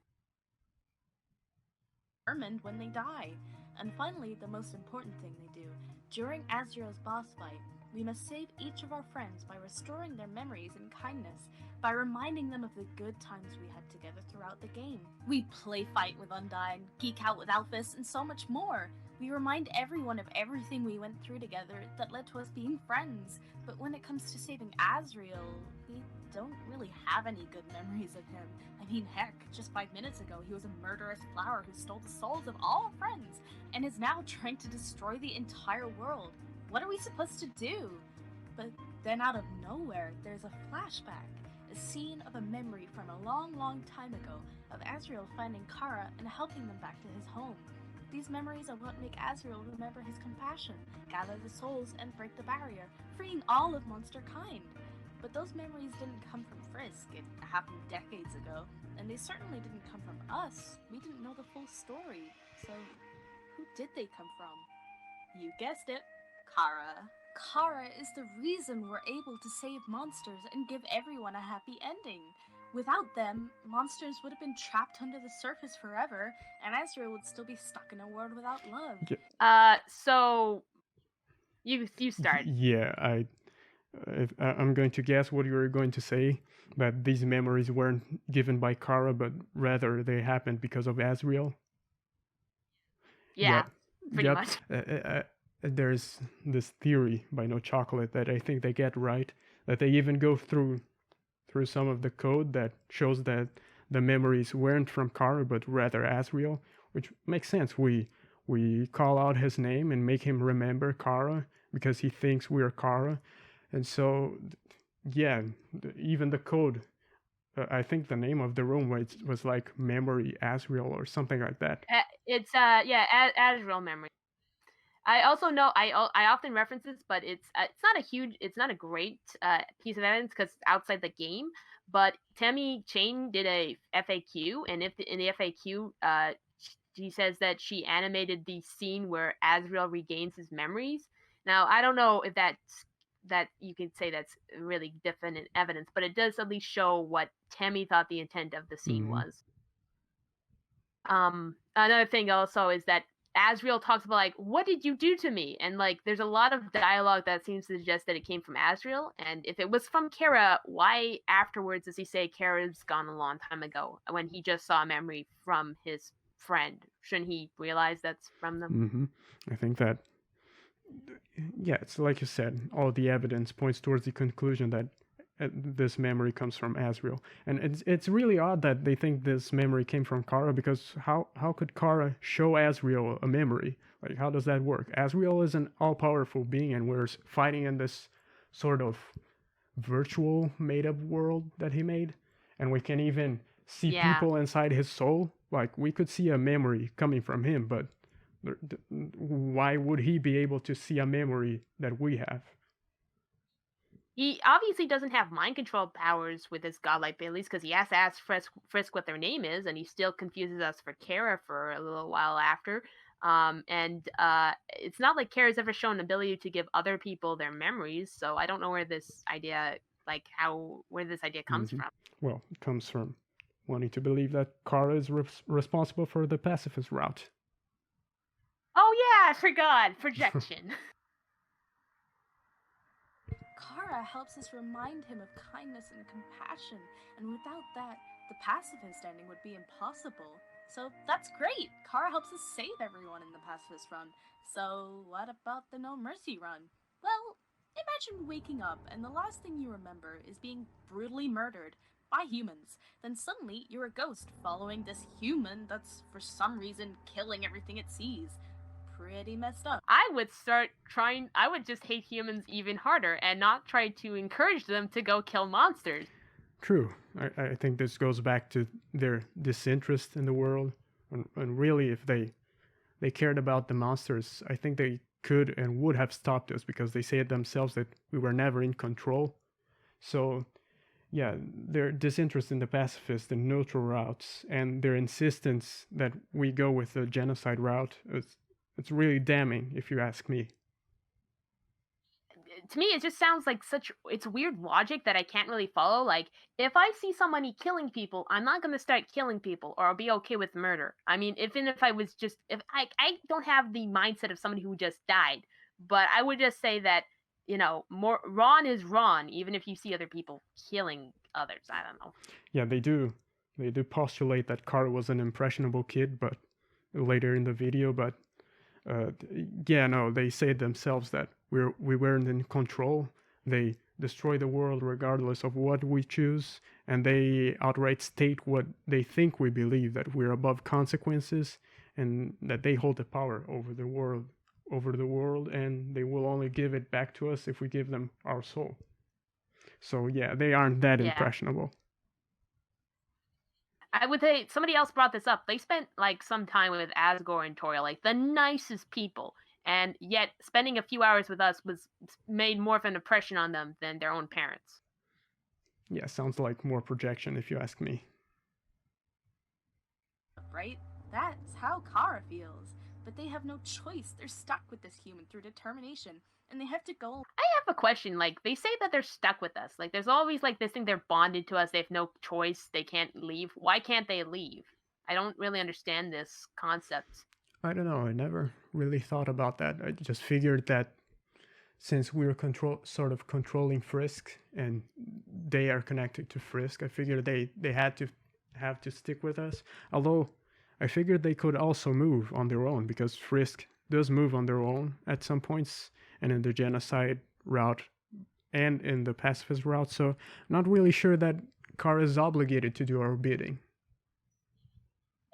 Determined when they die. And finally, the most important thing they do. During Asriel's boss fight, we must save each of our friends by restoring their memories and kindness, by reminding them of the good times we had together throughout the game. We play fight with Undyne, geek out with Alphys, and so much more. We remind everyone of everything we went through together that led to us being friends. But when it comes to saving Asriel, we don't really have any good memories of him. I mean, heck, just 5 minutes ago, he was a murderous flower who stole the souls of all our friends, and is now trying to destroy the entire world. What are we supposed to do? But then out of nowhere, there's a flashback, a scene of a memory from a long, long time ago of Asriel finding Chara and helping them back to his home. These memories are what make Asriel remember his compassion, gather the souls, and break the barrier, freeing all of monster kind. But those memories didn't come from Frisk. It happened decades ago, and they certainly didn't come from us. We didn't know the full story. So, who did they come from? You guessed it, Chara. Chara is the reason we're able to save monsters and give everyone a happy ending. Without them, monsters would have been trapped under the surface forever, and Asriel would still be stuck in a world without love. So you start. Yeah, I'm going to guess what you're going to say, that these memories weren't given by Chara, but rather they happened because of Asriel. Yeah, pretty much. There's this theory by No Chocolate that I think they get right, that they even go through some of the code that shows that the memories weren't from Chara, but rather Asriel, which makes sense. We call out his name and make him remember Chara because he thinks we're Chara. And so, yeah, even the code, I think the name of the room was like Memory Asriel or something like that. It's Asriel memory. I also know I often reference this, but it's not a great piece of evidence because it's outside the game. But Tammy Chain did a FAQ, and in the FAQ, she says that she animated the scene where Asriel regains his memories. Now I don't know if that you can say that's really definite evidence, but it does at least show what Tammy thought the intent of the scene was. Another thing also is that Asriel talks about, like, what did you do to me? And, like, there's a lot of dialogue that seems to suggest that it came from Asriel. And if it was from Chara, why afterwards does he say Chara's gone a long time ago when he just saw a memory from his friend? Shouldn't he realize that's from them? I think that, yeah, it's like you said, all the evidence points towards the conclusion that this memory comes from Asriel. And it's really odd that they think this memory came from Chara, because how could Chara show Asriel a memory? Like, how does that work? Asriel is an all-powerful being, and we're fighting in this sort of virtual made-up world that he made, and we can even see people inside his soul. Like, we could see a memory coming from him, but why would he be able to see a memory that we have? He obviously doesn't have mind control powers with his godlike abilities, because he has to ask Frisk what their name is, and he still confuses us for Chara for a little while after. It's not like Chara's ever shown an ability to give other people their memories, so I don't know where this idea, comes from. Well, it comes from wanting to believe that Chara is responsible for the pacifist route. Oh yeah, I forgot. Projection. Chara helps us remind him of kindness and compassion, and without that, the pacifist ending would be impossible. So that's great! Chara helps us save everyone in the pacifist run. So what about the No Mercy run? Well, imagine waking up and the last thing you remember is being brutally murdered by humans. Then suddenly you're a ghost following this human that's for some reason killing everything it sees. Pretty messed up. I would just hate humans even harder and not try to encourage them to go kill monsters. True. I think this goes back to their disinterest in the world. And really, if they cared about the monsters, I think they could and would have stopped us, because they say it themselves that we were never in control. So, yeah, their disinterest in the pacifist and neutral routes, and their insistence that we go with the genocide route, it's really damning, if you ask me. To me, it just sounds like it's weird logic that I can't really follow. Like, if I see somebody killing people, I'm not gonna start killing people, or I'll be okay with murder. I mean, if I don't have the mindset of somebody who just died, but I would just say that, more Ron is Ron, even if you see other people killing others. I don't know. Yeah, they do postulate that Chara was an impressionable kid, but later in the video, but yeah, no, they say themselves that we weren't in control. They destroy the world regardless of what we choose, and they outright state what they think we believe, that we're above consequences, and that they hold the power over the world, and they will only give it back to us if we give them our soul. So yeah, they aren't that impressionable. I would say somebody else brought this up. They spent like some time with Asgore and Toriel, like the nicest people, and yet spending a few hours with us made more of an impression on them than their own parents. Yeah, sounds like more projection, if you ask me. Right? That's how Chara feels. But they have no choice. They're stuck with this human through determination, and they have to go. I have a question. Like, they say that they're stuck with us. Like, there's always like this thing, they're bonded to us. They have no choice. They can't leave. Why can't they leave? I don't really understand this concept. I don't know. I never really thought about that. I just figured that since we're sort of controlling Frisk, and they are connected to Frisk, I figured they had to have to stick with us. Although I figured they could also move on their own, because Frisk does move on their own at some points, and in the genocide route and in the pacifist route. So I'm not really sure that Chara is obligated to do our bidding.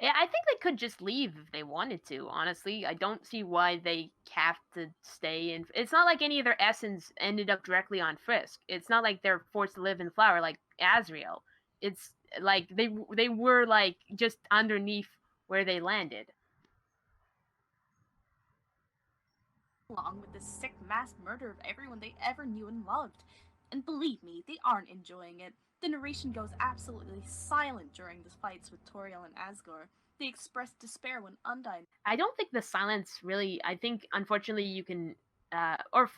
Yeah, I think they could just leave if they wanted to, honestly. I don't see why they have to stay in. It's not like any of their essence ended up directly on Frisk. It's not like they're forced to live in Flower like Azrael. It's like they were like just underneath where they landed. Along with this sick mass murder of everyone they ever knew and loved. And believe me, they aren't enjoying it. The narration goes absolutely silent during the fights with Toriel and Asgore. They express despair when Undyne. I don't think the silence really. I think unfortunately you can, or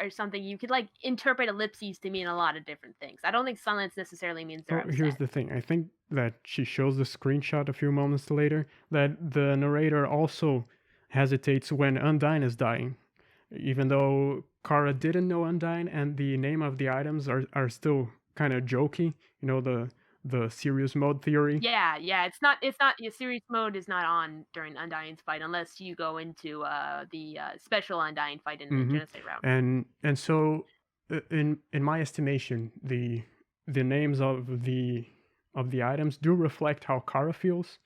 something, you could like interpret ellipses to mean a lot of different things. I don't think silence necessarily means they're upset. Here's the thing. I think that she shows the screenshot a few moments later that the narrator also hesitates when Undyne is dying. Even though Chara didn't know Undyne, and the name of the items are still kind of jokey, the serious mode theory. Yeah, it's not serious mode is not on during Undyne's fight unless you go into the special Undyne fight in the genocide route. And so in my estimation, the names of the items do reflect how Chara feels,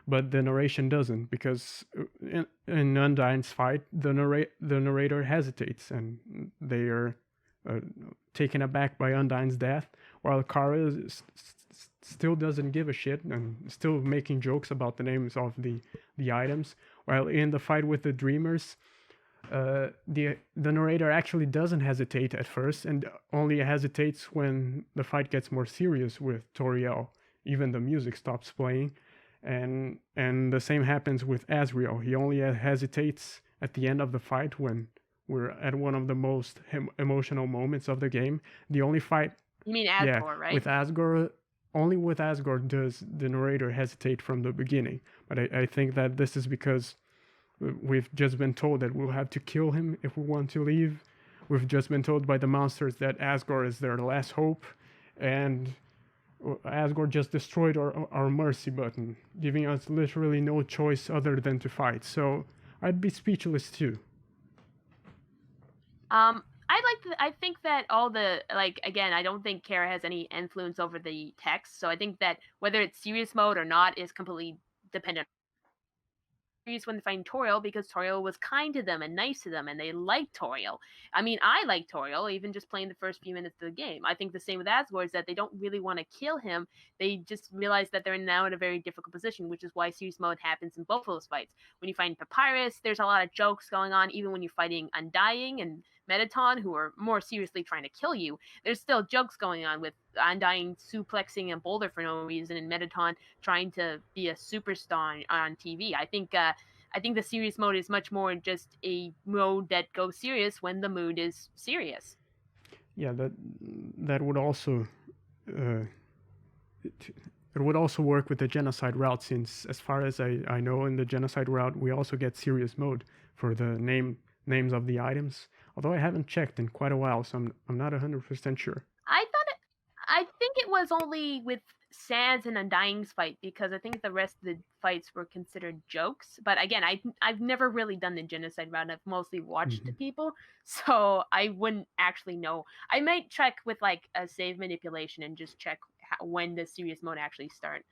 but the narration doesn't, because in Undyne's fight, the narrator hesitates, and they are taken aback by Undyne's death, while Chara still doesn't give a shit and still making jokes about the names of the items. While in the fight with the Dreamers, the narrator actually doesn't hesitate at first, and only hesitates when the fight gets more serious with Toriel. Even the music stops playing. And the same happens with Azrael. He only hesitates at the end of the fight when we're at one of the most emotional moments of the game. The only fight... You mean Asgore, right? With Asgore, only with Asgore does the narrator hesitate from the beginning. But I think that this is because we've just been told that we'll have to kill him if we want to leave. We've just been told by the monsters that Asgore is their last hope, and Asgore just destroyed our mercy button, giving us literally no choice other than to fight. So I'd be speechless too. I think that all the, like, again, I don't think Chara has any influence over the text, so I think that whether it's serious mode or not is completely dependent when they find Toriel, because Toriel was kind to them and nice to them, and they liked Toriel. I mean, I like Toriel, even just playing the first few minutes of the game. I think the same with Asgore is that they don't really want to kill him. They just realize that they're now in a very difficult position, which is why serious mode happens in both of those fights. When you find Papyrus, there's a lot of jokes going on. Even when you're fighting Undying and Metaton, who are more seriously trying to kill you, there's still jokes going on with Undying suplexing a boulder for no reason, and Metaton trying to be a superstar on TV. I think the serious mode is much more just a mode that goes serious when the mood is serious. Yeah, that would also it would also work with the genocide route, since as far as I know, in the genocide route we also get serious mode for the names of the items. Although I haven't checked in quite a while, so I'm not 100% sure. I think it was only with Sans and Undying's fight, because I think the rest of the fights were considered jokes. But again, I've never really done the genocide route. I've mostly watched people, so I wouldn't actually know. I might check with like a save manipulation and just check when the serious mode actually starts.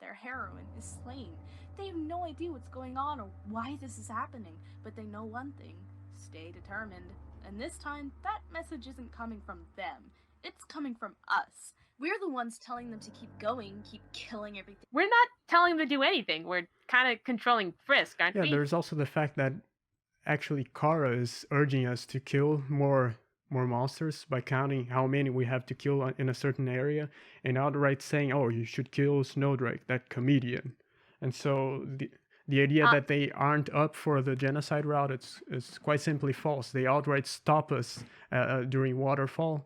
Their heroine is slain. They have no idea what's going on or why this is happening, but they know one thing: stay determined. And this time, that message isn't coming from them. It's coming from us. We're the ones telling them to keep going, keep killing everything. We're not telling them to do anything. We're kind of controlling Frisk, aren't we? Yeah, there's also the fact that actually Chara is urging us to kill more monsters by counting how many we have to kill in a certain area, and outright saying, "Oh, you should kill Snowdrake, that comedian." And so the idea that they aren't up for the genocide route is quite simply false. They outright stop us during Waterfall,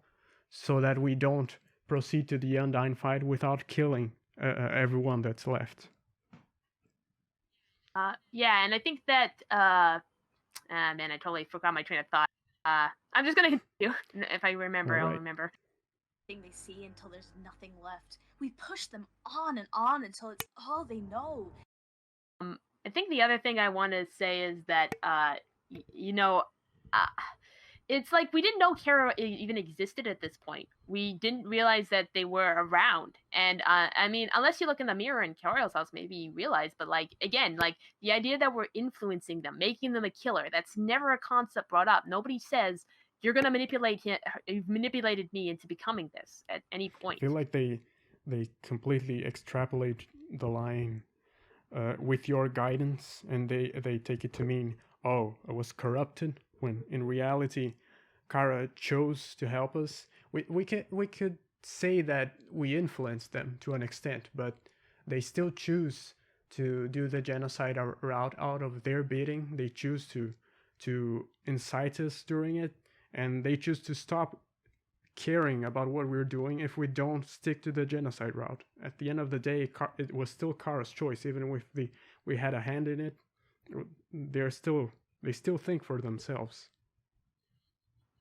so that we don't proceed to the Undyne fight without killing everyone that's left. Yeah, and I think that man, I totally forgot my train of thought. I'm just gonna continue. If I remember, I'll remember. They see until there's nothing left. We push them on and on until it's all they know. I think the other thing I want to say is that, it's like we didn't know Chara even existed at this point. We didn't realize that they were around. And I mean, unless you look in the mirror in Toriel's house, maybe you realize. But like, again, like the idea that we're influencing them, making them a killer, that's never a concept brought up. Nobody says you're gonna manipulate him. You've manipulated me into becoming this at any point. I feel like they completely extrapolate the line with your guidance, and they take it to mean, oh, I was corrupted, when in reality Chara chose to help us. We could say that we influenced them to an extent, but they still choose to do the genocide route out of their bidding. They choose to incite us during it, and they choose to stop caring about what we're doing if we don't stick to the genocide route. At the end of the day, it was still Chara's choice, even if we had a hand in it. They still think for themselves.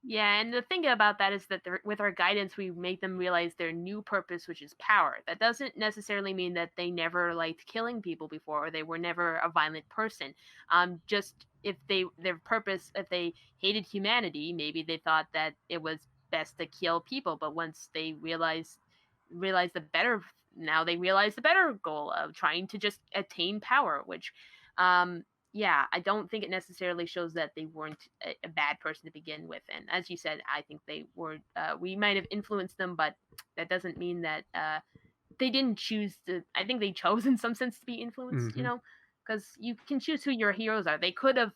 Yeah, and the thing about that is that with our guidance, we make them realize their new purpose, which is power. That doesn't necessarily mean that they never liked killing people before, or they were never a violent person. Just if their purpose, if they hated humanity, maybe they thought that it was best to kill people. But once they realize the better, now they realize the better goal of trying to just attain power, which yeah, I don't think it necessarily shows that they weren't a bad person to begin with. And as you said, I think they were, we might have influenced them, but that doesn't mean that they didn't choose to. I think they chose in some sense to be influenced, because you can choose who your heroes are. They could have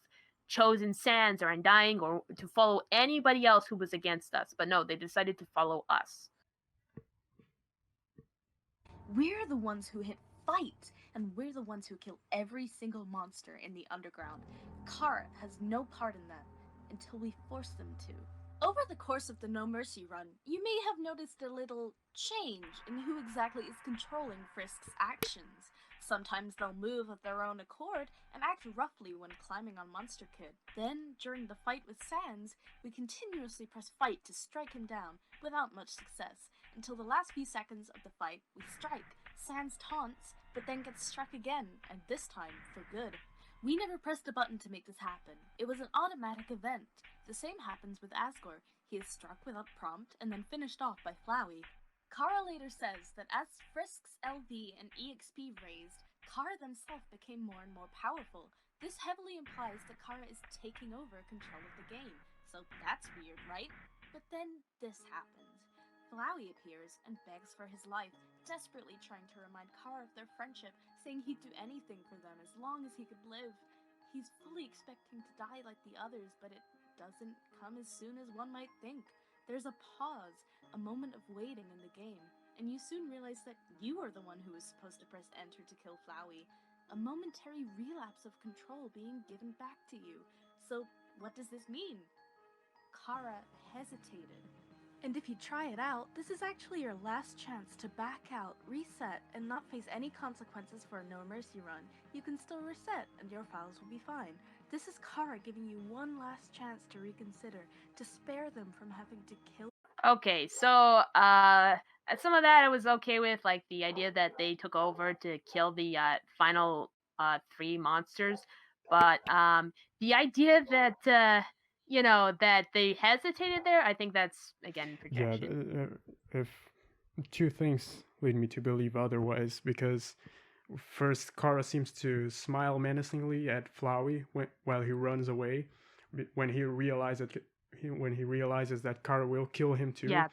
chosen Sans or Undying or to follow anybody else who was against us, but no, they decided to follow us. We're the ones who hit fight, and we're the ones who kill every single monster in the underground. Chara has no part in that until we force them to. Over the course of the No Mercy run, you may have noticed a little change in who exactly is controlling Frisk's actions. Sometimes they'll move of their own accord and act roughly when climbing on Monster Kid. Then, during the fight with Sans, we continuously press fight to strike him down, without much success, until the last few seconds of the fight, we strike. Sans taunts, but then gets struck again, and this time for good. We never pressed a button to make this happen. It was an automatic event. The same happens with Asgore. He is struck without prompt and then finished off by Flowey. Chara later says that as Frisk's LV and EXP raised, Chara themselves became more and more powerful. This heavily implies that Chara is taking over control of the game. So that's weird, right? But then this happens. Flowey appears and begs for his life, desperately trying to remind Chara of their friendship, saying he'd do anything for them as long as he could live. He's fully expecting to die like the others, but it doesn't come as soon as one might think. There's a pause, a moment of waiting in the game, and you soon realize that you are the one who was supposed to press enter to kill Flowey. A momentary relapse of control being given back to you. So what does this mean? Chara hesitated. And if you try it out, this is actually your last chance to back out, reset, and not face any consequences for a no mercy run. You can still reset, and your files will be fine. This is Chara giving you one last chance to reconsider, to spare them from having to kill. Okay, so some of that I was okay with, like the idea that they took over to kill the final 3 monsters, but the idea that that they hesitated there, I think that's again Yeah, projection. if two things lead me to believe otherwise, because first, Chara seems to smile menacingly at Flowey while he runs away, when he realizes that Chara will kill him too. Yeah.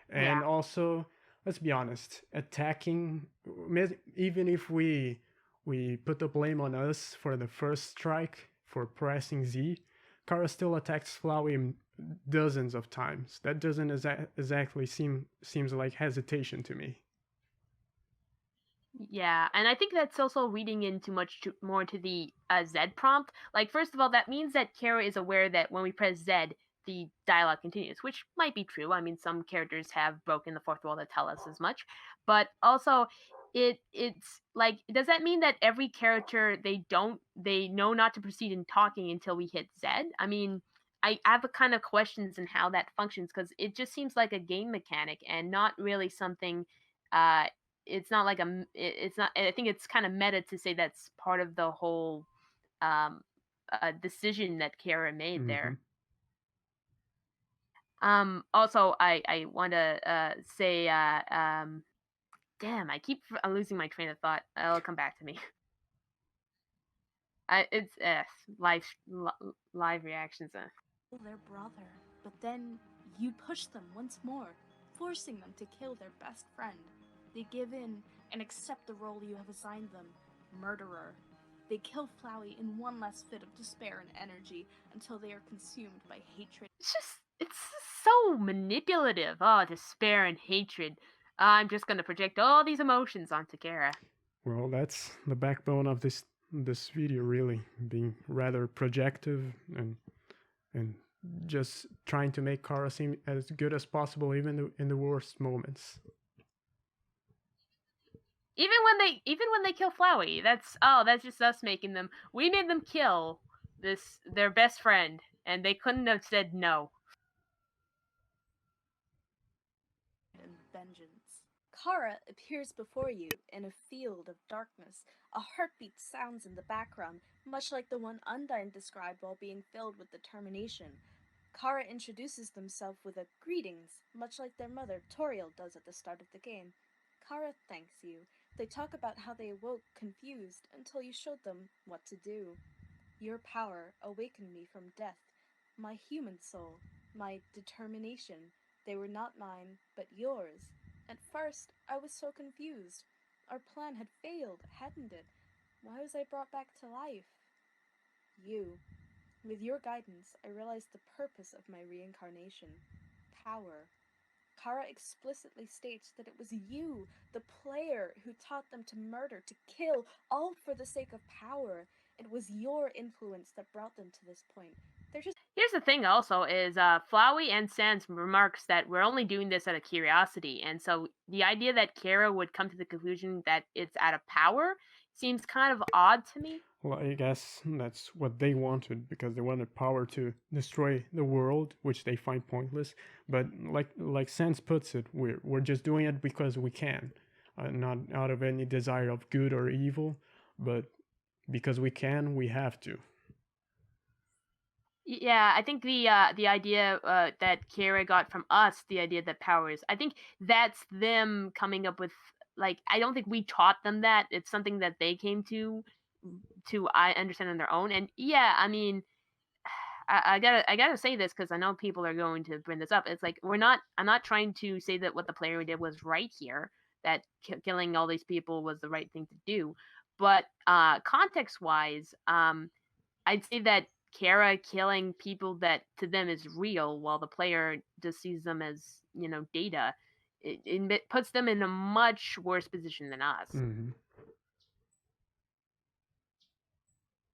And also, let's be honest, attacking, even if we put the blame on us for the first strike for pressing Z, Chara still attacks Flowey dozens of times. That doesn't exactly seems like hesitation to me. Yeah, and I think that's also reading in too much more to the Z prompt. Like, first of all, that means that Chara is aware that when we press Z, the dialogue continues, which might be true. I mean, some characters have broken the fourth wall to tell us as much. But also, it's like, does that mean that every character they know not to proceed in talking until we hit Z? I mean, I have a kind of questions in how that functions, because it just seems like a game mechanic and not really something it's not like it's not. I think it's kind of meta to say that's part of the whole decision that Chara made there. Also, I want to say damn, I keep losing my train of thought. It'll come back to me. It's live reactions. Their brother, but then you push them once more, forcing them to kill their best friend. They give in and accept the role you have assigned them, murderer. They kill Flowey in one last fit of despair and energy until they are consumed by hatred. It's so manipulative. Oh, despair and hatred. I'm just gonna project all these emotions onto Chara. Well, that's the backbone of this video, really, being rather projective and just trying to make Chara seem as good as possible, even in the worst moments. Even when they kill Flowey, that's just us making them. We made them kill their best friend, and they couldn't have said no. And vengeance. Chara appears before you in a field of darkness. A heartbeat sounds in the background, much like the one Undyne described while being filled with determination. Chara introduces themselves with a greetings, much like their mother Toriel does at the start of the game. Chara thanks you. They talk about how they awoke confused until you showed them what to do. Your power awakened me from death. My human soul, my determination, they were not mine, but yours. At first, I was so confused. Our plan had failed, hadn't it? Why was I brought back to life? You. With your guidance, I realized the purpose of my reincarnation. Power. Chara explicitly states that it was you, the player, who taught them to murder, to kill, all for the sake of power. It was your influence that brought them to this point. Here's the thing also is Flowey and Sans remarks that we're only doing this out of curiosity, and so the idea that Chara would come to the conclusion that it's out of power seems kind of odd to me. Well, I guess that's what they wanted, because they wanted power to destroy the world, which they find pointless. But like Sans puts it, we're just doing it because we can, not out of any desire of good or evil, but because we can, we have to. Yeah, I think the idea that Chara got from us, the idea that power is, I think that's them coming up with, like, I don't think we taught them that. It's something that they came to I understand on their own. And yeah, I mean, I gotta say this because I know people are going to bring this up. It's like I'm not trying to say that what the player did was right here, that killing all these people was the right thing to do, but context wise, I'd say that Chara killing people that to them is real, while the player just sees them as, data. It puts them in a much worse position than us. Mm-hmm.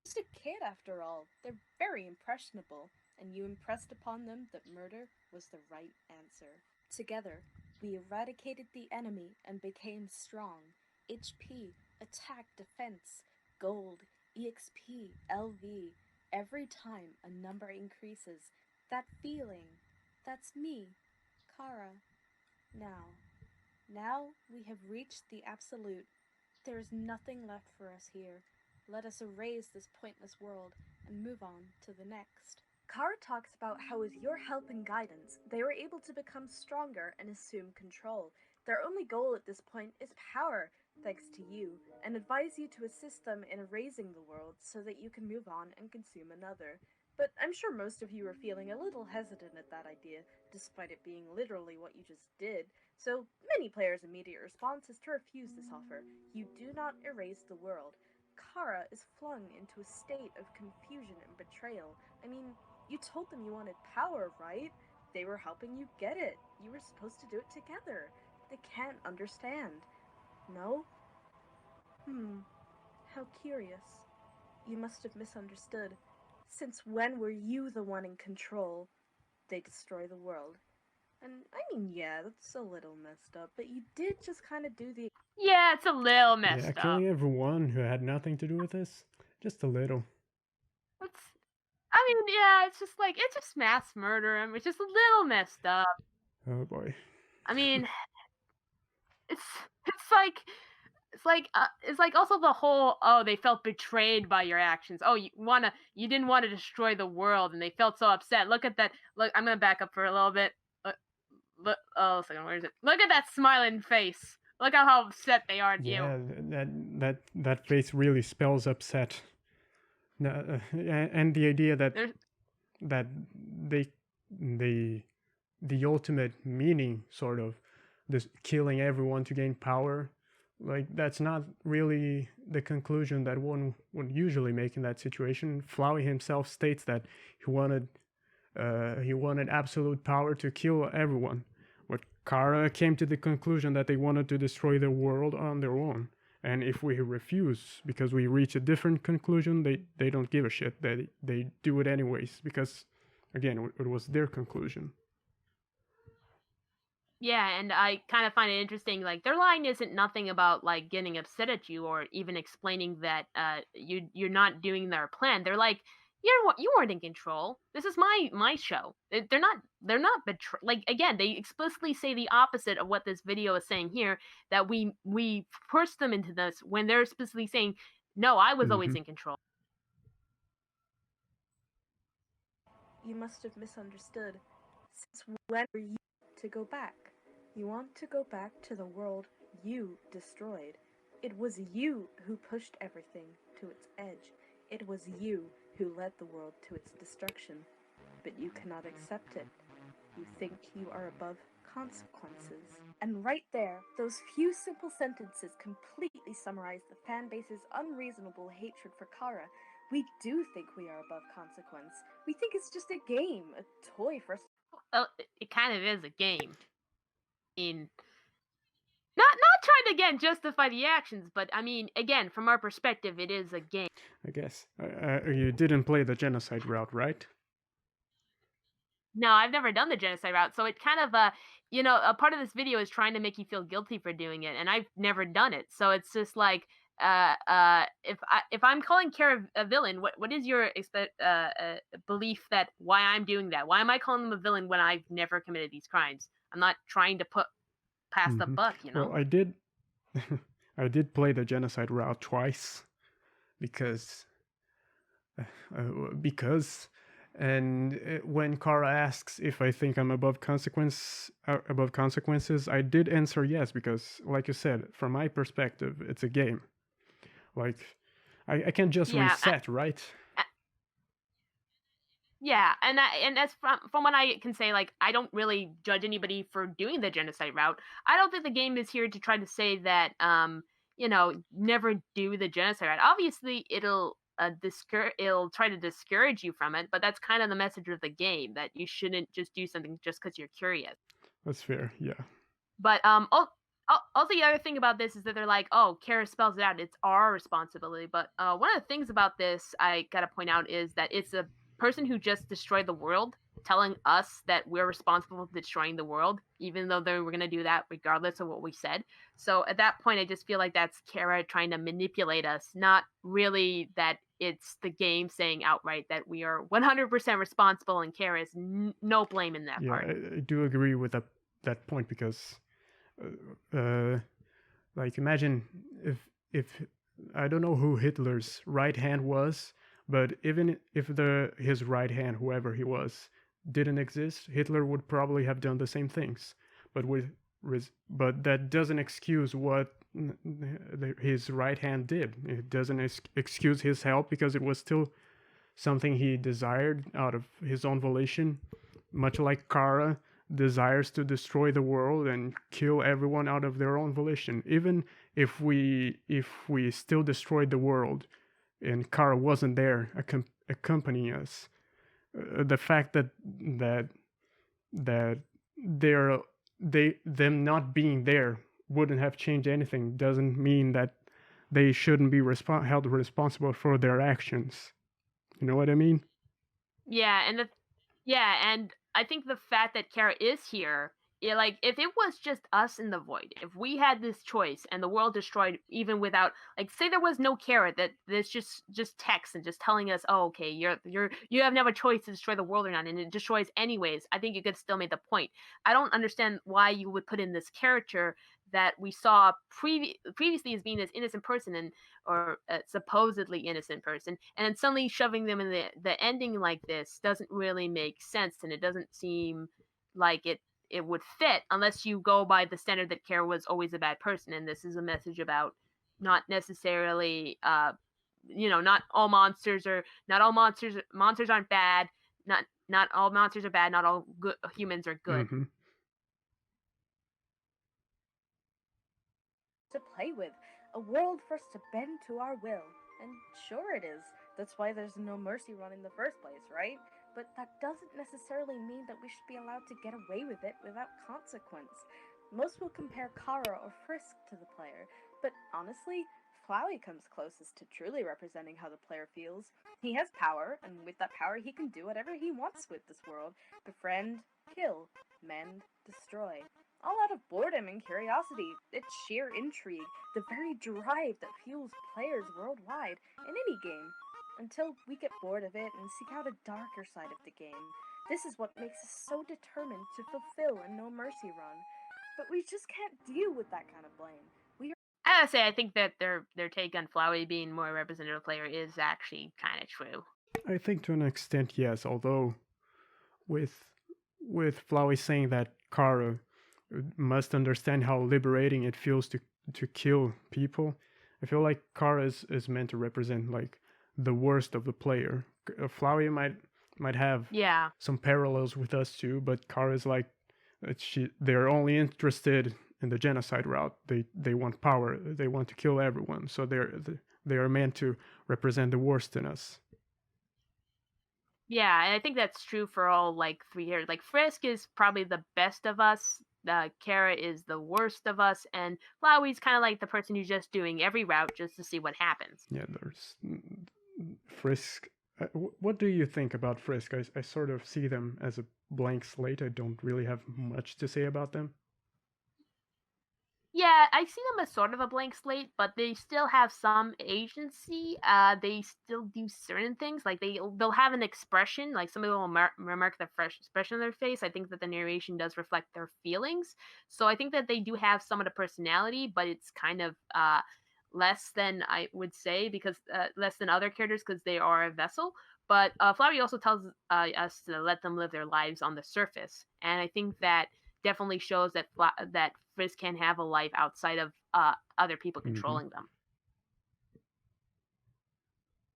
Just a kid after all. They're very impressionable, and you impressed upon them that murder was the right answer. Together, we eradicated the enemy and became strong. HP, attack, defense, gold, EXP, LV. Every time a number increases, that feeling, that's me, Chara. Now we have reached the absolute. There is nothing left for us here. Let us erase this pointless world and move on to the next. Chara talks about how with your help and guidance, they were able to become stronger and assume control. Their only goal at this point is power, thanks to you, and advise you to assist them in erasing the world so that you can move on and consume another. But I'm sure most of you are feeling a little hesitant at that idea, despite it being literally what you just did. So many players' immediate response is to refuse this offer. You do not erase the world. Chara is flung into a state of confusion and betrayal. I mean, you told them you wanted power, right? They were helping you get it. You were supposed to do it together. They can't understand. No? How curious. You must have misunderstood. Since when were you the one in control? They destroy the world. And I mean, yeah, that's a little messed up, but you did just kind of do the. Yeah, it's a little messed Yeah, up. killing everyone who had nothing to do with this, just a little. I mean, yeah, it's just mass murder, and it's just a little messed up. Oh boy. I mean, it's like also the whole, oh, they felt betrayed by your actions. Oh, you didn't want to destroy the world, and they felt so upset. Look at that. Look, I'm gonna back up for a little bit. Look, oh, second, where is it? Look at that smiling face. Look at how upset they are at you. Yeah, that face really spells upset. And the idea that that the ultimate meaning, sort of, this killing everyone to gain power, like, that's not really the conclusion that one would usually make in that situation. Flowey himself states that he wanted absolute power to kill everyone. But Chara came to the conclusion that they wanted to destroy the world on their own. And if we refuse because we reach a different conclusion, they don't give a shit. They do it anyways because, again, it was their conclusion. Yeah, and I kind of find it interesting. Like, their line isn't nothing about like getting upset at you or even explaining that you're not doing their plan. They're like, you weren't in control. This is my show. They're not like, again, they explicitly say the opposite of what this video is saying here, that we pushed them into this, when they're specifically saying, no, I was always in control. You must have misunderstood. Since when were you to go back? You want to go back to the world you destroyed. It was you who pushed everything to its edge. It was you who led the world to its destruction. But you cannot accept it. You think you are above consequences. And right there, those few simple sentences completely summarize the fanbase's unreasonable hatred for Chara. We do think we are above consequence. We think it's just a game, a toy for us. Well, it kind of is a game. Not trying to, again, justify the actions, but I mean, again, from our perspective, it is a game. I guess. You didn't play the genocide route, right? No, I've never done the genocide route, so it kind of, a part of this video is trying to make you feel guilty for doing it, and I've never done it, so it's just like, if I'm calling Chara a villain, what is your belief that why I'm doing that? Why am I calling them a villain when I've never committed these crimes? I'm not trying to pass the buck, Well, I did play the genocide route twice, because because and when Chara asks if I think I'm above consequences, I did answer yes, because like you said, from my perspective, it's a game. Like I can't just reset, right? Yeah, and that's from what I can say, like, I don't really judge anybody for doing the genocide route. I don't think the game is here to try to say that, never do the genocide route. Obviously, it'll try to discourage you from it, but that's kind of the message of the game, that you shouldn't just do something just because you're curious. That's fair, yeah. But also the other thing about this is that they're like, oh, Kara spells it out. It's our responsibility. But one of the things about this I gotta point out is that it's a person who just destroyed the world telling us that we're responsible for destroying the world, even though they were gonna do that regardless of what we said. So at that point, I just feel like that's Kara trying to manipulate us, not really that it's the game saying outright that we are 100% responsible and Kara is no blame in that part. I do agree with that point, because like, imagine if I don't know who Hitler's right hand was, but even if his right hand, whoever he was, didn't exist, Hitler would probably have done the same things. But that doesn't excuse what his right hand did. It doesn't excuse his help, because it was still something he desired out of his own volition, much like Chara desires to destroy the world and kill everyone out of their own volition. Even if we still destroyed the world and Chara wasn't there accompanying us, the fact that them not being there wouldn't have changed anything doesn't mean that they shouldn't be held responsible for their actions. You know what I mean? Yeah, and I think the fact that Kara is here, like, if it was just us in the void, if we had this choice and the world destroyed, even without, like, say there was no Kara, that there's just text and just telling us, oh, okay, you have never a choice to destroy the world or not, and it destroys anyways, I think you could still make the point. I don't understand why you would put in this character that we saw previously as being this innocent person or supposedly innocent person, and then suddenly shoving them in the ending like this doesn't really make sense, and it doesn't seem like it would fit unless you go by the standard that Kara was always a bad person, and this is a message about not necessarily not all monsters aren't bad, not all monsters are bad, not all good humans are good. Mm-hmm. To play with, a world for us to bend to our will. And sure it is. That's why there's no mercy run in the first place, right? But that doesn't necessarily mean that we should be allowed to get away with it without consequence. Most will compare Chara or Frisk to the player, but honestly, Flowey comes closest to truly representing how the player feels. He has power, and with that power he can do whatever he wants with this world. Befriend, kill, mend, destroy. All out of boredom and curiosity, it's sheer intrigue, the very drive that fuels players worldwide in any game. Until we get bored of it and seek out a darker side of the game. This is what makes us so determined to fulfill a no mercy run. But we just can't deal with that kind of blame. I gotta say, I think that their take on Flowey being more representative player is actually kind of true. I think to an extent, yes. Although, with Flowey saying that Chara must understand how liberating it feels to kill people, I feel like Chara is meant to represent, like, the worst of the player. Flowey might have some parallels with us too, but Chara is like, they're only interested in the genocide route. They want power. They want to kill everyone. So they are meant to represent the worst in us. Yeah, and I think that's true for all, like, 3 here. Like, Frisk is probably the best of us. Kara is the worst of us, and Flowey's kind of like the person who's just doing every route just to see what happens. Yeah, there's Frisk. What do you think about Frisk? I sort of see them as a blank slate. I don't really have much to say about them. Yeah, I see them as sort of a blank slate, but they still have some agency. They still do certain things, like they'll have an expression, like somebody will remark the fresh expression on their face. I think that the narration does reflect their feelings, so I think that they do have some of the personality, but it's kind of less than I would say because less than other characters because they are a vessel. But Flowery also tells us to let them live their lives on the surface, and I think that definitely shows that that Frizz can have a life outside of other people controlling them.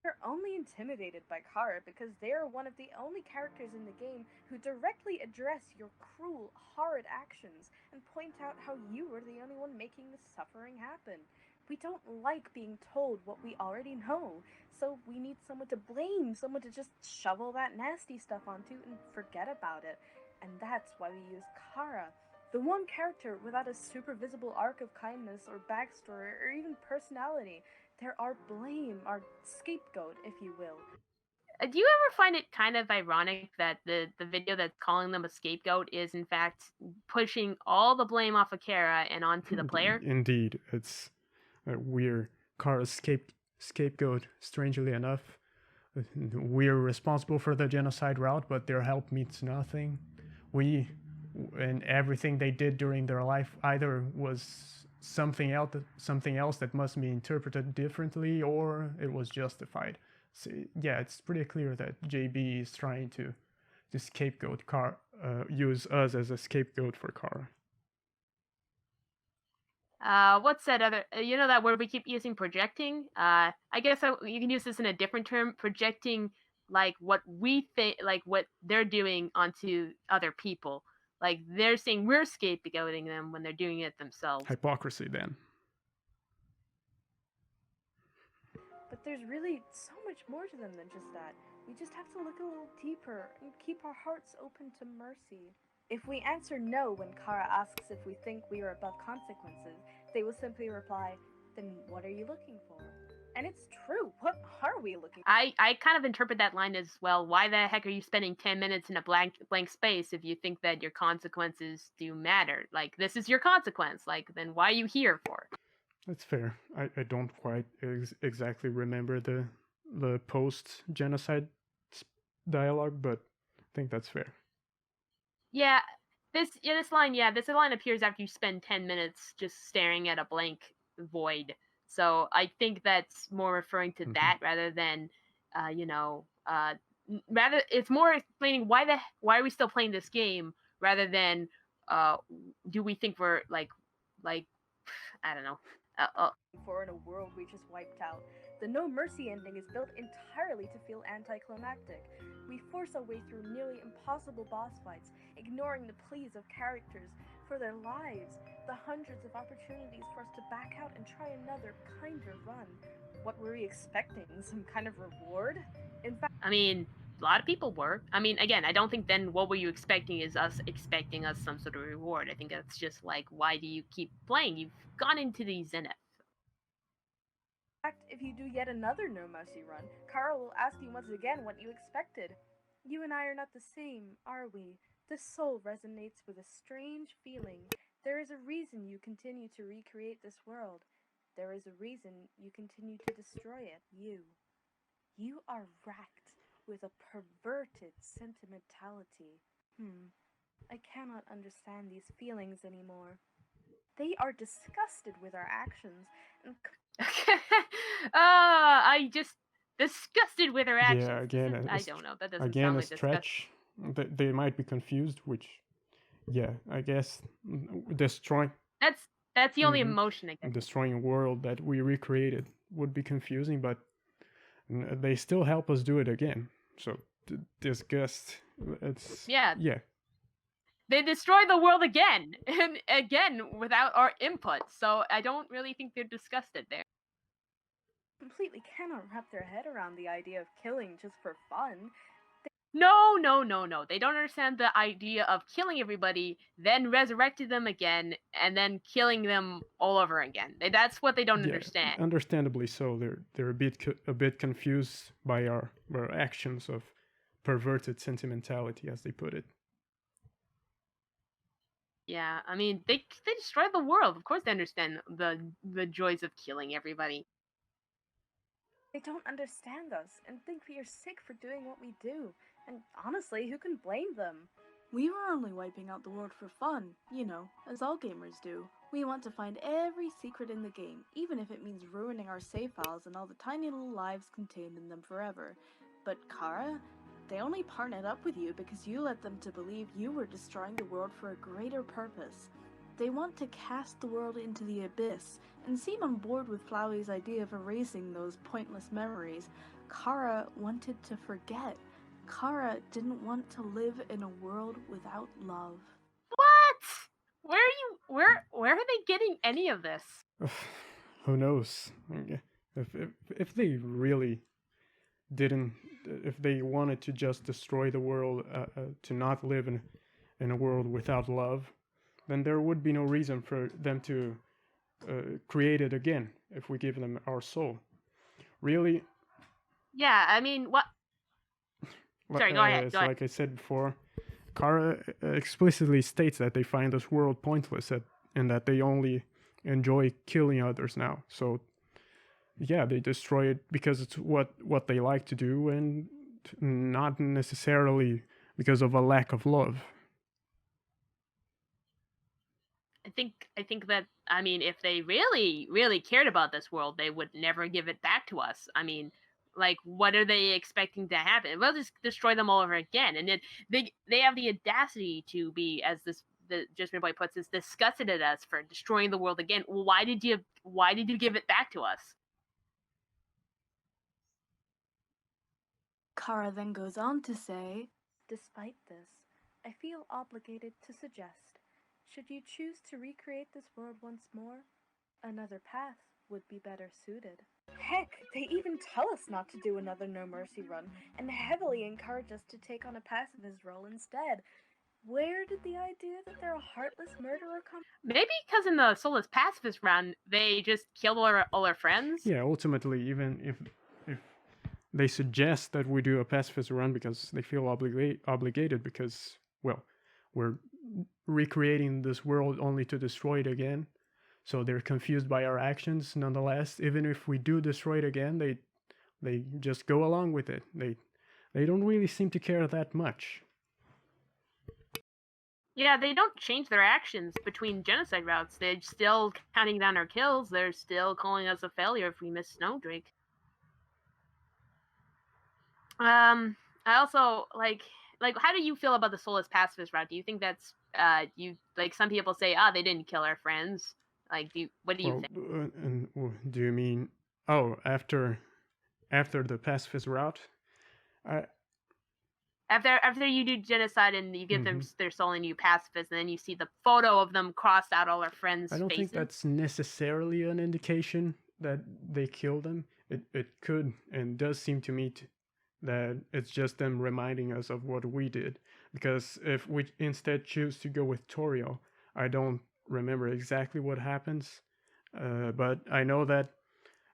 They're only intimidated by Chara because they are one of the only characters in the game who directly address your cruel, horrid actions and point out how you were the only one making the suffering happen. We don't like being told what we already know, so we need someone to blame, someone to just shovel that nasty stuff onto and forget about it. And that's why we use Chara, the one character without a super visible arc of kindness or backstory or even personality. They're our blame, our scapegoat, if you will. Do you ever find it kind of ironic that the video that's calling them a scapegoat is in fact pushing all the blame off of Chara and onto the player? Indeed, it's we're Chara's scapegoat. Strangely enough, we're responsible for the genocide route, but their help means nothing. And everything they did during their life either was something else that must be interpreted differently, or it was justified. So, yeah, it's pretty clear that JB is trying to scapegoat use us as a scapegoat for Chara. What's that other? You know that word we keep using, projecting. I guess you can use this in a different term, projecting like what we think, like what they're doing onto other people. Like they're saying we're scapegoating them when they're doing it themselves. Hypocrisy, then. But there's really so much more to them than just that. We just have to look a little deeper and keep our hearts open to mercy. If we answer no when Chara asks if we think we are above consequences, they will simply reply, then what are you looking for? And it's true. What are we looking for? I kind of interpret that line as, well, why the heck are you spending 10 minutes in a blank space if you think that your consequences do matter? Like, this is your consequence. Like, then why are you here for? That's fair. I don't quite exactly remember the post-genocide dialogue, but I think that's fair. Yeah, this line appears after you spend 10 minutes just staring at a blank void. So I think that's more referring to that rather than, rather it's more explaining why are we still playing this game rather than do we think we're like I don't know. For in a world we just wiped out. The no mercy ending is built entirely to feel anticlimactic. We force our way through nearly impossible boss fights, ignoring the pleas of characters for their lives, the hundreds of opportunities for us to back out and try another kinder run. What were we expecting? Some kind of reward? In fact, I mean, a lot of people were. I mean, again, I don't think then what were you expecting is us expecting us some sort of reward. I think that's just like, why do you keep playing? You've gone into the zenith. In fact, if you do yet another No Mercy run, Chara will ask you once again what you expected. You and I are not the same, are we? The soul resonates with a strange feeling. There is a reason you continue to recreate this world. There is a reason you continue to destroy it, you. You are racked with a perverted sentimentality. I cannot understand these feelings anymore. They are disgusted with our actions and I just disgusted with her actions. Yeah, again, I don't know. That doesn't again sound a like stretch. They might be confused, which, yeah, I guess destroying. That's the only emotion I get. Destroying a world that we recreated would be confusing, but they still help us do it again. So disgust. It's yeah. They destroy the world again and again without our input. So I don't really think they're disgusted there. Completely cannot wrap their head around the idea of killing just for fun. No. They don't understand the idea of killing everybody, then resurrecting them again, and then killing them all over again. That's what they don't understand. Understandably so. They're a bit confused by our actions of perverted sentimentality, as they put it. Yeah, I mean, they destroy the world. Of course, they understand the joys of killing everybody. They don't understand us and think we are sick for doing what we do. And honestly, who can blame them? We were only wiping out the world for fun, as all gamers do. We want to find every secret in the game, even if it means ruining our save files and all the tiny little lives contained in them forever. But Chara, they only partnered up with you because you led them to believe you were destroying the world for a greater purpose. They want to cast the world into the abyss and seem on board with Flowey's idea of erasing those pointless memories. Chara wanted to forget. Chara didn't want to live in a world without love. What? Where are they getting any of this? Who knows? If they really didn't, if they wanted to just destroy the world, to not live in a world without love, then there would be no reason for them to create it again if we give them our soul. Really? Yeah, I mean, what? Sorry, go ahead. Like I said before, Chara explicitly states that they find this world pointless and that they only enjoy killing others now. So, yeah, they destroy it because it's what they like to do and not necessarily because of a lack of love. I think that, I mean, if they really, really cared about this world, they would never give it back to us. I mean, like, what are they expecting to happen? We'll just destroy them all over again. And then they have the audacity to be, as the JudgementBoy puts this, disgusted at us for destroying the world again. Why did you give it back to us? Chara then goes on to say, Despite this, I feel obligated to suggest, should you choose to recreate this world once more, another path would be better suited. Heck, they even tell us not to do another No Mercy run, and heavily encourage us to take on a pacifist role instead. Where did the idea that they're a heartless murderer come? Maybe because in the Soulless Pacifist run, they just killed all our friends? Yeah, ultimately, even if they suggest that we do a pacifist run because they feel obligated because, well, we're recreating this world only to destroy it again. So they're confused by our actions. Nonetheless, even if we do destroy it again, they just go along with it. They don't really seem to care that much. Yeah, they don't change their actions between genocide routes. They're still counting down our kills. They're still calling us a failure if we miss Snowdrake. I also like how do you feel about the Soulless Pacifist route? Do you think that's you like some people say, they didn't kill our friends? Like, what do you think? Do you mean after the pacifist route? After you do genocide and you give them their soul and you pacifist, and then you see the photo of them crossed out all our friends' faces. I don't think that's necessarily an indication that they killed them. It could and does seem to me that it's just them reminding us of what we did. Because if we instead choose to go with Toriel, I don't remember exactly what happens, but I know that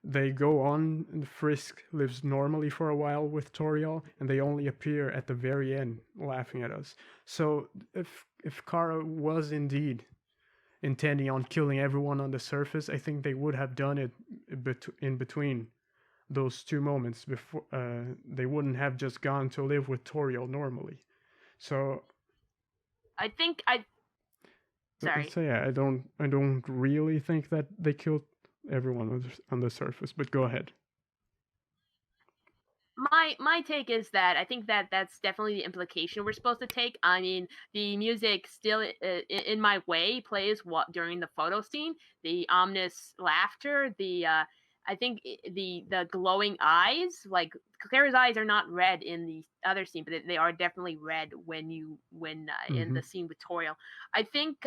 they go on and Frisk lives normally for a while with Toriel, and they only appear at the very end laughing at us. So if Chara was indeed intending on killing everyone on the surface, I think they would have done it in between those two moments. Before they wouldn't have just gone to live with Toriel normally. So Sorry. So yeah, I don't really think that they killed everyone on the surface, but go ahead. My take is that I think that that's definitely the implication we're supposed to take. I mean, the music still, in my way, plays during the photo scene. The ominous laughter, I think the glowing eyes, like Claire's eyes are not red in the other scene, but they are definitely red when in the scene with Toriel. I think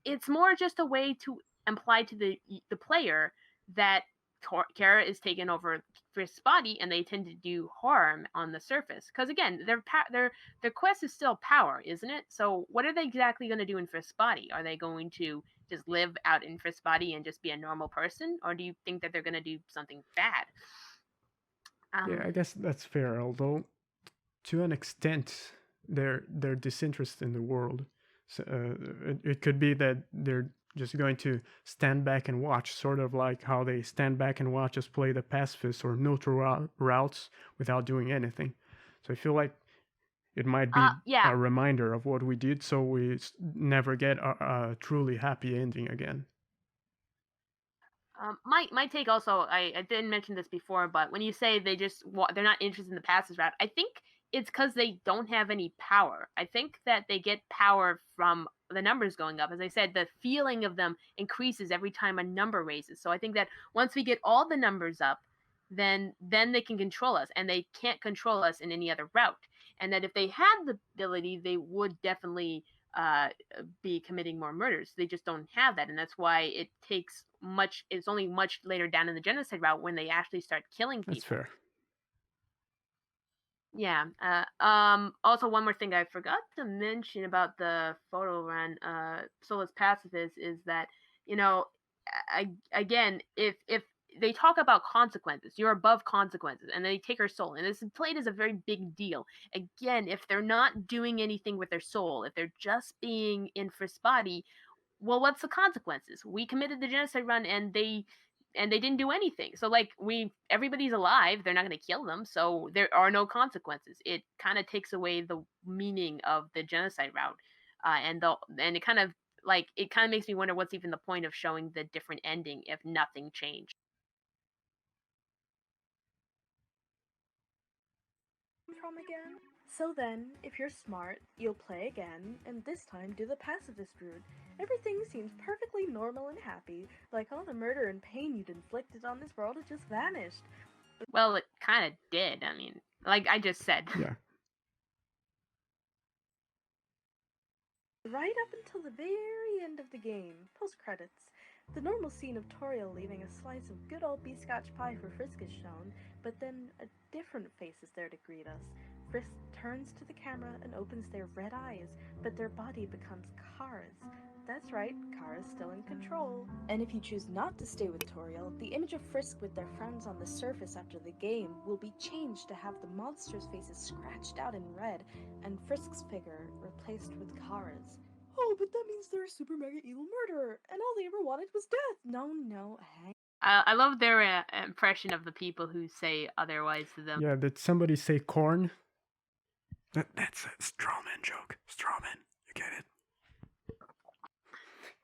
it's more just a way to imply to the player that Chara is taken over Frisk's body, and they tend to do harm on the surface. Because again, their quest is still power, isn't it? So what are they exactly going to do in Frisk's body? Are they going to just live out in Frisk's body and just be a normal person, or do you think that they're going to do something bad? Yeah, I guess that's fair. Although, to an extent, they're disinterested in the world. So, it could be that they're just going to stand back and watch, sort of like how they stand back and watch us play the pacifist or neutral routes without doing anything. So I feel like it might be Yeah. a reminder of what we did, so we never get a truly happy ending again. My take also, I didn't mention this before, but when you say they're not interested in the passive route, I think it's because they don't have any power. I think that they get power from the numbers going up. As I said, the feeling of them increases every time a number raises. So I think that once we get all the numbers up, then they can control us, and they can't control us in any other route. And that if they had the ability, they would definitely be committing more murders. They just don't have that, and that's why it takes much. It's only much later down in the genocide route when they actually start killing people. That's fair. Yeah. Also, one more thing I forgot to mention about the photo run, Soulless Pacifist, is that again, if they talk about consequences, you're above consequences, and they take her soul, and this is played as a very big deal. Again, if they're not doing anything with their soul, if they're just being in Frisk's body, well, what's the consequences? We committed the genocide run, and they didn't do anything. So like everybody's alive, they're not going to kill them, so there are no consequences. It kind of takes away the meaning of the genocide route, and it kind of makes me wonder what's even the point of showing the different ending if nothing changed. From again? So then, if you're smart, you'll play again, and this time do the pacifist route. Everything seems perfectly normal and happy, like all the murder and pain you'd inflicted on this world had just vanished. Well, it kind of did. I mean, like I just said. Yeah. Right up until the very end of the game, post-credits. The normal scene of Toriel leaving a slice of good old B-scotch pie for Frisk is shown, but then a different face is there to greet us. Frisk turns to the camera and opens their red eyes, but their body becomes Kara's. That's right, Kara's still in control. And if you choose not to stay with Toriel, the image of Frisk with their friends on the surface after the game will be changed to have the monsters' faces scratched out in red, and Frisk's figure replaced with Kara's. Oh, but that means they're a super mega evil murderer, and all they ever wanted was death. No, hang. I love their impression of the people who say otherwise to them. Yeah, did somebody say corn? That's a strawman joke. Strawman, you get it?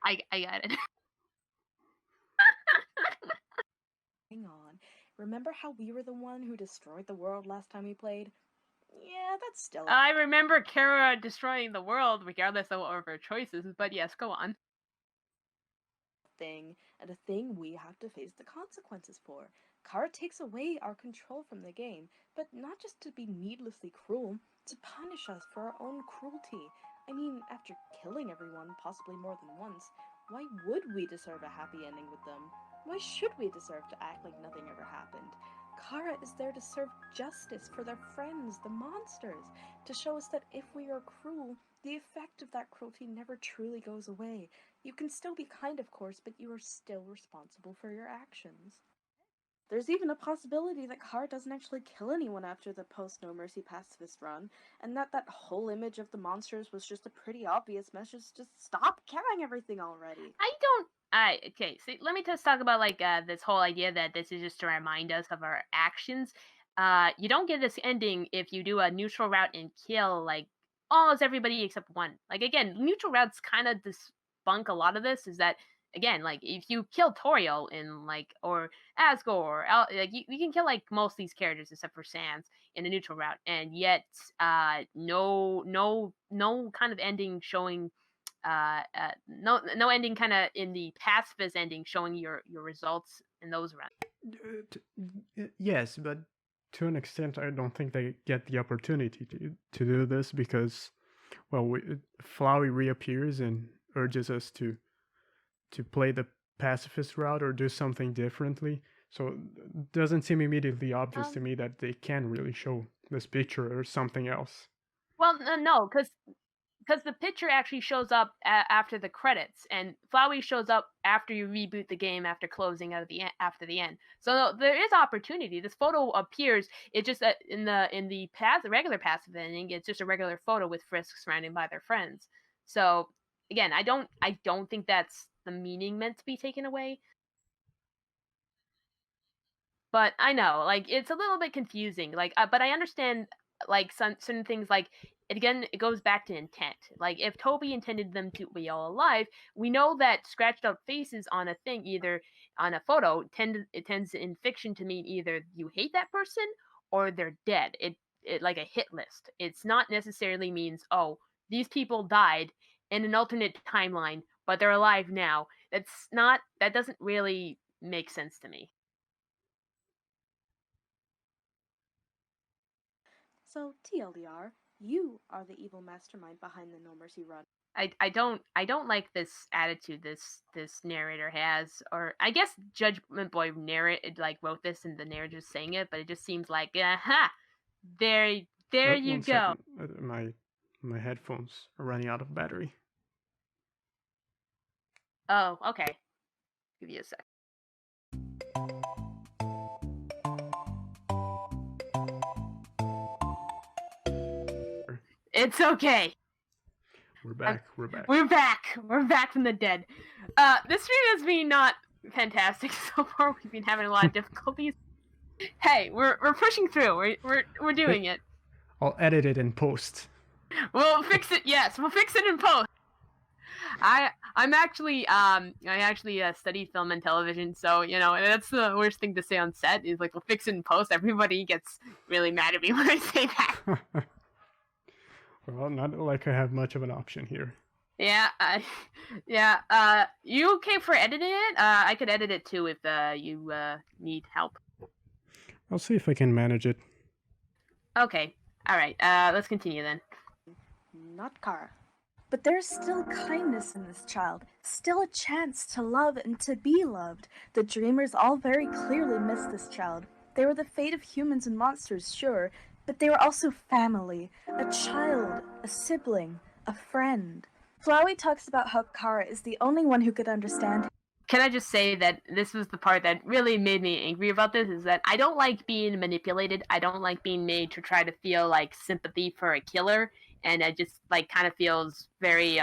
I got it. Hang on. Remember how we were the one who destroyed the world last time we played? Yeah, that's still. I remember Chara destroying the world, regardless of her choices. But yes, go on. Thing, and a thing we have to face the consequences for. Chara takes away our control from the game, but not just to be needlessly cruel, to punish us for our own cruelty. I mean, after killing everyone, possibly more than once, why would we deserve a happy ending with them? Why should we deserve to act like nothing ever happened? Chara is there to serve justice for their friends, the monsters, to show us that if we are cruel, the effect of that cruelty never truly goes away. You can still be kind, of course, but you are still responsible for your actions. There's even a possibility that Chara doesn't actually kill anyone after the post-No Mercy pacifist run, and that whole image of the monsters was just a pretty obvious message. Just stop killing everything already. Okay, so let me just talk about this whole idea that this is just to remind us of our actions. You don't get this ending if you do a neutral route and kill like almost everybody except one. Like again, neutral routes kind of debunk a lot of this. Is that again, like if you kill Toriel in or Asgore, you can kill like most of these characters except for Sans in a neutral route, and yet no kind of ending showing no ending kind of in the pacifist ending showing your results in those rounds. Yes, but to an extent, I don't think they get the opportunity to do this because, well, Flowey reappears and urges us to play the pacifist route or do something differently. So it doesn't seem immediately obvious to me that they can really show this picture or something else. Well, no, because the picture actually shows up after the credits, and Flowey shows up after you reboot the game after closing out of after the end. So there is opportunity. This photo appears. It's just that in the regular passive ending, it's just a regular photo with Frisk surrounded by their friends. So again, I don't think that's the meaning meant to be taken away. But I know, like, it's a little bit confusing. Like, but I understand, like, certain things, like, it goes back to intent. Like, if Toby intended them to be all alive, we know that scratched out faces on a thing, either on a photo, it tends in fiction to mean either you hate that person or they're dead. It like a hit list. It's not necessarily means, oh, these people died in an alternate timeline, but they're alive now. That doesn't really make sense to me. So, TLDR, you are the evil mastermind behind the No Mercy run. I don't like this attitude this narrator has, or I guess Judgment Boy wrote this and the narrator's saying it, but it just seems like, aha, there you One go. second. My headphones are running out of battery. Oh, okay. Give you a sec. It's okay. We're back. We're back. We're back from the dead. This stream has been not fantastic so far. We've been having a lot of difficulties. Hey, we're pushing through. We're doing it. I'll edit it in post. We'll fix it. Yes, we'll fix it in post. I actually study film and television, so that's the worst thing to say on set is like, we'll fix it in post. Everybody gets really mad at me when I say that. Well, not like I have much of an option here. Yeah, you okay for editing it? I could edit it too if you need help. I'll see if I can manage it. Okay, all right. Let's continue then. Not Chara. But there's still kindness in this child, still a chance to love and to be loved. The dreamers all very clearly miss this child. They were the fate of humans and monsters, sure, but they were also family, a child, a sibling, a friend. Flowey talks about how Chara is the only one who could understand him. Can I just say that this was the part that really made me angry about this, is that I don't like being manipulated. I don't like being made to try to feel like sympathy for a killer. And it just like kind of feels very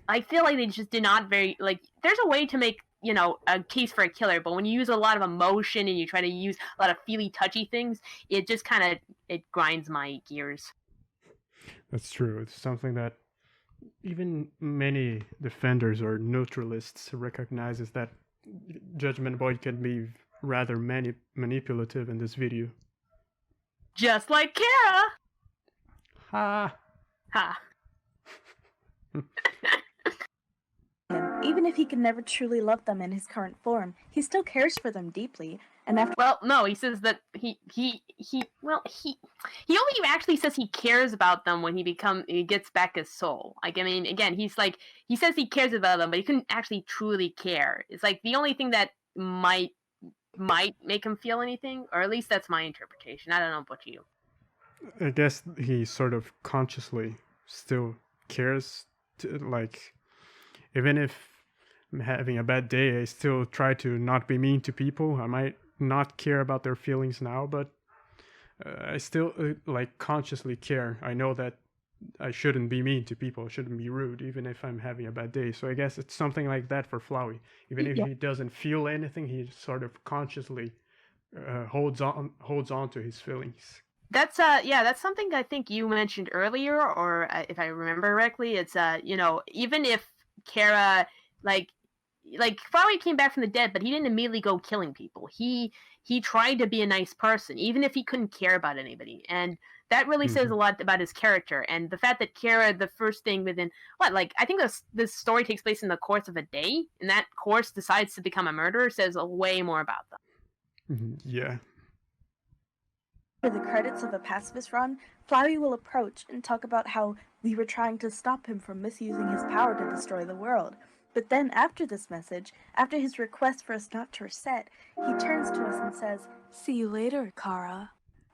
I feel like they just did not very like, there's a way to make a case for a killer, but when you use a lot of emotion and you try to use a lot of feely touchy things, it just kind of it grinds my gears. That's true. It's something that even many defenders or neutralists recognizes, that Judgment Boy can be rather manipulative in this video. Just like Chara. Ha. Ha. Even if he can never truly love them in his current form, he still cares for them deeply. And after no, he says that he only actually says he cares about them when he gets back his soul. Like, I mean, again, he says he cares about them, but he couldn't actually truly care. It's like the only thing that might make him feel anything, or at least that's my interpretation. I don't know about you. I guess he sort of consciously still cares, like, even if I'm having a bad day, I still try to not be mean to people. I might not care about their feelings now, but I still like consciously care. I know that I shouldn't be mean to people, I shouldn't be rude, even if I'm having a bad day. So I guess it's something like that for Flowey. Even if he doesn't feel anything, he sort of consciously holds on to his feelings. That's that's something I think you mentioned earlier, or if I remember correctly, it's even if Chara like Flowey came back from the dead, but he didn't immediately go killing people. He tried to be a nice person, even if he couldn't care about anybody, and that really says a lot about his character. And the fact that Chara, the first thing within I think this story takes place in the course of a day, and that course decides to become a murderer, says way more about them. Yeah. For the credits of a pacifist run, Flowey will approach and talk about how we were trying to stop him from misusing his power to destroy the world. But then after this message, after his request for us not to reset, he turns to us and says, "See you later, Chara."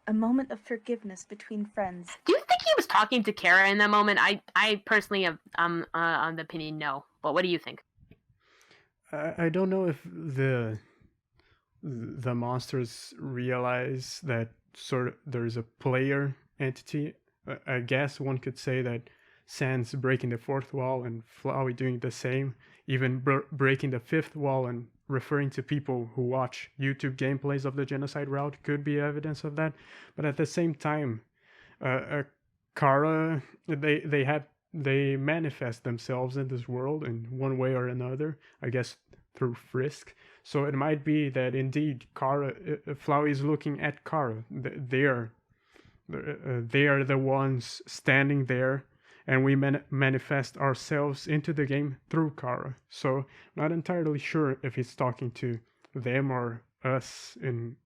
A moment of forgiveness between friends. Do you think he was talking to Chara in that moment? I personally have on the opinion no. But what do you think? I don't know if the monsters realize that there's a player entity. I guess one could say that Sans breaking the fourth wall and Flowey doing the same, even breaking the fifth wall and referring to people who watch YouTube gameplays of the genocide route could be evidence of that. But at the same time, a Chara, they manifest themselves in this world in one way or another, I guess through Frisk. So it might be that indeed Chara, Flowey is looking at Chara. They are the ones standing there, and we manifest ourselves into the game through Chara. So not entirely sure if he's talking to them or us in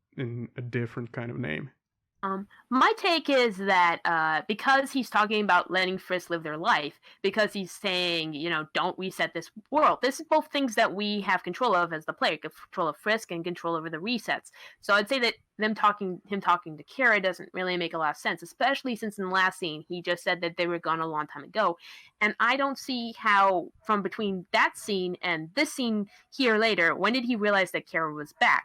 a different kind of name. My take is that because he's talking about letting Frisk live their life, because he's saying, don't reset this world. This is both things that we have control of as the player, control of Frisk and control over the resets. So I'd say that him talking to Chara doesn't really make a lot of sense, especially since in the last scene he just said that they were gone a long time ago, and I don't see how from between that scene and this scene here later, when did he realize that Chara was back?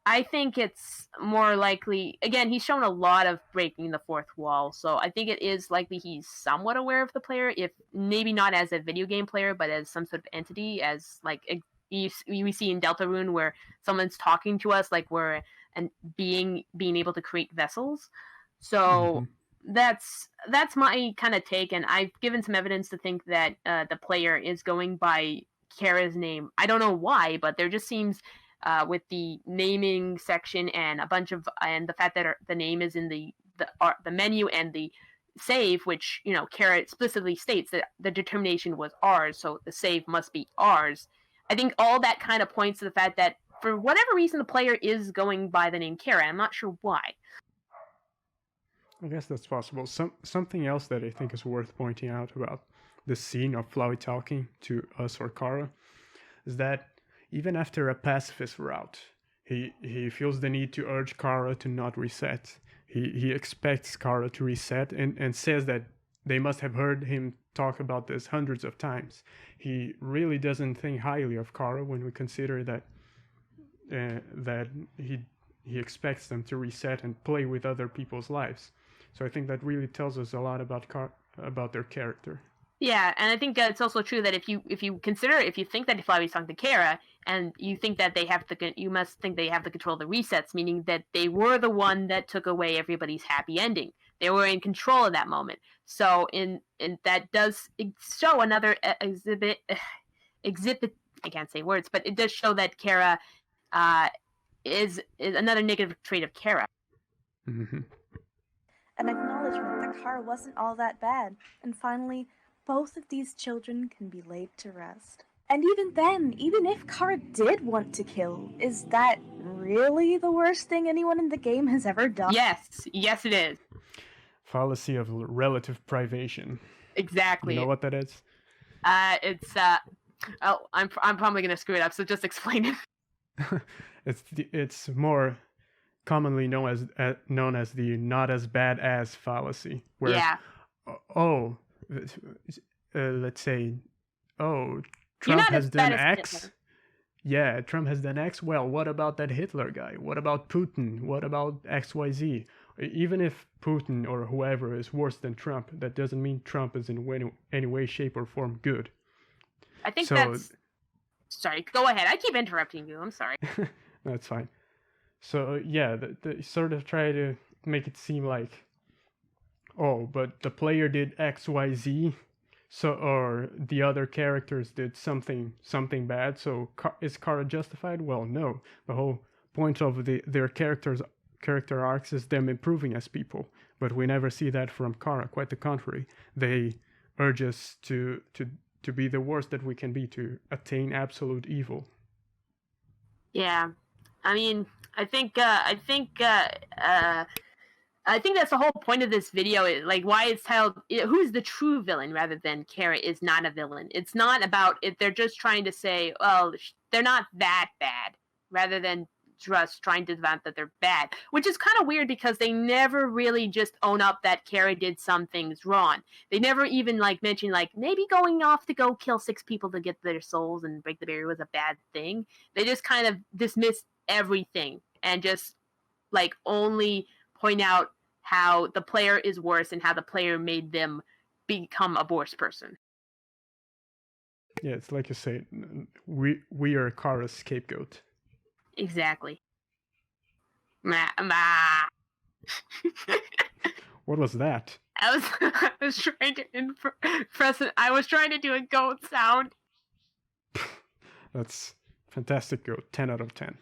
I think it's more likely, again, he's shown a lot of breaking the fourth wall, so I think it is likely he's somewhat aware of the player, if maybe not as a video game player, but as some sort of entity, as like we see in Deltarune where someone's talking to us like we're being able to create vessels. So that's my kind of take, and I've given some evidence to think that the player is going by Chara's name. I don't know why, but there just seems... with the naming section and the fact that the name is in the menu and the save, which Chara explicitly states that the determination was ours, so the save must be ours. I think all that kind of points to the fact that for whatever reason the player is going by the name Chara. I'm not sure why. I guess that's possible. Something else that I think is worth pointing out about the scene of Flowey talking to us or Chara is that even after a pacifist route, he feels the need to urge Chara to not reset. He expects Chara to reset and says that they must have heard him talk about this hundreds of times. He really doesn't think highly of Chara when we consider that he expects them to reset and play with other people's lives. So I think that really tells us a lot about their character. Yeah, and I think it's also true that if you think that Flowey's talking to Chara, and you think that you must think they have the control of the resets, meaning that they were the one that took away everybody's happy ending. They were in control of that moment. So in that does show another exhibit. I can't say words, but it does show that Chara is another negative trait of Chara. Mm-hmm. An acknowledgement that Chara wasn't all that bad, and finally, both of these children can be laid to rest. And even then, even if Chara did want to kill, is that really the worst thing anyone in the game has ever done? Yes, it is. Fallacy of relative privation. Exactly. You know what that is? It's I'm probably gonna screw it up, so just explain it. It's more commonly known as the not as bad as fallacy, where let's say, Trump has done X. Yeah, Trump has done X. Well, what about that Hitler guy? What about Putin? What about XYZ? Even if Putin or whoever is worse than Trump, that doesn't mean Trump is in any way, shape, or form good. I think that's... Sorry, go ahead. I keep interrupting you. I'm sorry. That's fine. So, yeah, they sort of try to make it seem like, but the player did XYZ, or the other characters did something bad, so is Chara justified? Well, no. The whole point of their character arcs is them improving as people, but we never see that from Chara. Quite the contrary. They urge us to be the worst that we can be, to attain absolute evil. Yeah, I mean, I think that's the whole point of this video. Like, why it's titled "Who's the True Villain" rather than Chara is not a villain. It's not about it. They're just trying to say, well, they're not that bad, rather than just trying to vent that they're bad, which is kind of weird because they never really just own up that Chara did some things wrong. They never even mention maybe going off to go kill 6 people to get their souls and break the barrier was a bad thing. They just kind of dismiss everything and just only point out how the player is worse and how the player made them become a worse person. Yeah, it's like you say, we are Chara's scapegoat. Exactly. What was that? I was trying to impress it. I was trying to do a goat sound. That's fantastic goat. 10 out of 10.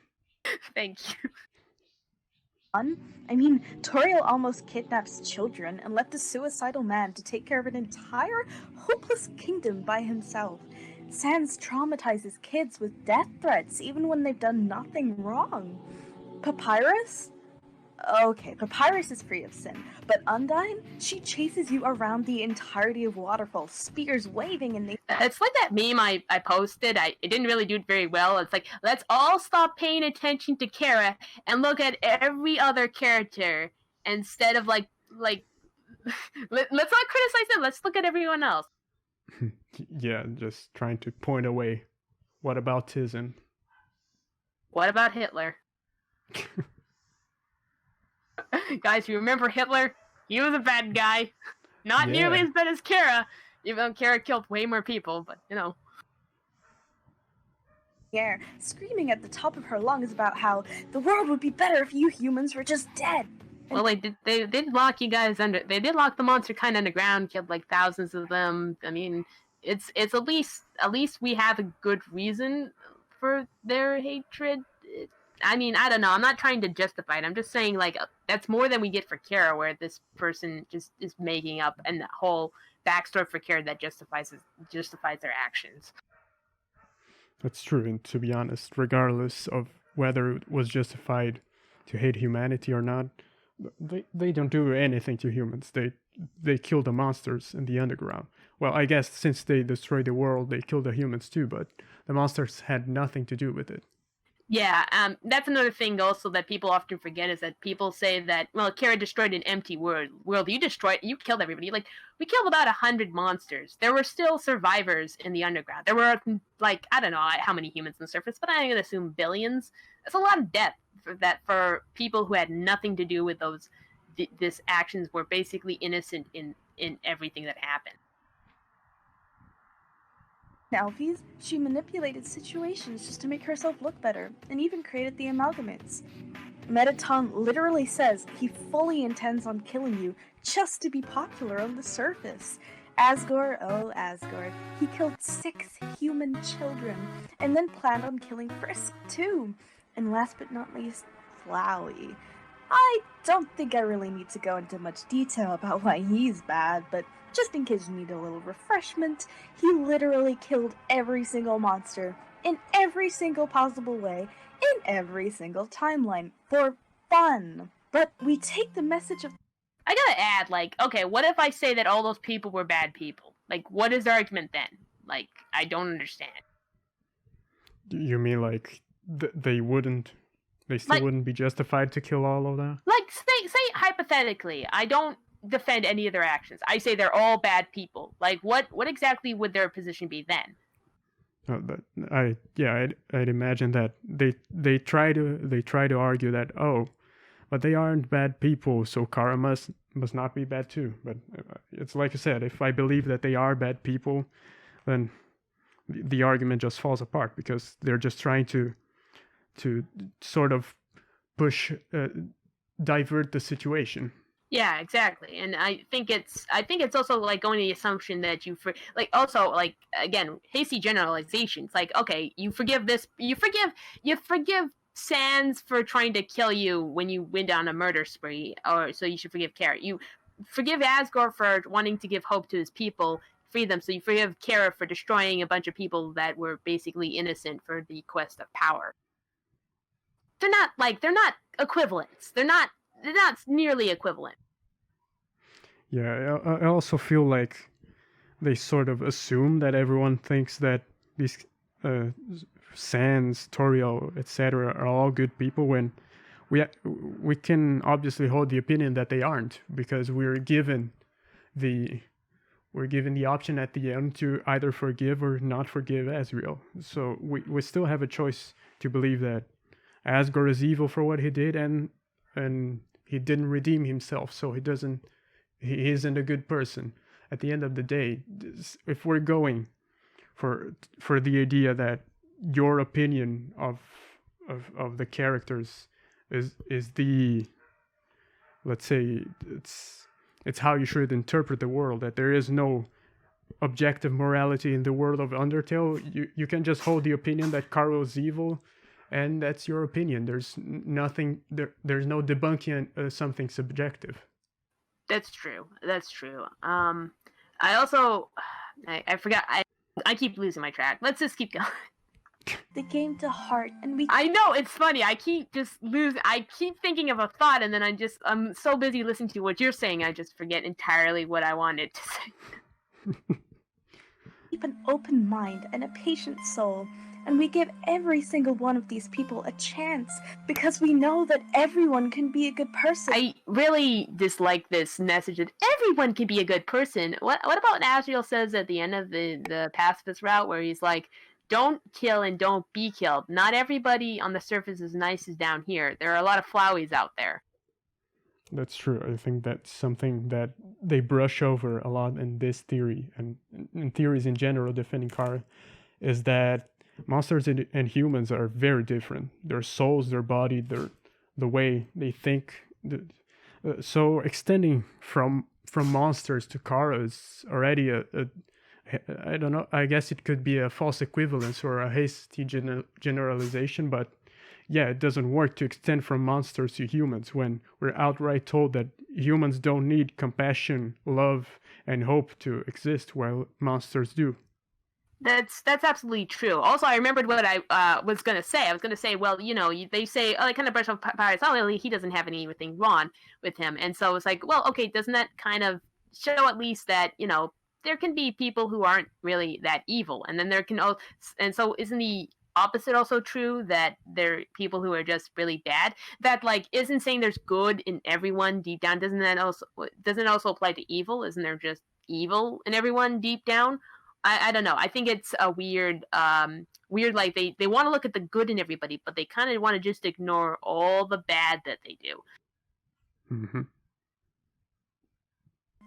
Thank you. I mean, Toriel almost kidnaps children and left a suicidal man to take care of an entire hopeless kingdom by himself. Sans traumatizes kids with death threats even when they've done nothing wrong. Papyrus? Okay, Papyrus is free of sin, but Undyne, she chases you around the entirety of Waterfall, spears waving in the... It's like that meme I posted. It didn't really do it very well. It's like, let's all stop paying attention to Chara and look at every other character instead of let's not criticize them. Let's look at everyone else. Yeah, just trying to point away. What about Tism? What about Hitler? Guys, you remember Hitler? He was a bad guy. Not nearly as bad as Chara, even though Chara killed way more people, but you know. Air, screaming at the top of her lungs about how the world would be better if you humans were just dead. Well, they did lock you guys under. They did lock the monster kind underground, killed like thousands of them. I mean, it's at least we have a good reason for their hatred. I mean, I don't know. I'm not trying to justify it. I'm just saying, like, that's more than we get for Chara, where this person just is making up and the whole backstory for Chara that justifies their actions. That's true, and to be honest, regardless of whether it was justified to hate humanity or not, they don't do anything to humans. They kill the monsters in the underground. Well, I guess since they destroyed the world, they killed the humans too, but the monsters had nothing to do with it. Yeah, that's another thing also that people often forget is that people say that, well, Chara destroyed an empty world. You killed everybody. Like, we killed about 100 monsters. There were still survivors in the underground. There were, like, I don't know how many humans on the surface, but I'm going to assume billions. That's a lot of death for people who had nothing to do with this actions were basically innocent in everything that happened. Alphys, she manipulated situations just to make herself look better, and even created the amalgamates. Metaton literally says he fully intends on killing you just to be popular on the surface. Asgore, oh Asgore, he killed 6 human children, and then planned on killing Frisk too. And last but not least, Flowey. I don't think I really need to go into much detail about why he's bad, but just in case you need a little refreshment, he literally killed every single monster in every single possible way in every single timeline for fun. But we take the message of... I gotta add, like, okay, what if I say that all those people were bad people? Like, what is the argument then? Like, I don't understand. You mean like they still wouldn't be justified to kill all of them? Like, say hypothetically, I don't defend any of their actions. I say they're all bad people. Like, what exactly would their position be then? I'd imagine that they try to argue that, oh, but they aren't bad people, so Chara must not be bad too. But it's like I said, if I believe that they are bad people, then the argument just falls apart because they're just trying to sort of divert the situation. Yeah, exactly. And I think it's also like going to the assumption that also like, again, hasty generalizations. Like, okay, you forgive Sans for trying to kill you when you went on a murder spree, or so you should forgive Chara. You forgive Asgore for wanting to give hope to his people, free them, so you forgive Chara for destroying a bunch of people that were basically innocent for the quest of power. They're not equivalents. They're not nearly equivalent. Yeah, I also feel like they sort of assume that everyone thinks that these Sans, Toriel, etc. are all good people when we can obviously hold the opinion that they aren't, because we're given the option at the end to either forgive or not forgive Asriel. So we still have a choice to believe that Asgore is evil for what he did, and he didn't redeem himself, so he isn't a good person. At the end of the day, if we're going for the idea that your opinion of the characters is the, let's say, it's how you should interpret the world, that there is no objective morality in the world of Undertale. You can just hold the opinion that Kara is evil, and that's your opinion. There's nothing there's no debunking something subjective. That's true. I also I forgot. I keep losing my track. Let's just keep going. The game to heart, and we. I know, it's funny. I keep thinking of a thought, and then I'm so busy listening to what you're saying, I just forget entirely what I wanted to say. Keep an open mind and a patient soul, and we give every single one of these people a chance because we know that everyone can be a good person. I really dislike this message that everyone can be a good person. What about Asriel says at the end of the pacifist route, where he's like, don't kill and don't be killed. Not everybody on the surface is nice as down here. There are a lot of flowies out there. That's true. I think that's something that they brush over a lot in this theory, and in theories in general defending Kara, is that monsters and humans are very different. Their souls, their body, the way they think. So extending from monsters to Kara is already a I don't know, I guess it could be a false equivalence or a hasty generalization, but yeah, it doesn't work to extend from monsters to humans when we're outright told that humans don't need compassion, love, and hope to exist, while monsters do. That's absolutely true. Also, I remembered what I was going to say. I was going to say, well, they say, they kind of brush off Pirates. Oh, well, he doesn't have anything wrong with him. And so it's like, well, okay, doesn't that kind of show at least that, there can be people who aren't really that evil. And then there can, and so isn't the opposite also true, that there are people who are just really bad? That isn't saying there's good in everyone deep down. Doesn't it also apply to evil? Isn't there just evil in everyone deep down? I don't know. I think it's a weird they want to look at the good in everybody, but they kind of want to just ignore all the bad that they do. Mm-hmm.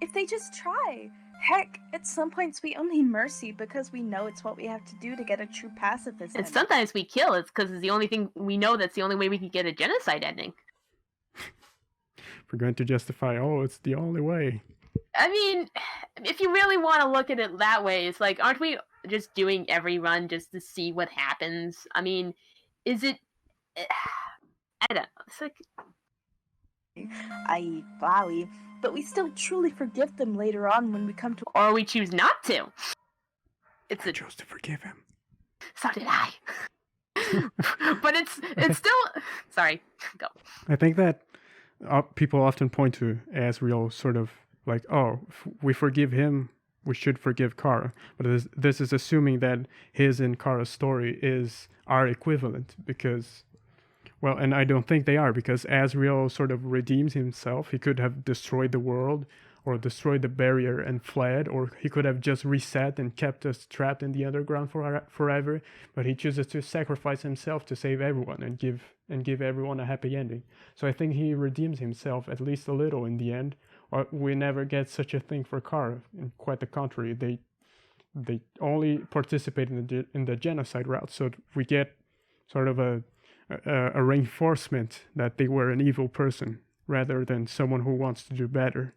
If they just try. Heck, at some points we only mercy because we know it's what we have to do to get a true pacifist And ending. sometimes we kill. It's because it's the only thing we know. That's the only way we can get a genocide ending. If we're going to justify, it's the only way. I mean, if you really want to look at it that way, it's like, aren't we just doing every run just to see what happens? I mean, is it... I don't know. It's like... I.e. Flowey, but we still truly forgive them later on when we come to... Or we choose not to. I chose to forgive him. So did I. But it's still... Sorry, go. I think that people often point to Asriel sort of like, if we forgive him, we should forgive Kara. But this is assuming that his and Kara's story are equivalent, because... Well, and I don't think they are, because Asriel sort of redeems himself. He could have destroyed the world or destroyed the barrier and fled, or he could have just reset and kept us trapped in the underground forever. But he chooses to sacrifice himself to save everyone and give everyone a happy ending. So I think he redeems himself at least a little in the end. Or we never get such a thing for Kara. And quite the contrary, they only participate in the genocide route. So we get sort of a reinforcement that they were an evil person rather than someone who wants to do better.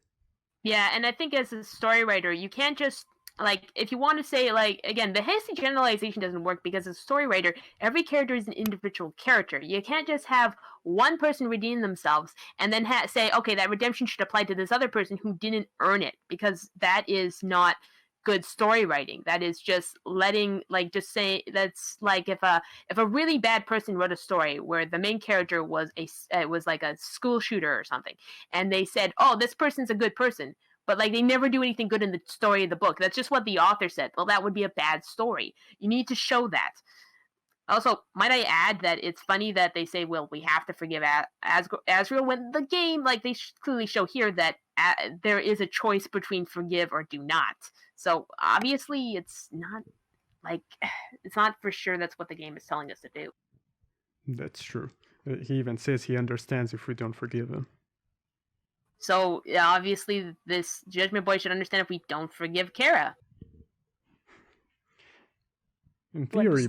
Yeah, and I think as a story writer, you can't just, if you want to say, again, the hasty generalization doesn't work, because as a story writer, every character is an individual character. You can't just have one person redeem themselves and then say, okay, that redemption should apply to this other person who didn't earn it, because that is not good story writing. That is just letting, just say, that's like if a really bad person wrote a story where the main character was like a school shooter or something, and they said, this person's a good person, but they never do anything good in the story of the book. That's just what the author said. Well, that would be a bad story. You need to show that. Also, might I add that it's funny that they say, well, we have to forgive Asriel, when the game, they clearly show here that there is a choice between forgive or do not. So obviously it's not for sure that's what the game is telling us to do. That's true. He even says he understands if we don't forgive him. So obviously this Judgment Boy should understand if we don't forgive Chara. In theory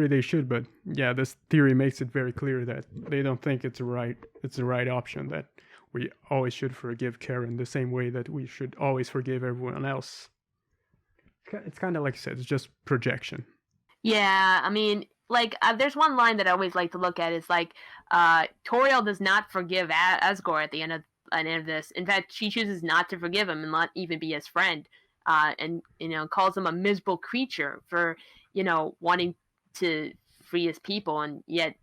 they should, but yeah, this theory makes it very clear that they don't think it's the right option, that we always should forgive Karen the same way that we should always forgive everyone else. It's kind of like I said, it's just projection. Yeah, I mean, like, there's one line that I always like to look at is like, Toriel does not forgive Asgore at the end of this. In fact, she chooses not to forgive him and not even be his friend. And calls him a miserable creature for wanting to free his people, and yet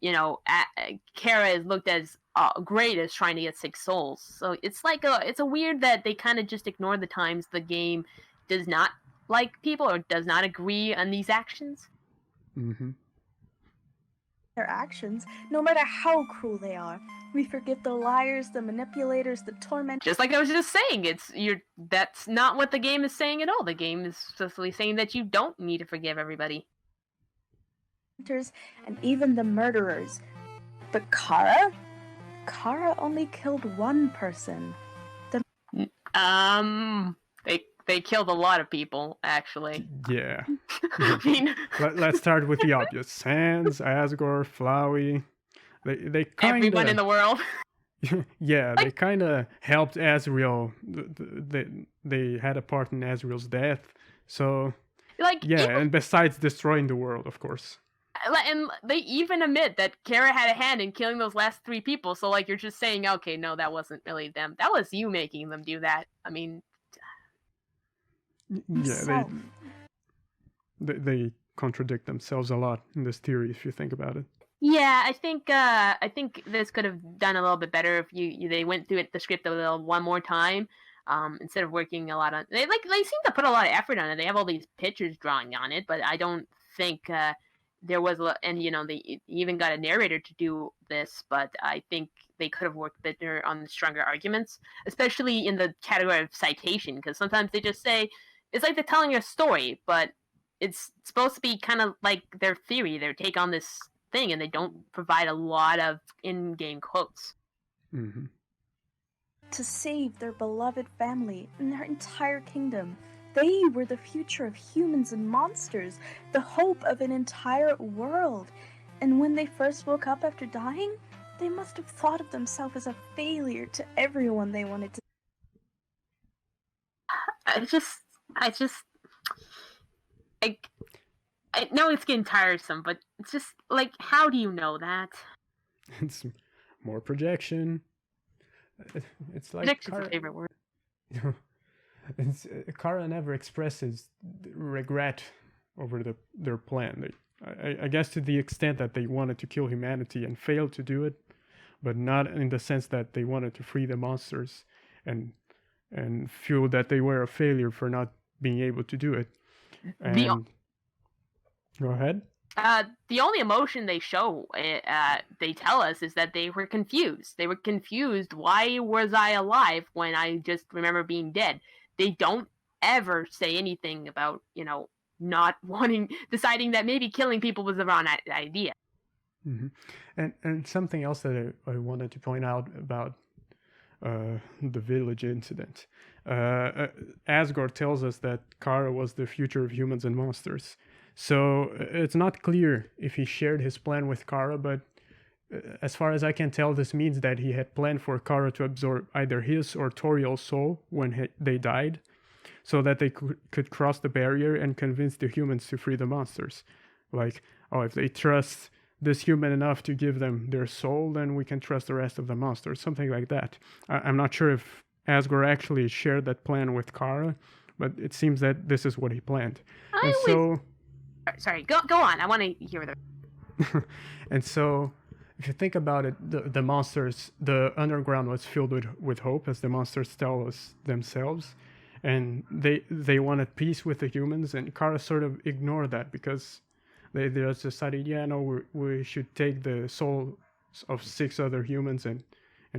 Chara is looked as great as trying to get 6 souls. So it's like it's a weird that they kind of just ignore the times the game does not like people or does not agree on these actions. Mm-hmm. Their actions, no matter how cruel they are. We forgive the liars, the manipulators, the tormentors. Just like I was just saying, that's not what the game is saying at all. The game is simply saying that you don't need to forgive everybody. And even the murderers. But Chara only killed one person. They killed a lot of people, actually. Yeah. I mean, Let's start with the obvious. Sans, Asgore, Flowey. They kind of... everyone in the world. Yeah, they kind of helped Azrael. They had a part in Azrael's death. So, and besides destroying the world, of course. And they even admit that Chara had a hand in killing those last 3 people. So, you're just saying, okay, no, that wasn't really them. That was you making them do that. I mean... Yeah, they contradict themselves a lot in this theory if you think about it. Yeah, I think this could have done a little bit better if they went through the script a little one more time, instead of working a lot on. They seem to put a lot of effort on it. They have all these pictures drawing on it, but I don't think there was they even got a narrator to do this. But I think they could have worked better on the stronger arguments, especially in the category of citation, because sometimes they just say. It's like they're telling a story, but it's supposed to be kind of like their theory, their take on this thing, and they don't provide a lot of in-game quotes. Mm-hmm. To save their beloved family and their entire kingdom. They were the future of humans and monsters, the hope of an entire world. And when they first woke up after dying, they must have thought of themselves as a failure to everyone they wanted to. I know it's getting tiresome, but it's just like, how do you know that? It's more projection. It's like Projection's a favorite word. Chara never expresses regret over their plan. I guess to the extent that they wanted to kill humanity and failed to do it, but not in the sense that they wanted to free the monsters and feel that they were a failure for not being able to do it. And go ahead. The only emotion they show, they tell us, is that they were confused. They were confused. Why was I alive when I just remember being dead? They don't ever say anything about, not deciding that maybe killing people was the wrong idea. Mm-hmm. And something else that I wanted to point out about the village incident. Asgore tells us that Chara was the future of humans and monsters. So it's not clear if he shared his plan with Chara, but as far as I can tell, this means that he had planned for Chara to absorb either his or Toriel's soul when they died, so that they could cross the barrier and convince the humans to free the monsters. Like, if they trust this human enough to give them their soul, then we can trust the rest of the monsters, something like that. I'm not sure if Asgore actually shared that plan with Chara, but it seems that this is what he planned. Sorry, go on. I want to hear the. And so, if you think about it, the monsters, the underground was filled with hope, as the monsters tell us themselves, and they wanted peace with the humans, and Chara sort of ignored that because they just decided, we should take the souls of 6 other humans and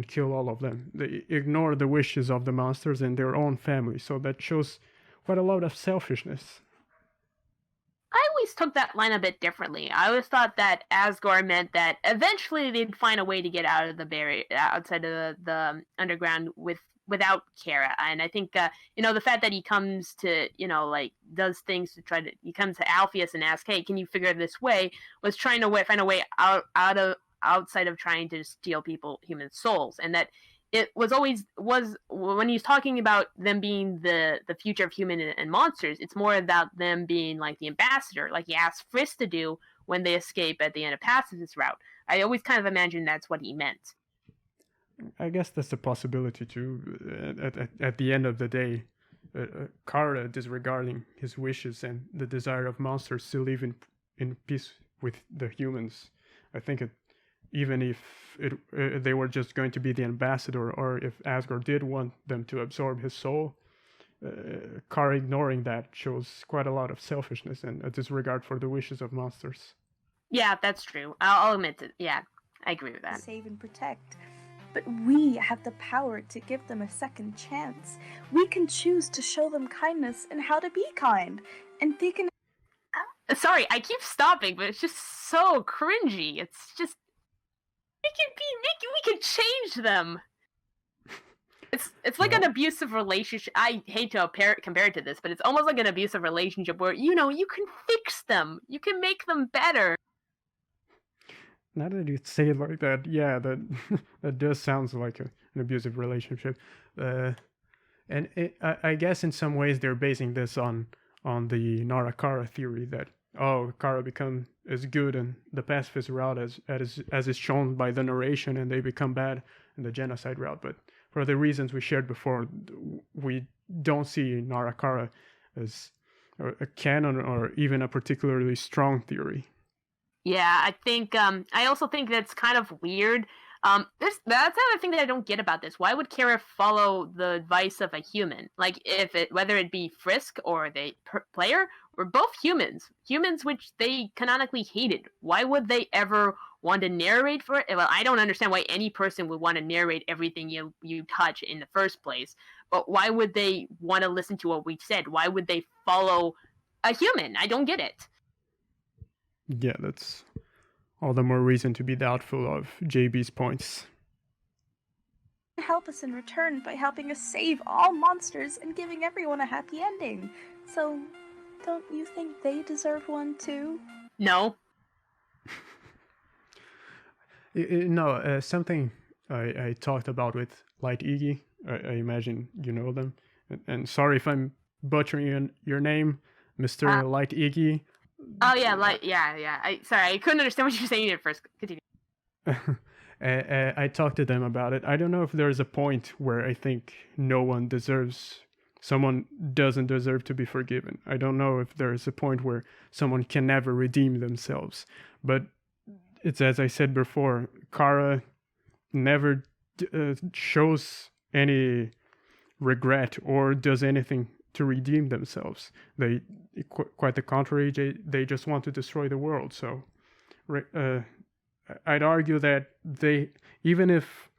kill all of them. They ignore the wishes of the monsters and their own family, so that shows quite a lot of selfishness. I always took that line a bit differently. I always thought that Asgore meant that eventually they'd find a way to get out of the barrier, outside of the underground without Chara. And I think, the fact that he comes to, does things to try to, he comes to Alpheus and asks, hey, can you figure this way, was trying to find a way outside of trying to steal human souls. And that it was always when he's talking about them being the future of human and monsters, it's more about them being like the ambassador, like he asked Frisk to do when they escape at the end of Pacifist Route. I always kind of imagined that's what he meant. I guess that's a possibility too. At the end of the day, Chara disregarding his wishes and the desire of monsters to live in peace with the humans. I think even if they were just going to be the ambassador, or if Asgard did want them to absorb his soul, Chara ignoring that shows quite a lot of selfishness and a disregard for the wishes of monsters. Yeah, that's true. I'll admit it. Yeah, I agree with that. Save and protect. But we have the power to give them a second chance. We can choose to show them kindness and how to be kind. And they can... Sorry, I keep stopping, but it's just so cringy. It's just... we can change them. It's like an abusive relationship. I hate to compare it to this, but it's almost like an abusive relationship where, you can fix them. You can make them better. Now that you say it like that, yeah, that does sound like an abusive relationship. And I guess in some ways they're basing this on the Nara Chara theory that, Chara become as good in the pacifist route as is shown by the narration, and they become bad in the genocide route. But for the reasons we shared before, we don't see Nara Chara as a canon or even a particularly strong theory. Yeah, I think I also think that's kind of weird. That's another thing that I don't get about this. Why would Chara follow the advice of a human? Like, whether it be Frisk or the player, we're both humans which they canonically hated. Why would they ever want to narrate for it? Well, I don't understand why any person would want to narrate everything you touch in the first place. But why would they want to listen to what we said? Why would they follow a human? I don't get it. Yeah, that's all the more reason to be doubtful of JB's points. Help us in return by helping us save all monsters and giving everyone a happy ending. So, don't you think they deserve one too? No. No, something I talked about with Light Iggy. I imagine you know them. And sorry if I'm butchering your name, Mr. Light Iggy. Oh yeah, I couldn't understand what you were saying at first. Continue. I talked to them about it. I don't know if there's a point where I think someone doesn't deserve to be forgiven. I don't know if there's a point where someone can never redeem themselves. But it's as I said before, Chara never shows any regret or does anything to redeem themselves. They, quite the contrary, they just want to destroy the world. So I'd argue that even if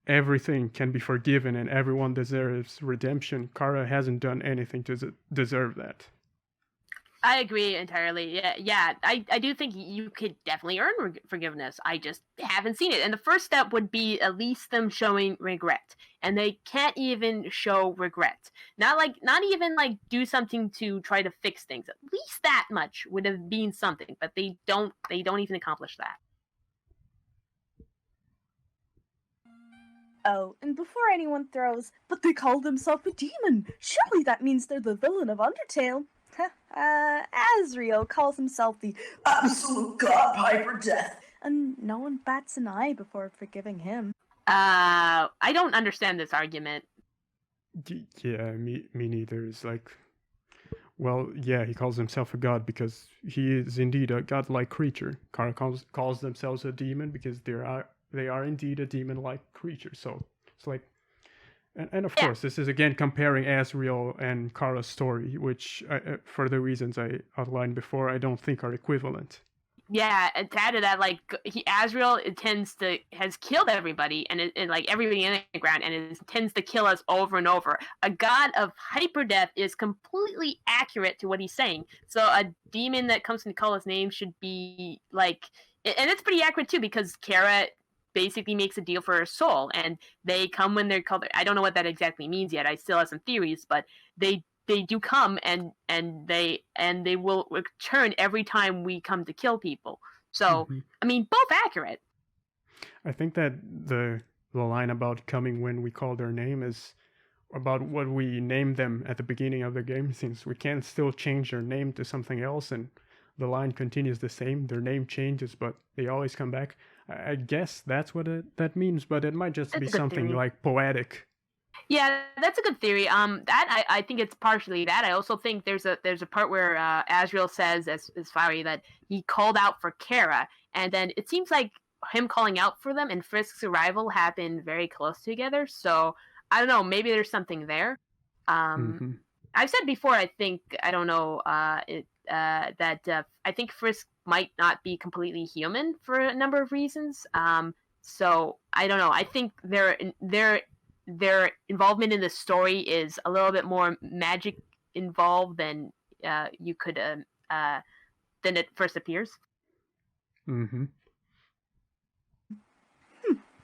everything can be forgiven and everyone deserves redemption, Chara hasn't done anything to deserve that. I agree entirely. Yeah. I do think you could definitely earn forgiveness. I just haven't seen it. And the first step would be at least them showing regret. And they can't even show regret. Not even do something to try to fix things. At least that much would have been something. But they don't even accomplish that. Oh, and before anyone throws, but they call themselves a demon. Surely that means they're the villain of Undertale. Asriel calls himself the absolute god Hyper Death, and no one bats an eye before forgiving him. I don't understand this argument. Yeah, me neither. It's like, well, yeah, he calls himself a god because he is indeed a godlike creature. Chara calls themselves a demon because they are indeed a demon-like creature. So it's like, and of course, this is again comparing Asriel and Chara's story, which, for the reasons I outlined before, I don't think are equivalent. Yeah, and to add to that, Asriel has killed everybody and everybody in the ground, and it tends to kill us over and over. A god of hyper death is completely accurate to what he's saying. So a demon that comes to call his name should be and it's pretty accurate too, because Chara basically makes a deal for her soul, and they come when they're called. I don't know what that exactly means yet. I still have some theories, but they do come and they will return every time we come to kill people. So I mean, both accurate. I think that the the line about coming when we call their name is about what we named them at the beginning of the game, since we can still change their name to something else and the line continues the same. Their name changes, but they always come back. I guess that's what that means, but it might just That's be a good something theory. like poetic. Yeah, that's a good theory. That I think it's partially that. I also think there's a part where Asriel says as Fiery that he called out for Chara, and then it seems like him calling out for them and Frisk's arrival happened very close together. So I don't know. Maybe there's something there. Hmm. I've said before. I think I don't know. That I think Frisk might not be completely human for a number of reasons. So I don't know. I think their involvement in the story is a little bit more magic involved than you could than it first appears. Hmm.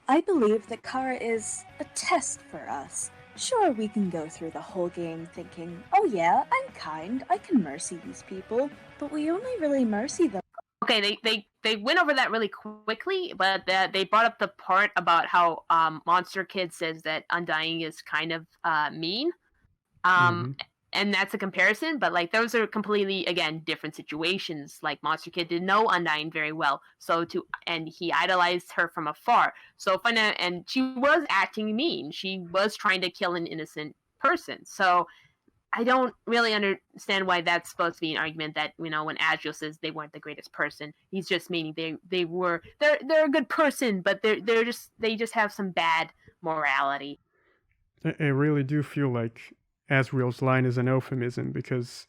I believe that Chara is a test for us. Sure, we can go through the whole game thinking, oh yeah, I'm kind, I can mercy these people, but we only really mercy them. Okay, they went over that really quickly, but they brought up the part about how Monster Kid says that Undying is kind of mean. Hmm. And that's a comparison, but like those are completely again different situations. Like Monster Kid didn't know Undyne very well, and he idolized her from afar. So and she was acting mean. She was trying to kill an innocent person. So I don't really understand why that's supposed to be an argument that when Asriel says they weren't the greatest person, he's just meaning they're a good person, but they just have some bad morality. I really do feel like Asriel's line is an euphemism because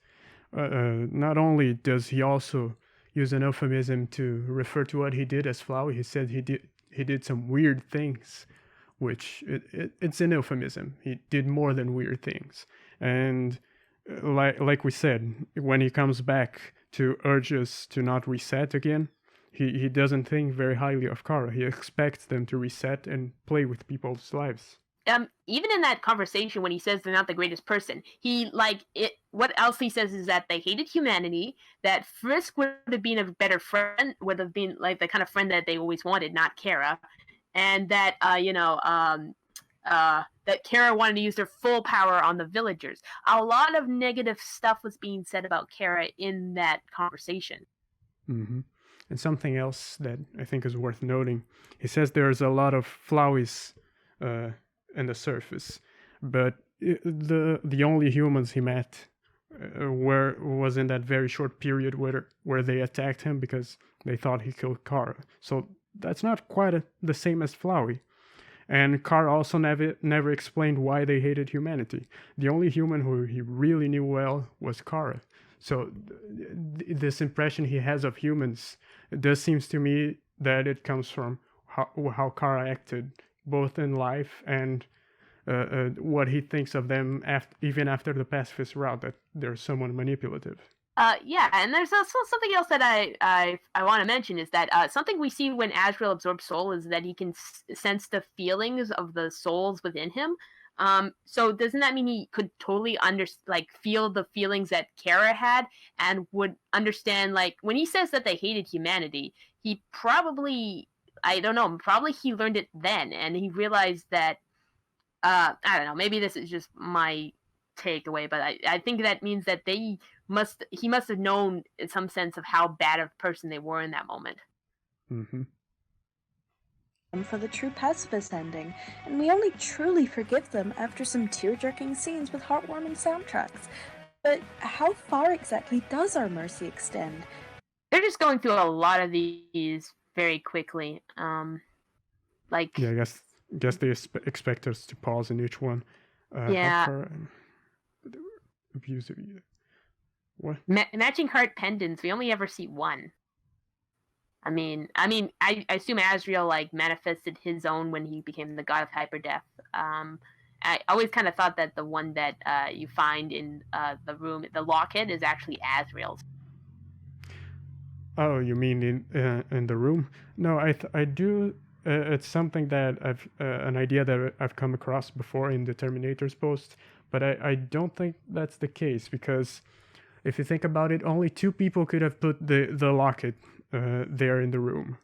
not only does he also use an euphemism to refer to what he did as Flowey, he said he did some weird things, which it's an euphemism. He did more than weird things, and like we said, when he comes back to urge us to not reset again, he doesn't think very highly of Chara. He expects them to reset and play with people's lives. Even in that conversation when he says they're not the greatest person, what else he says is that they hated humanity, that Frisk would have been a better friend, would have been like the kind of friend that they always wanted, not Chara, and that that Chara wanted to use their full power on the villagers. A lot of negative stuff was being said about Chara in that conversation. Hmm. And something else that I think is worth noting, he says there's a lot of Floweys in the surface, but the only humans he met was in that very short period where they attacked him because they thought he killed Chara. So that's not quite the same as Flowey. And Chara also never explained why they hated humanity. The only human who he really knew well was Chara. So this impression he has of humans, it does seems to me that it comes from how Chara acted, both in life and what he thinks of them even after the pacifist route, that they're somewhat manipulative. Yeah, and there's also something else that I want to mention is that something we see when Asriel absorbs soul is that he can sense the feelings of the souls within him. So doesn't that mean he could totally feel the feelings that Chara had and would understand, like when he says that they hated humanity, he probably, I don't know, probably he learned it then and he realized that I don't know, maybe this is just my takeaway, but I think that means that he must have known in some sense of how bad of a person they were in that moment. Mm-hmm. For the true pacifist ending, and we only truly forgive them after some tear-jerking scenes with heartwarming soundtracks. But how far exactly does our mercy extend? They're just going through a lot of these very quickly. Yeah, I guess they expect us to pause in each one. Yeah. Abusive. What? Matching heart pendants. We only ever see one. I mean, I assume Asriel manifested his own when he became the god of hyperdeath. I always kind of thought that the one that you find in the room, the locket, is actually Asriel's. Oh, you mean in the room? No, I do. It's something that I've an idea that I've come across before in the Terminator's post, but I don't think that's the case because if you think about it, only 2 people could have put the locket there in the room.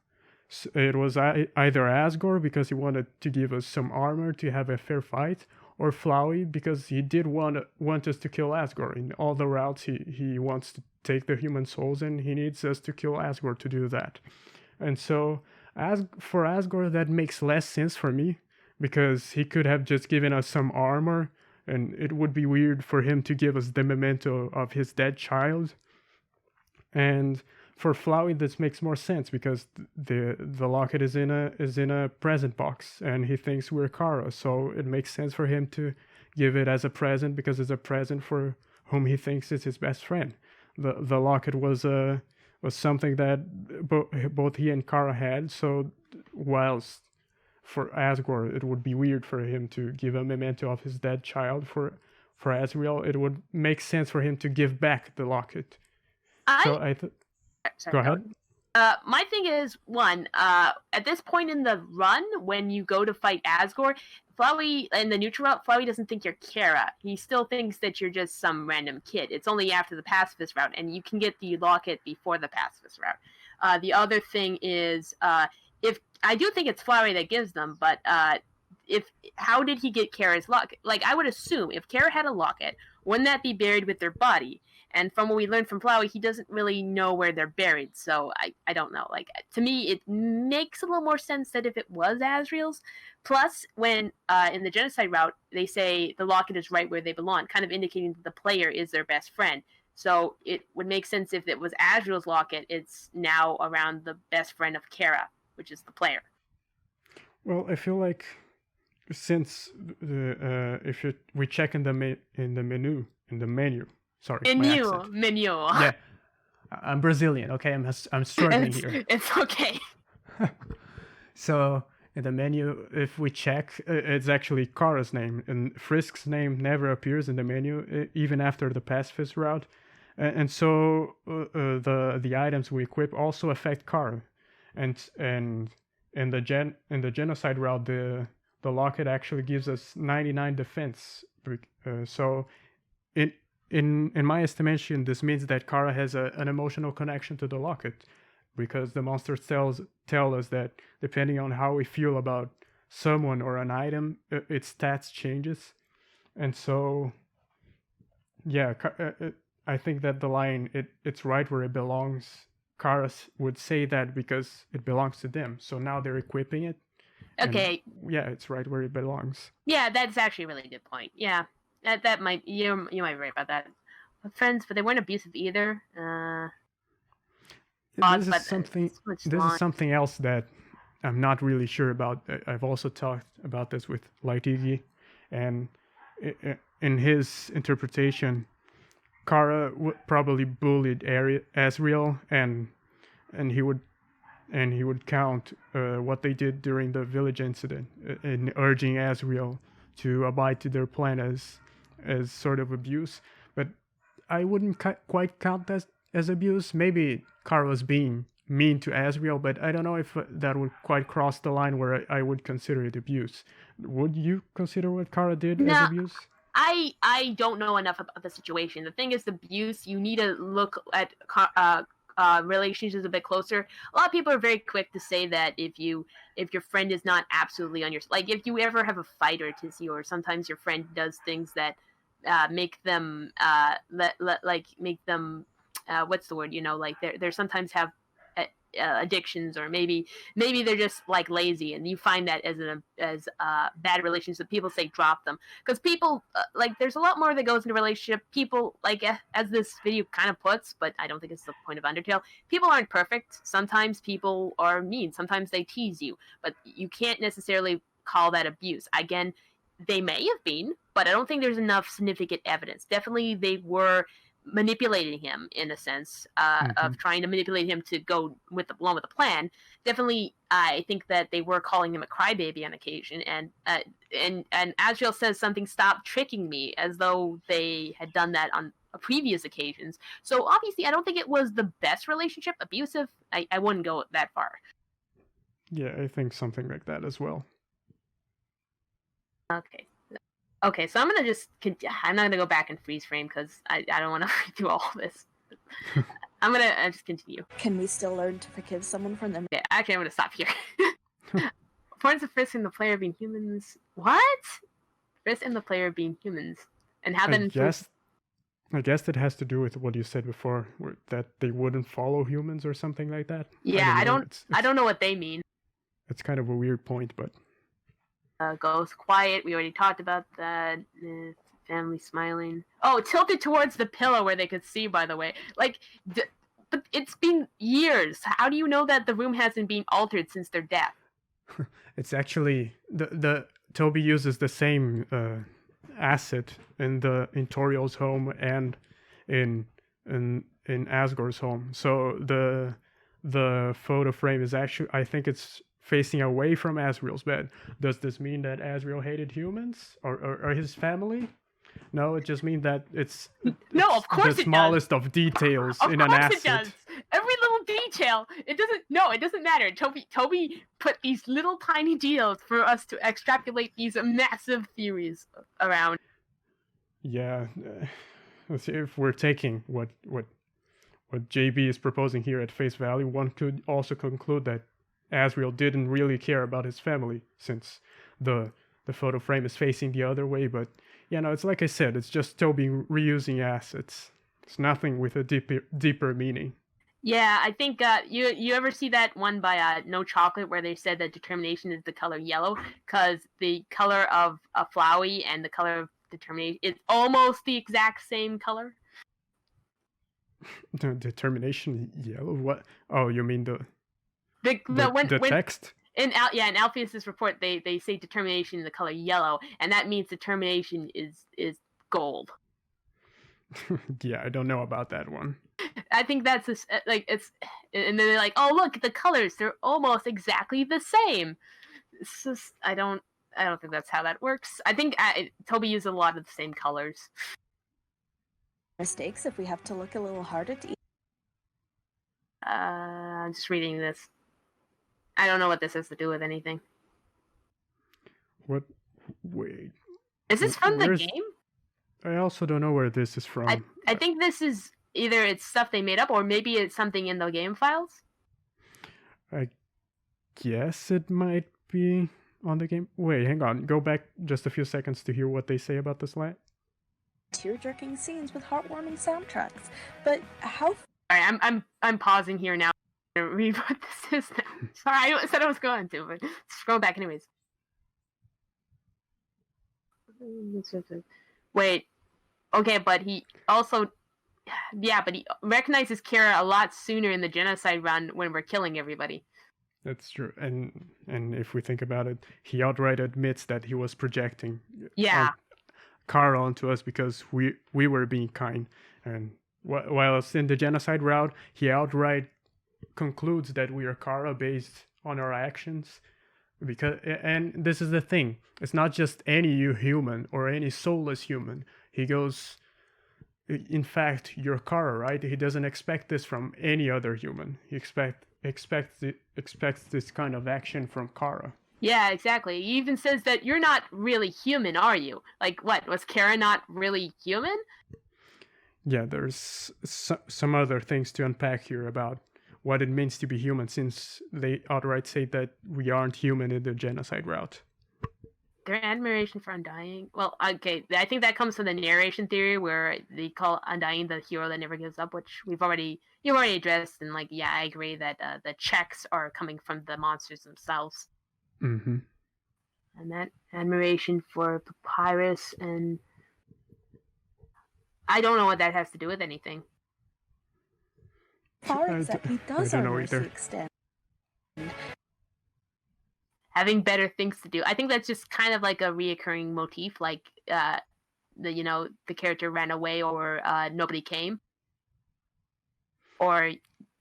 It was either Asgore because he wanted to give us some armor to have a fair fight, or Flowey because he did want us to kill Asgore. In all the routes he wants to take the human souls, and he needs us to kill Asgore to do that. And so for Asgore, that makes less sense for me, because he could have just given us some armor, and it would be weird for him to give us the memento of his dead child. And for Flowey, this makes more sense because the locket is in a present box, and he thinks we're Chara, so it makes sense for him to give it as a present because it's a present for whom he thinks is his best friend. The locket was something that both he and Chara had, so whilst for Asgore it would be weird for him to give a memento of his dead child, for Asriel it would make sense for him to give back the locket. Sorry, Go ahead. My thing is, one, at this point in the run, when you go to fight Asgore, Flowey, in the neutral route, Flowey doesn't think you're Chara. He still thinks that you're just some random kid. It's only after the pacifist route, and you can get the locket before the pacifist route. The other thing is, if I do think it's Flowey that gives them, but how did he get Chara's locket? Like, I would assume if Chara had a locket, wouldn't that be buried with their body? And from what we learned from Flowey, he doesn't really know where they're buried. So I don't know. Like, to me, it makes a little more sense that if it was Asriel's. Plus, when in the genocide route, they say the locket is right where they belong, kind of indicating that the player is their best friend. So it would make sense if it was Asriel's locket, it's now around the best friend of Chara, which is the player. Well, I feel like since if we check in the menu. Sorry, Menu. Yeah, I'm Brazilian. Okay, I'm struggling here. It's okay. So in the menu, if we check, it's actually Chara's name, and Frisk's name never appears in the menu, even after the pacifist route. And so the items we equip also affect Chara, and in the genocide route, the locket actually gives us 99 defense. So in my estimation, this means that Chara has an emotional connection to the locket, because the monsters tell us that depending on how we feel about someone or an item, its stats changes. And so, yeah, I think that the line, it's right where it belongs. Chara would say that because it belongs to them. So now they're equipping it. Okay. Yeah, it's right where it belongs. Yeah, that's actually a really good point. Yeah, that might you might be right about that. Friends, but they weren't abusive either. This is something else that I'm not really sure about. I've also talked about this with Light Iggy, and in his interpretation, Chara probably bullied Asriel, and he would count what they did during the village incident, in urging Asriel to abide to their plan as sort of abuse. But I wouldn't quite count that as abuse. Maybe Chara was being mean to Asriel, but I don't know if that would quite cross the line where I would consider it abuse. Would you consider what Chara did as abuse? I don't know enough about the situation. The thing is, abuse, you need to look at relationships a bit closer. A lot of people are very quick to say that if your friend is not absolutely on your, like, if you ever have a fight or or sometimes your friend does things that make them make them what's the word, like they're sometimes have addictions, or maybe they're just like lazy, and you find that as bad relationships, people say drop them, because people there's a lot more that goes into a relationship. People, as this video kind of puts, but I don't think it's the point of Undertale, people aren't perfect. Sometimes people are mean, sometimes they tease you, but you can't necessarily call that abuse. Again, they may have been, but I don't think there's enough significant evidence. Definitely they were manipulating him in a sense, of trying to manipulate him to go along with the plan. Definitely, I think that they were calling him a crybaby on occasion, and Asriel says something, "Stop tricking me," as though they had done that on previous occasions. So obviously, I don't think it was the best relationship. Abusive, I wouldn't go that far. Yeah, I think something like that as well. Okay, so I'm not gonna go back and freeze frame because I don't want to read through all this. I'm gonna just continue. Can we still learn to forgive someone from them? Yeah, actually, I'm gonna stop here. Points of Frisk and the player being humans. What? Frisk and the player being humans, and how that influences. I guess that has to do with what you said before, that they wouldn't follow humans or something like that. Yeah, I know. I don't know what they mean. It's kind of a weird point, but. Goes quiet. We already talked about that. Family smiling. Oh, tilted towards the pillow where they could see. By the way, like, but it's been years. How do you know that the room hasn't been altered since their death? It's actually the Toby uses the same asset in Toriel's home and in Asgore's home. So the photo frame is actually, I think it's facing away from Asriel's bed. Does this mean that Asriel hated humans or his family? No, it just means that it's no, of course the smallest of details in an asset. Of course it does. Every little detail. It doesn't matter. Toby put these little tiny details for us to extrapolate these massive theories around. Yeah, let's see, if we're taking what JB is proposing here at face value, one could also conclude that Asriel didn't really care about his family, since the photo frame is facing the other way. But yeah, no, it's like I said, it's just Toby reusing assets. It's nothing with a deeper meaning. Yeah, I think you ever see that one by No Chocolate where they said that determination is the color yellow because the color of a Flowey and the color of determination is almost the exact same color. Determination yellow? What? Oh, you mean the text? In Alpheus's report, they say determination in the color yellow, and that means determination is gold. Yeah, I don't know about that one. I think that's like it's, and then they're like, oh look, the colors, they're almost exactly the same. It's just, I don't think that's how that works. I think Toby used a lot of the same colors. Mistakes if we have to look a little harder to. I'm just reading this. I don't know what this has to do with anything. What? Wait. Is this from the game? I also don't know where this is from. I think this is either it's stuff they made up or maybe it's something in the game files. I guess it might be on the game. Wait, hang on. Go back just a few seconds to hear what they say about this line. Tear-jerking scenes with heartwarming soundtracks. But how... Alright, I'm pausing here now. Read what this is now. Sorry, I said I was going to, but scroll back anyways. Wait. Okay, but he also... Yeah, but he recognizes Chara a lot sooner in the genocide run when we're killing everybody. That's true. And if we think about it, he outright admits that he was projecting Chara onto us because we were being kind. And while it's in the genocide route, he outright concludes that we are Chara based on our actions. And this is the thing. It's not just any human or any soulless human. He goes... In fact, you're Chara, right? He doesn't expect this from any other human. He expects this kind of action from Chara. Yeah, exactly. He even says that you're not really human, are you? Like, what? Was Chara not really human? Yeah, there's some other things to unpack here about what it means to be human, since they outright say that we aren't human in the genocide route. Their admiration for Undying. Well, okay, I think that comes from the narration theory where they call Undying the hero that never gives up, which you've already addressed. And like, yeah, I agree that the checks are coming from the monsters themselves. Mm-hmm. And that admiration for Papyrus, and I don't know what that has to do with anything. Far exactly does our mercy extend? Having better things to do. I think that's just kind of like a reoccurring motif, like the character ran away or nobody came, or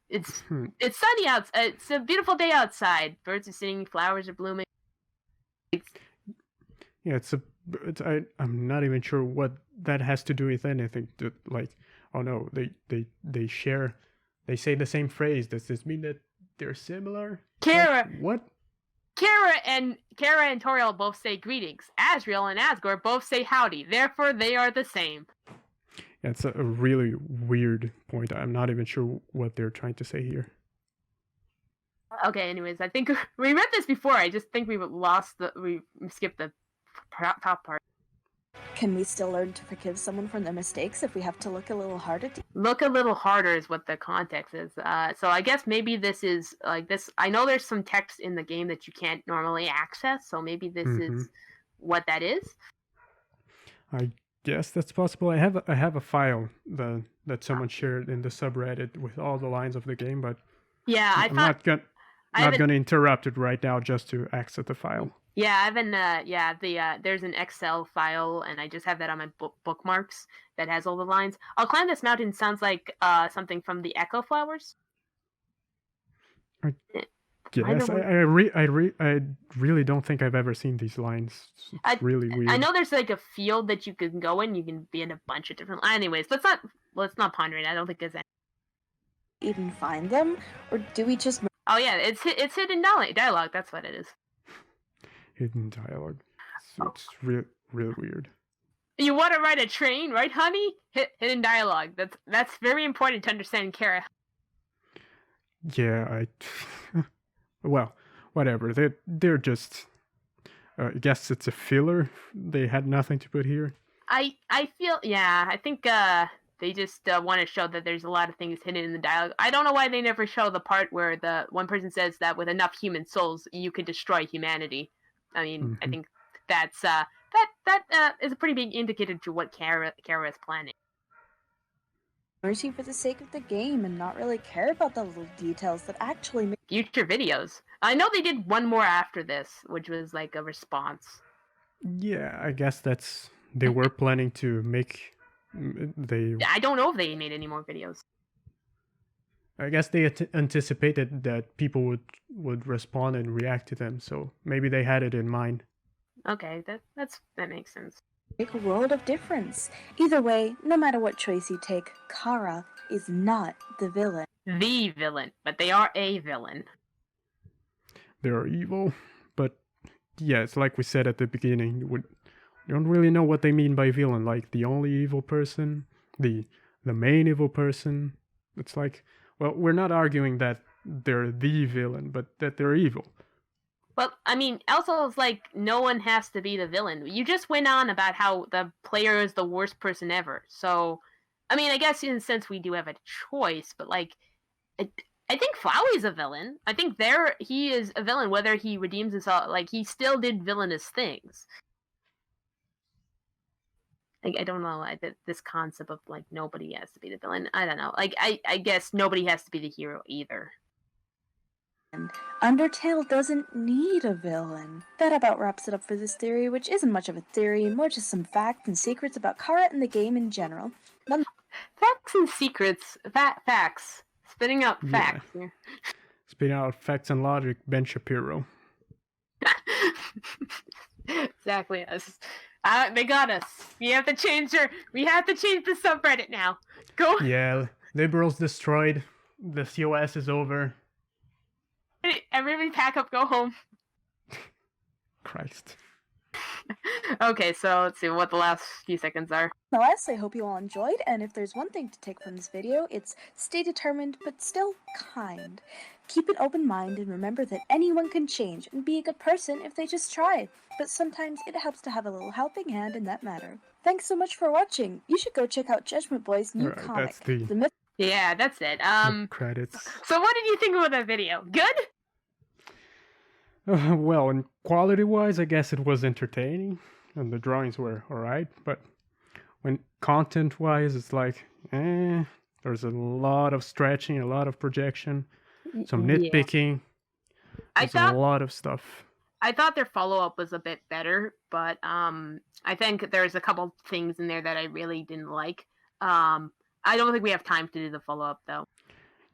it's sunny outside. It's a beautiful day outside. Birds are singing, flowers are blooming. Yeah, I'm not even sure what that has to do with anything. Like, oh no, they share, they say the same phrase. Does this mean that they're similar? Chara, what? Chara and Toriel both say greetings. Asriel and Asgore both say howdy. Therefore, they are the same. It's a really weird point. I'm not even sure what they're trying to say here. Okay, anyways, I think we read this before. I just think we skipped the top part. Can we still learn to forgive someone from their mistakes if we have to look a little harder? Look a little harder is what the context is. So I guess maybe this is like this. I know there's some text in the game that you can't normally access, so maybe this is what that is. I guess that's possible. I have a file that someone shared in the subreddit with all the lines of the game, but yeah, I'm not gonna interrupt it right now just to access the file. Yeah, I haven't. There's an Excel file, and I just have that on my bookmarks that has all the lines. I'll climb this mountain sounds like something from the Echo Flowers. Yes, I really don't think I've ever seen these lines. It's really weird. I know there's like a field that you can go in. You can be in a bunch of different. Anyways, let's not ponder it. I don't think there's any. Even find them, or do we just? Oh yeah, it's hidden dialogue. That's what it is. Hidden dialogue. So it's real weird. You want to ride a train, right, honey? Hidden dialogue. That's very important to understand, Chara. Yeah, well, whatever. They're just. I guess it's a filler. They had nothing to put here. I think they just want to show that there's a lot of things hidden in the dialogue. I don't know why they never show the part where the one person says that with enough human souls you could destroy humanity. I mean, I think that's that is a pretty big indicator to what Chara is planning. Mercy for the sake of the game and not really care about the little details that actually make future videos. I know they did one more after this, which was like a response. Yeah, I guess they were planning to make. I don't know if they made any more videos. I guess they anticipated that people would respond and react to them, so maybe they had it in mind. Okay, that makes sense. Make a world of difference. Either way, no matter what choice you take, Chara is not the villain. The villain, but they are a villain. They are evil, but yeah, it's like we said at the beginning. We don't really know what they mean by villain. Like the only evil person, the main evil person. It's like, well, we're not arguing that they're the villain, but that they're evil. Well, I mean, also it's like no one has to be the villain. You just went on about how the player is the worst person ever. So, I mean, I guess in a sense we do have a choice, but like, I think Flowey's a villain. I think he is a villain, whether he redeems himself. Like, he still did villainous things. Like, I don't know, this concept of, like, nobody has to be the villain. I don't know. Like, I guess nobody has to be the hero either. Undertale doesn't need a villain. That about wraps it up for this theory, which isn't much of a theory, more just some facts and secrets about Chara and the game in general. Facts and secrets. Facts. Spitting out facts. Yeah. Spitting out facts and logic, Ben Shapiro. Exactly. They got us. We have to change the subreddit now. Go. Yeah, liberals destroyed. The COS is over. Everybody pack up, go home. Christ. Okay, so let's see what the last few seconds are. Nonetheless, I hope you all enjoyed, and if there's one thing to take from this video, it's stay determined, but still kind. Keep an open mind and remember that anyone can change and be a good person if they just try. But sometimes it helps to have a little helping hand in that matter. Thanks so much for watching. You should go check out JudgementBoy's new comic. That's Yeah, that's it. Credits. So what did you think about that video? Good? Well, and quality-wise, I guess it was entertaining, and the drawings were alright, but when content-wise, it's like, there's a lot of stretching, a lot of projection, some nitpicking, a lot of stuff. I thought their follow-up was a bit better, but I think there's a couple things in there that I really didn't like. I don't think we have time to do the follow-up, though.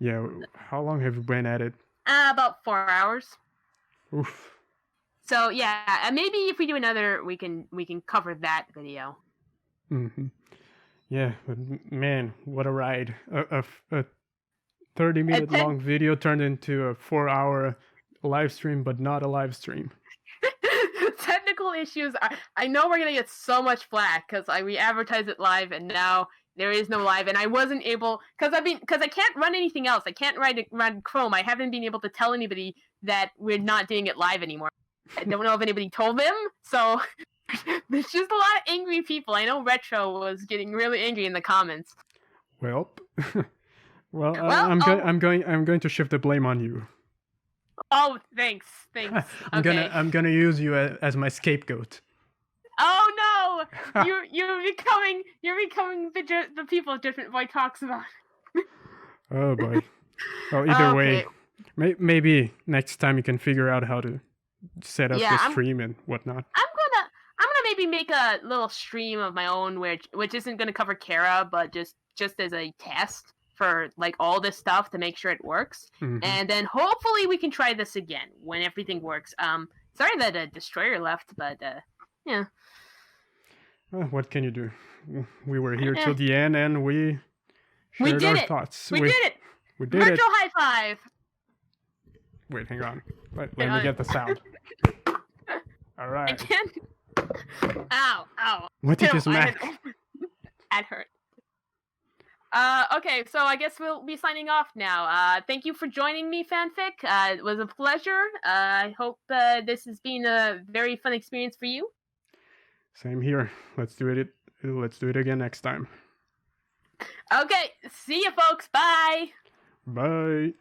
Yeah, how long have you been at it? About 4 hours. Oof. So yeah, maybe if we do another, we can cover that video. Yeah, but man, what a ride! A 30-minute long video turned into a 4-hour live stream, but not a live stream. Technical issues. I know we're gonna get so much flack because we advertise it live, and now There is no live, and I wasn't able because I can't run anything else. I can't run Chrome. I haven't been able to tell anybody that we're not doing it live anymore. I don't know if anybody told them, so there's just a lot of angry people. I know Retro was getting really angry in the comments. Well, I'm going to shift the blame on you. Oh, thanks. I'm gonna use you as my scapegoat. Oh no! You're becoming the people JudgementBoy talks about. Oh boy. Well, either way, maybe next time you can figure out how to set up the stream and whatnot. I'm gonna maybe make a little stream of my own, which isn't gonna cover Chara, but just as a test for like all this stuff to make sure it works, and then hopefully we can try this again when everything works. Sorry that a Destroyer left, but yeah. What can you do? We were here till the end, and we shared did our it. thoughts. We did it. We did Virtual it. high five. Wait, hang on. Let me get the sound. All right. I can't. Ow. What did you smack? That hurt. Okay, so I guess we'll be signing off now. Thank you for joining me, Fanfic. It was a pleasure. I hope this has been a very fun experience for you. Same here. Let's do it again next time. Okay, see you folks. Bye. Bye.